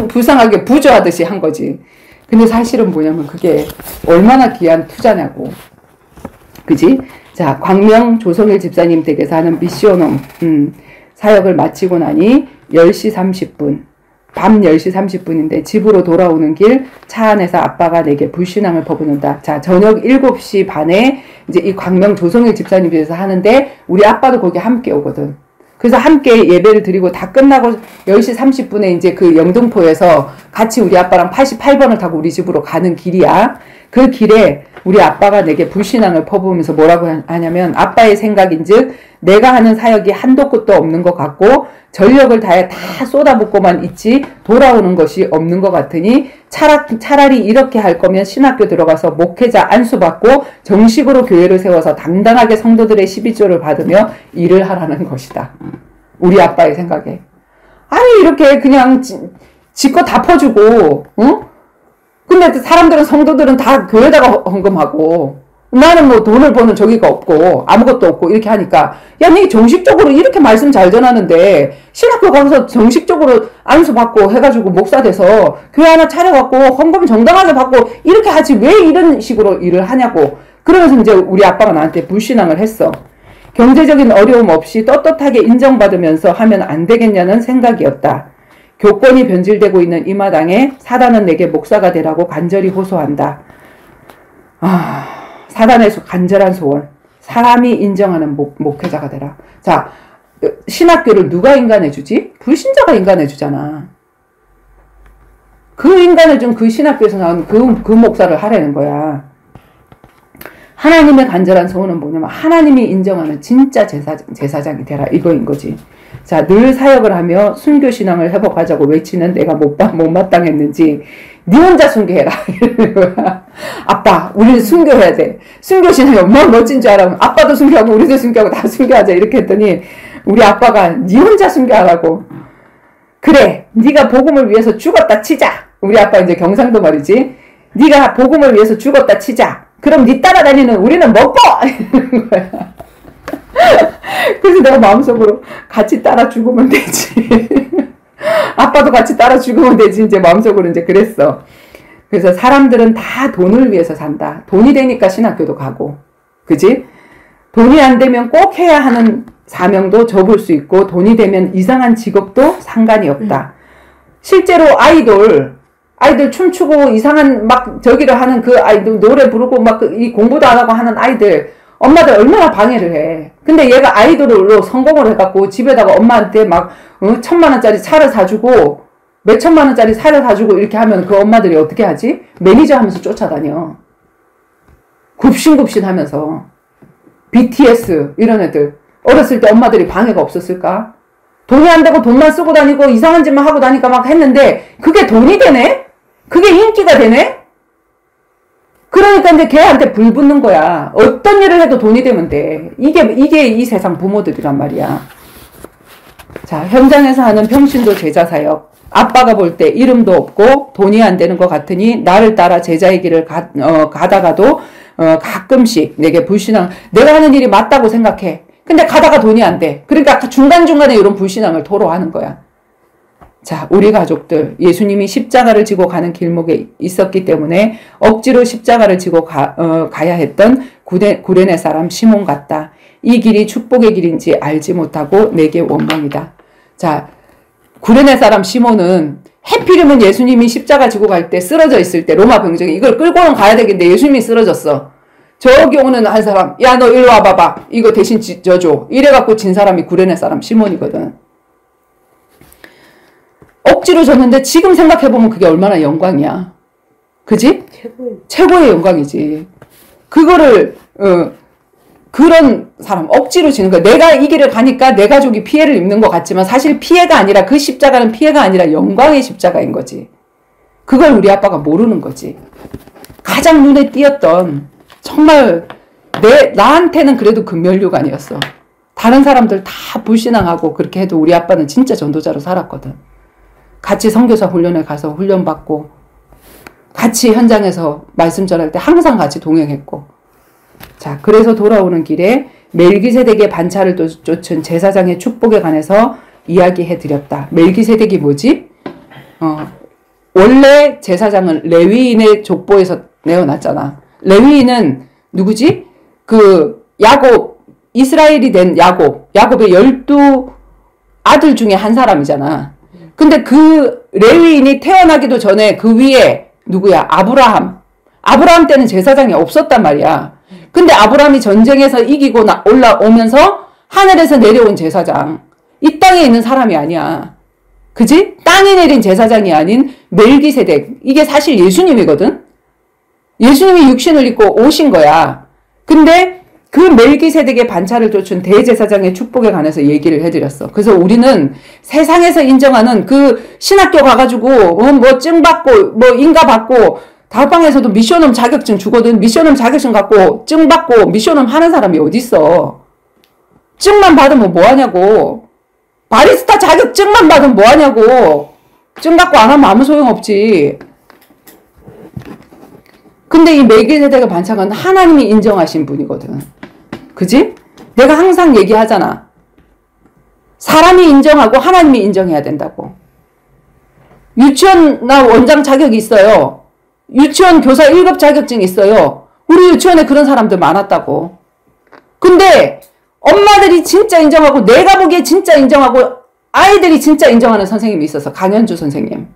불쌍하게 부조하듯이 한 거지. 근데 사실은 뭐냐면 그게 얼마나 귀한 투자냐고. 그지? 자, 광명 조성일 집사님 댁에서 하는 미시오놈 사역을 마치고 나니 10시 30분 밤 10시 30분인데 집으로 돌아오는 길 차 안에서 아빠가 내게 불신앙을 퍼붓는다. 자, 저녁 7시 반에 이제 이 광명 조성일 집사님 집에서 하는데 우리 아빠도 거기 함께 오거든. 그래서 함께 예배를 드리고 다 끝나고 10시 30분에 이제 그 영등포에서 같이 우리 아빠랑 88번을 타고 우리 집으로 가는 길이야. 그 길에 우리 아빠가 내게 불신앙을 퍼부으면서 뭐라고 하냐면 아빠의 생각인즉 내가 하는 사역이 한도 끝도 없는 것 같고 전력을 다해 다 쏟아붓고만 있지 돌아오는 것이 없는 것 같으니 차라리 이렇게 할 거면 신학교 들어가서 목회자 안수받고 정식으로 교회를 세워서 당당하게 성도들의 12조를 받으며 일을 하라는 것이다. 우리 아빠의 생각에. 아니 이렇게 그냥 지껏 다 퍼주고 근데 사람들은 성도들은 다 교회에다가 헌금하고 나는 뭐 돈을 버는 저기가 없고 아무것도 없고 이렇게 하니까 야, 니 정식적으로 이렇게 말씀 잘 전하는데 신학교 가서 정식적으로 안수받고 해가지고 목사 돼서 교회 하나 차려갖고 헌금 정당하게 받고 이렇게 하지 왜 이런 식으로 일을 하냐고. 그러면서 이제 우리 아빠가 나한테 불신앙을 했어. 경제적인 어려움 없이 떳떳하게 인정받으면서 하면 안 되겠냐는 생각이었다. 교권이 변질되고 있는 이 마당에 사단은 내게 목사가 되라고 간절히 호소한다. 사단의 간절한 소원. 사람이 인정하는 목회자가 되라. 자, 신학교를 누가 인간해주지? 불신자가 인간해주잖아. 그 인간을 준 그 신학교에서 나온 그 목사를 하라는 거야. 하나님의 간절한 소원은 뭐냐면 하나님이 인정하는 진짜 제사장이 되라 이거인 거지. 자, 늘 사역을 하며 순교신앙을 회복하자고 외치는 내가 못마땅했는지 네 혼자 순교해라 이러는 거야. 아빠 우리는 순교해야 돼. 순교신앙이 얼마나 멋진 줄 알아. 아빠도 순교하고 우리도 순교하고 다 순교하자 이렇게 했더니 우리 아빠가 네 혼자 순교하라고. 그래 네가 복음을 위해서 죽었다 치자. 우리 아빠 이제 경상도 말이지. 네가 복음을 위해서 죽었다 치자. 그럼 네 따라다니는 우리는 먹고 이러는 거야. 그래서 내가 마음속으로 같이 따라 죽으면 되지. 아빠도 같이 따라 죽으면 되지. 이제 마음속으로 이제 그랬어. 그래서 사람들은 다 돈을 위해서 산다. 돈이 되니까 신학교도 가고. 그지? 돈이 안 되면 꼭 해야 하는 사명도 접을 수 있고 돈이 되면 이상한 직업도 상관이 없다. 실제로 아이돌 춤추고 이상한 막 저기를 하는 그 아이들 노래 부르고 막 이 공부도 안 하고 하는 아이들 엄마들 얼마나 방해를 해. 근데 얘가 아이돌로 성공을 해갖고 집에다가 엄마한테 막 1,000,000원짜리 차를 사주고 몇 천만 원짜리 차를 사주고 이렇게 하면 그 엄마들이 어떻게 하지? 매니저 하면서 쫓아다녀. 굽신굽신 하면서. BTS 이런 애들 어렸을 때 엄마들이 방해가 없었을까? 돈이 안 되고 돈만 쓰고 다니고 이상한 짓만 하고 다니까 막 했는데 그게 돈이 되네? 그게 인기가 되네? 그러니까 이제 걔한테 불 붙는 거야. 어떤 일을 해도 돈이 되면 돼. 이게 이 세상 부모들이란 말이야. 자, 현장에서 하는 평신도 제자 사역. 아빠가 볼 때 이름도 없고 돈이 안 되는 것 같으니 나를 따라 제자의 길을 가다가도 가끔씩 내게 불신앙. 내가 하는 일이 맞다고 생각해. 근데 가다가 돈이 안 돼. 그러니까 중간중간에 이런 불신앙을 토로하는 거야. 자, 우리 가족들 예수님이 십자가를 지고 가는 길목에 있었기 때문에 억지로 십자가를 지고 가야 했던 구레네 사람 시몬 같다. 이 길이 축복의 길인지 알지 못하고 내게 원망이다. 자, 구레네 사람 시몬은 해필이면 예수님이 십자가 지고 갈 때 쓰러져 있을 때 로마 병정이 이걸 끌고는 가야 되겠는데 예수님이 쓰러졌어. 저기 오는 한 사람, 야 너 일로 와봐봐. 이거 대신 져줘. 이래갖고 진 사람이 구레네 사람 시몬이거든. 억지로 줬는데 지금 생각해보면 그게 얼마나 영광이야. 그지? 최고의 영광이지. 그거를 그런 사람 억지로 지는 거야. 내가 이 길을 가니까 내 가족이 피해를 입는 것 같지만 사실 피해가 아니라 그 십자가는 피해가 아니라 영광의 십자가인 거지. 그걸 우리 아빠가 모르는 거지. 가장 눈에 띄었던 정말 나한테는 그래도 금면류관이었어. 다른 사람들 다 불신앙하고 그렇게 해도 우리 아빠는 진짜 전도자로 살았거든. 같이 선교사 훈련에 가서 훈련받고 같이 현장에서 말씀 전할 때 항상 같이 동행했고. 자, 그래서 돌아오는 길에 멜기세덱의 반차를 쫓은 제사장의 축복에 관해서 이야기해 드렸다. 멜기세덱이 뭐지? 원래 제사장은 레위인의 족보에서 내어놨잖아. 레위인은 누구지? 이스라엘이 된 야곱의 12아들 중에 한 사람이잖아. 근데 그 레위인이 태어나기도 전에 그 위에 누구야? 아브라함 때는 제사장이 없었단 말이야. 근데 아브라함이 전쟁에서 이기고 올라오면서 하늘에서 내려온 제사장. 이 땅에 있는 사람이 아니야. 그지? 땅이 내린 제사장이 아닌 멜기세덱. 이게 사실 예수님이거든? 예수님이 육신을 입고 오신 거야. 근데 그 멜기세덱의 반차를 쫓은 대제사장의 축복에 관해서 얘기를 해드렸어. 그래서 우리는 세상에서 인정하는 그 신학교 가가지고 뭐 증 받고 뭐 인가 받고 다락방에서도 미션홈 자격증 주거든. 미션홈 자격증 갖고 증 받고 미션홈 하는 사람이 어딨어. 증만 받으면 뭐하냐고. 바리스타 자격증만 받으면 뭐하냐고. 증 갖고 안 하면 아무 소용없지. 근데 이 멜기세덱의 반차는 하나님이 인정하신 분이거든. 그지? 내가 항상 얘기하잖아. 사람이 인정하고 하나님이 인정해야 된다고. 유치원 나 원장 자격이 있어요. 유치원 교사 1급 자격증이 있어요. 우리 유치원에 그런 사람들 많았다고. 근데 엄마들이 진짜 인정하고 내가 보기에 진짜 인정하고 아이들이 진짜 인정하는 선생님이 있어서 강현주 선생님.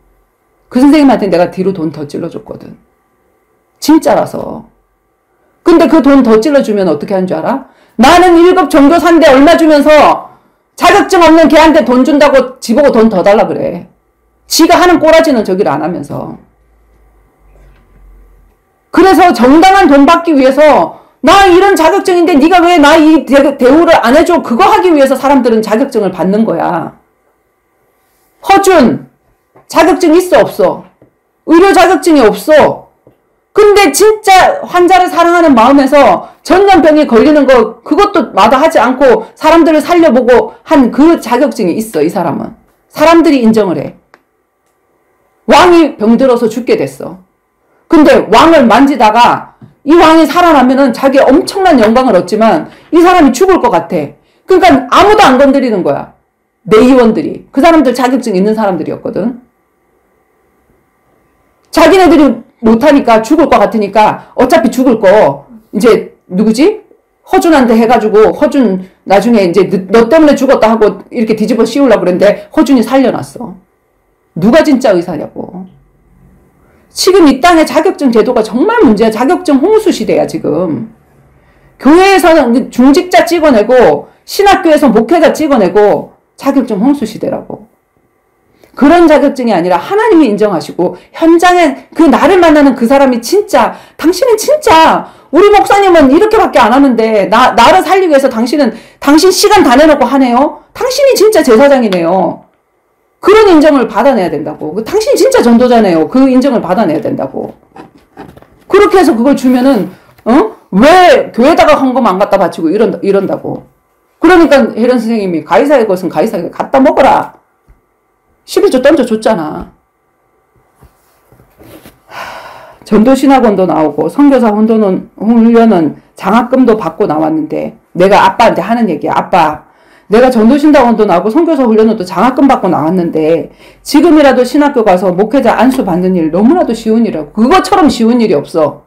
그 선생님한테 내가 뒤로 돈 더 찔러줬거든. 진짜라서. 근데 그 돈 더 찔러주면 어떻게 하는 줄 알아? 나는 1급 전교사인데 얼마 주면서 자격증 없는 걔한테 돈 준다고 지보고 돈 더 달라 그래. 지가 하는 꼬라지는 저기를 안 하면서. 그래서 정당한 돈 받기 위해서 나 이런 자격증인데 네가 왜 나 이 대우를 안 해줘? 그거 하기 위해서 사람들은 자격증을 받는 거야. 허준 자격증 있어 없어? 의료 자격증이 없어. 근데 진짜 환자를 사랑하는 마음에서 전염병이 걸리는 거 그것도 마다하지 않고 사람들을 살려보고 한 그 자격증이 있어. 이 사람은. 사람들이 인정을 해. 왕이 병들어서 죽게 됐어. 근데 왕을 만지다가 이 왕이 살아나면은 자기 엄청난 영광을 얻지만 이 사람이 죽을 것 같아. 그러니까 아무도 안 건드리는 거야. 내의원들이. 그 사람들 자격증 있는 사람들이었거든. 자기네들이 못하니까 죽을 것 같으니까 어차피 죽을 거 이제 누구지? 허준한테 해가지고 허준 나중에 이제 너 때문에 죽었다 하고 이렇게 뒤집어 씌우려고 그랬는데 허준이 살려놨어. 누가 진짜 의사냐고. 지금 이 땅의 자격증 제도가 정말 문제야. 자격증 홍수 시대야 지금. 교회에서는 중직자 찍어내고 신학교에서 목회자 찍어내고 자격증 홍수 시대라고. 그런 자격증이 아니라 하나님이 인정하시고 현장에 그 나를 만나는 그 사람이 진짜 당신은 진짜 우리 목사님은 이렇게밖에 안 하는데 나를 살리기 위해서 당신 시간 다 내놓고 하네요. 당신이 진짜 제사장이네요. 그런 인정을 받아내야 된다고. 당신이 진짜 전도자네요. 그 인정을 받아내야 된다고. 그렇게 해서 그걸 주면은 왜 교회다가 헌금 안 갖다 바치고 이런다고. 그러니까 혜련 선생님이 가이사의 것은 가이사에게 갖다 먹어라. 11조 던져줬잖아. 전도신학원도 나오고 선교사 훈련은 장학금도 받고 나왔는데 내가 아빠한테 하는 얘기야. 아빠, 내가 전도신학원도 나오고 선교사 훈련도 장학금 받고 나왔는데 지금이라도 신학교 가서 목회자 안수 받는 일 너무나도 쉬운 일이라고. 그것처럼 쉬운 일이 없어.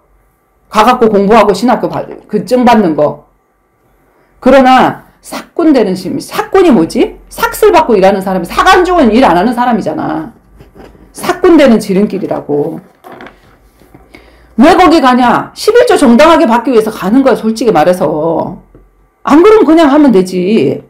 가갖고 공부하고 신학교 그 증 받는 거. 그러나 사꾼 되는 사꾼이 뭐지? 삭슬 받고 일하는 사람이 사간 좋은 일 안 하는 사람이잖아. 사꾼 되는 지름길이라고. 왜 거기 가냐? 11조 정당하게 받기 위해서 가는 거야, 솔직히 말해서. 안 그러면 그냥 하면 되지.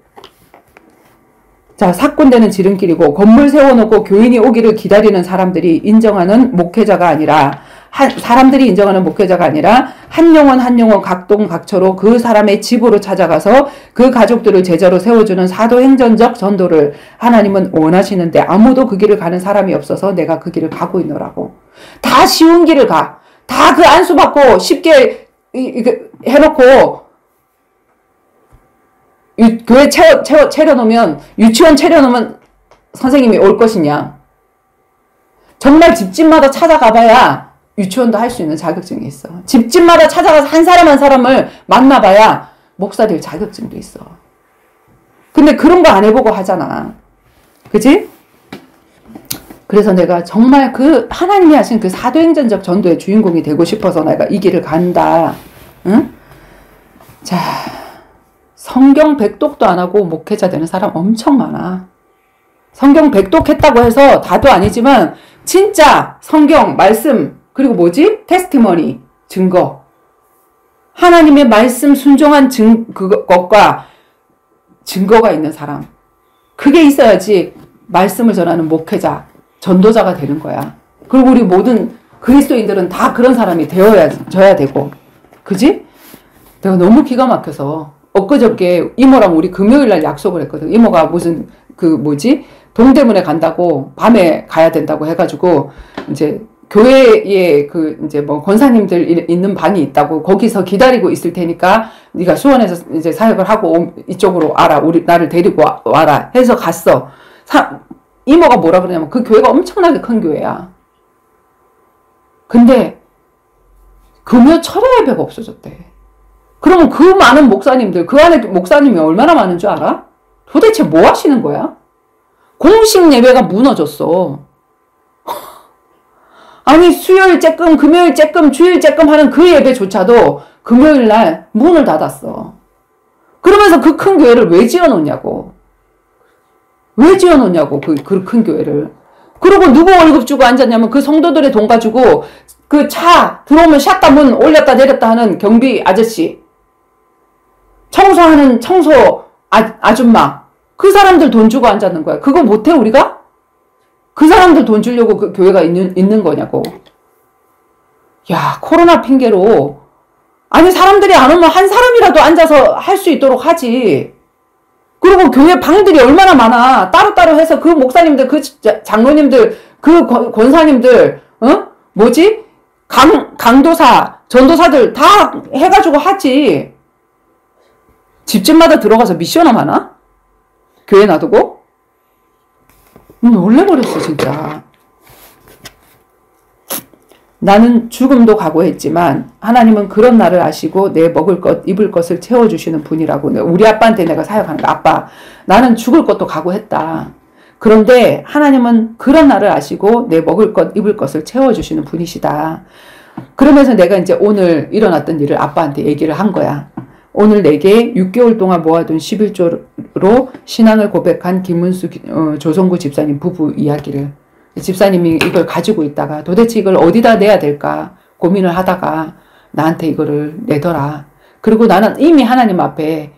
자, 사꾼 되는 지름길이고 건물 세워놓고 교인이 오기를 기다리는 사람들이 인정하는 목회자가 아니라 사람들이 인정하는 목회자가 아니라 한 영혼 한 영혼 각동 각처로 그 사람의 집으로 찾아가서 그 가족들을 제자로 세워주는 사도행전적 전도를 하나님은 원하시는데 아무도 그 길을 가는 사람이 없어서 내가 그 길을 가고 있노라고. 다 쉬운 길을 가. 다 그 안수 받고 쉽게 해놓고 교회 차려놓으면, 유치원 차려놓으면 선생님이 올 것이냐. 정말 집집마다 찾아가봐야 유치원도 할 수 있는 자격증이 있어. 집집마다 찾아가서 한 사람 한 사람을 만나봐야 목사 될 자격증도 있어. 근데 그런 거 안 해보고 하잖아. 그치? 그래서 내가 정말 그 하나님이 하신 그 사도행전적 전도의 주인공이 되고 싶어서 내가 이 길을 간다. 응? 자, 성경 백독도 안 하고 목회자 되는 사람 엄청 많아. 성경 백독했다고 해서 다도 아니지만 진짜 성경 말씀 그리고 뭐지? 테스티머니 증거. 하나님의 말씀 순종한 그것과 증거가 있는 사람. 그게 있어야지 말씀을 전하는 목회자, 전도자가 되는 거야. 그리고 우리 모든 그리스도인들은 다 그런 사람이 되어야 되고. 그지? 내가 너무 기가 막혀서 엊그저께 이모랑 우리 금요일날 약속을 했거든. 이모가 무슨 동대문에 간다고 밤에 가야 된다고 해가지고 이제 교회에 이제 권사님들 있는 방이 있다고 거기서 기다리고 있을 테니까 네가 수원에서 이제 사역을 하고 이쪽으로 와라. 나를 데리고 와라. 해서 갔어. 이모가 뭐라 그러냐면 그 교회가 엄청나게 큰 교회야. 근데 금요 철야 예배가 없어졌대. 그러면 그 많은 목사님들, 그 안에 목사님이 얼마나 많은 줄 알아? 도대체 뭐 하시는 거야? 공식 예배가 무너졌어. 아니 수요일 쬐끔, 금요일 쬐끔, 주일 쬐끔 하는 그 예배조차도 금요일 날 문을 닫았어. 그러면서 그 큰 교회를 왜 지어놓냐고. 왜 지어놓냐고 그 큰 교회를. 그리고 누구 월급 주고 앉았냐면 그 성도들의 돈 가지고 그 차 들어오면 샷다 문 올렸다 내렸다 하는 경비 아저씨, 청소하는 청소 아줌마, 그 사람들 돈 주고 앉았는 거야. 그거 못해 우리가? 그 사람들 돈 주려고 그 교회가 있는 거냐고. 야, 코로나 핑계로 아니 사람들이 안 오면 한 사람이라도 앉아서 할 수 있도록 하지. 그리고 교회 방들이 얼마나 많아. 따로따로 해서 그 목사님들, 그 장로님들, 그 권사님들, 강도사, 전도사들 다 해가지고 하지. 집집마다 들어가서 미션함 하나? 교회 놔두고? 놀래버렸어 진짜. 나는 죽음도 각오했지만 하나님은 그런 나를 아시고 내 먹을 것 입을 것을 채워주시는 분이라고. 우리 아빠한테 내가 사역하는 거. 아빠, 나는 죽을 것도 각오했다. 그런데 하나님은 그런 나를 아시고 내 먹을 것 입을 것을 채워주시는 분이시다. 그러면서 내가 이제 오늘 일어났던 일을 아빠한테 얘기를 한 거야. 오늘 내게 6개월 동안 모아둔 11조로 신앙을 고백한 김은수 조성구 집사님 부부 이야기를, 집사님이 이걸 가지고 있다가 도대체 이걸 어디다 내야 될까 고민을 하다가 나한테 이거를 내더라. 그리고 나는 이미 하나님 앞에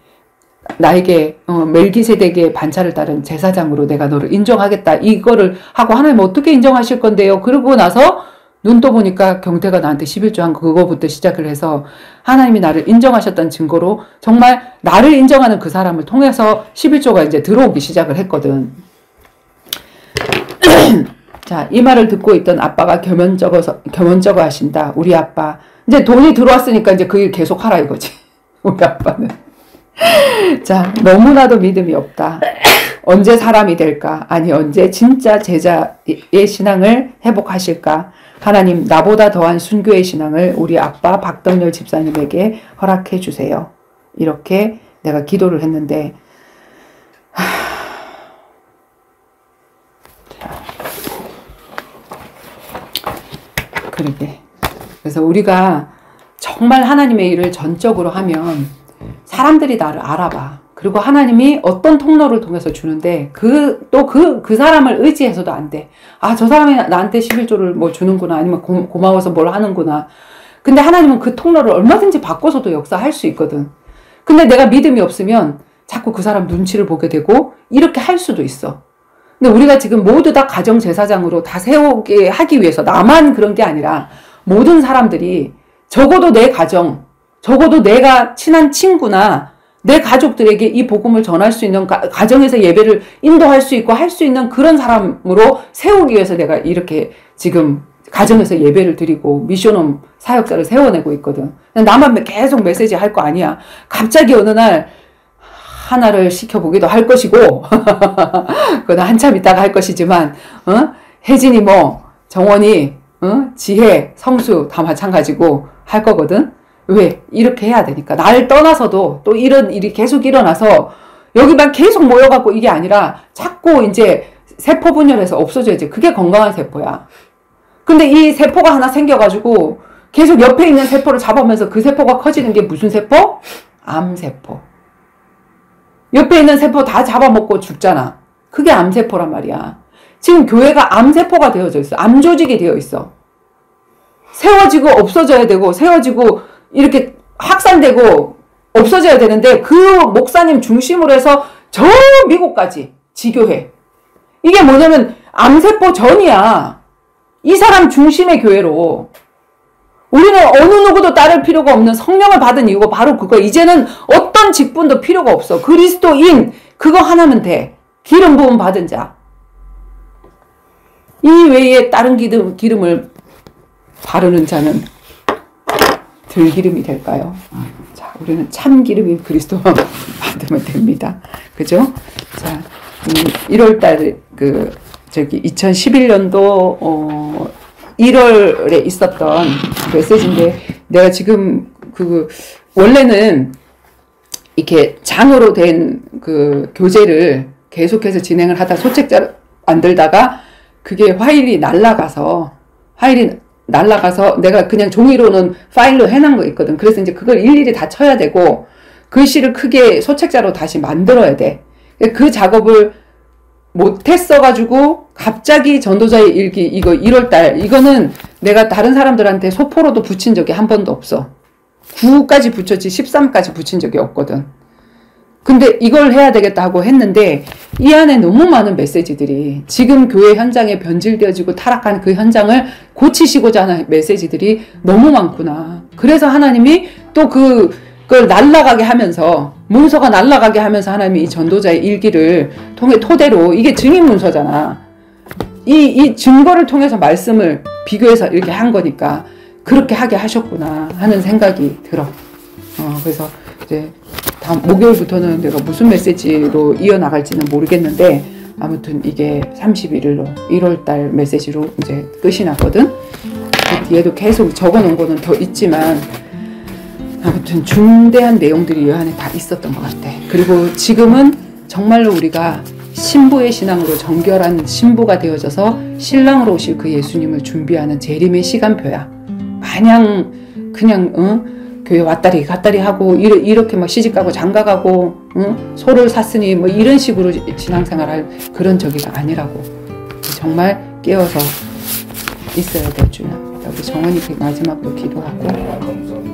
나에게 멜기세덱의 반차를 따른 제사장으로 내가 너를 인정하겠다 이거를 하고, 하나님 어떻게 인정하실 건데요? 그러고 나서 눈 떠보니까 경태가 나한테 11조 한 그거부터 시작을 해서 하나님이 나를 인정하셨다는 증거로 정말 나를 인정하는 그 사람을 통해서 11조가 이제 들어오기 시작을 했거든. 자, 이 말을 듣고 있던 아빠가 겸연쩍어 하신다. 우리 아빠. 이제 돈이 들어왔으니까 이제 그 일 계속 하라 이거지. 우리 아빠는. 자, 너무나도 믿음이 없다. 언제 사람이 될까? 아니, 언제 진짜 제자의 신앙을 회복하실까? 하나님, 나보다 더한 순교의 신앙을 우리 아빠 박덕렬 집사님에게 허락해 주세요. 이렇게 내가 기도를 했는데, 그러게. 그래서 우리가 정말 하나님의 일을 전적으로 하면 사람들이 나를 알아봐. 그리고 하나님이 어떤 통로를 통해서 주는데 그 사람을 의지해서도 안 돼. 아, 저 사람이 나한테 11조를 뭐 주는구나. 아니면 고마워서 뭘 하는구나. 근데 하나님은 그 통로를 얼마든지 바꿔서도 역사할 수 있거든. 근데 내가 믿음이 없으면 자꾸 그 사람 눈치를 보게 되고 이렇게 할 수도 있어. 근데 우리가 지금 모두 다 가정제사장으로 다 세우게 하기 위해서, 나만 그런 게 아니라 모든 사람들이 적어도 내 가정, 적어도 내가 친한 친구나 내 가족들에게 이 복음을 전할 수 있는 가정에서 예배를 인도할 수 있고 할 수 있는 그런 사람으로 세우기 위해서 내가 이렇게 지금 가정에서 예배를 드리고 미션홈 사역자를 세워내고 있거든. 나만 계속 메시지 할 거 아니야. 갑자기 어느 날 하나를 시켜보기도 할 것이고 그건 한참 있다가 할 것이지만 혜진이 뭐 정원이 지혜 성수 다 마찬가지고 할 거거든. 왜? 이렇게 해야 되니까. 나를 떠나서도 또 이런 일이 계속 일어나서 여기만 계속 모여갖고 이게 아니라 자꾸 이제 세포 분열해서 없어져야지. 그게 건강한 세포야. 근데 이 세포가 하나 생겨가지고 계속 옆에 있는 세포를 잡으면서 그 세포가 커지는 게 무슨 세포? 암세포. 옆에 있는 세포 다 잡아먹고 죽잖아. 그게 암세포란 말이야. 지금 교회가 암세포가 되어져 있어. 암조직이 되어 있어. 세워지고 없어져야 되고 세워지고 이렇게 확산되고 없어져야 되는데 그 목사님 중심으로 해서 저 미국까지 지교회. 이게 뭐냐면 암세포 전이야. 이 사람 중심의 교회로. 우리는 어느 누구도 따를 필요가 없는 성령을 받은 이유가 바로 그거. 이제는 어떤 직분도 필요가 없어. 그리스도인 그거 하나면 돼. 기름 부음 받은 자. 이 외에 다른 기름을 바르는 자는 들기름이 될까요? 자, 우리는 참기름인 그리스도만 받으면 됩니다. 그죠? 자, 1월달 2011년도 1월에 있었던 메시지인데 내가 지금 원래는 이렇게 장으로 된 그 교재를 계속해서 진행을 하다 소책자를 만들다가 그게 파일이 날라가서 내가 그냥 종이로는 파일로 해놓은 거 있거든. 그래서 이제 그걸 일일이 다 쳐야 되고 글씨를 크게 소책자로 다시 만들어야 돼. 그 작업을 못했어가지고 갑자기 전도자의 일기 이거 1월달 이거는 내가 다른 사람들한테 소포로도 붙인 적이 한 번도 없어. 9까지 붙였지 13까지 붙인 적이 없거든. 근데 이걸 해야 되겠다 하고 했는데 이 안에 너무 많은 메시지들이 지금 교회 현장에 변질되어지고 타락한 그 현장을 고치시고자 하는 메시지들이 너무 많구나. 그래서 하나님이 또 그걸 날아가게 하면서 문서가 날아가게 하면서 하나님이 이 전도자의 일기를 토대로 이게 증인 문서잖아. 이 증거를 통해서 말씀을 비교해서 이렇게 한 거니까 그렇게 하게 하셨구나 하는 생각이 들어. 그래서 이제 다음 목요일부터는 내가 무슨 메시지로 이어나갈지는 모르겠는데 아무튼 이게 31일로 1월달 메시지로 이제 끝이 났거든. 그 뒤에도 계속 적어놓은 거는 더 있지만 아무튼 중대한 내용들이 이 안에 다 있었던 것 같아. 그리고 지금은 정말로 우리가 신부의 신앙으로 정결한 신부가 되어져서 신랑으로 오실 그 예수님을 준비하는 재림의 시간표야. 마냥 그냥 교회 왔다리 갔다리 하고 이렇게 막 시집가고 장가가고 소를 샀으니 뭐 이런 식으로 신앙생활할 그런 저기가 아니라고. 정말 깨어서 있어야 될 줄이야. 우리 정원이 마지막으로 기도하고. 감사합니다.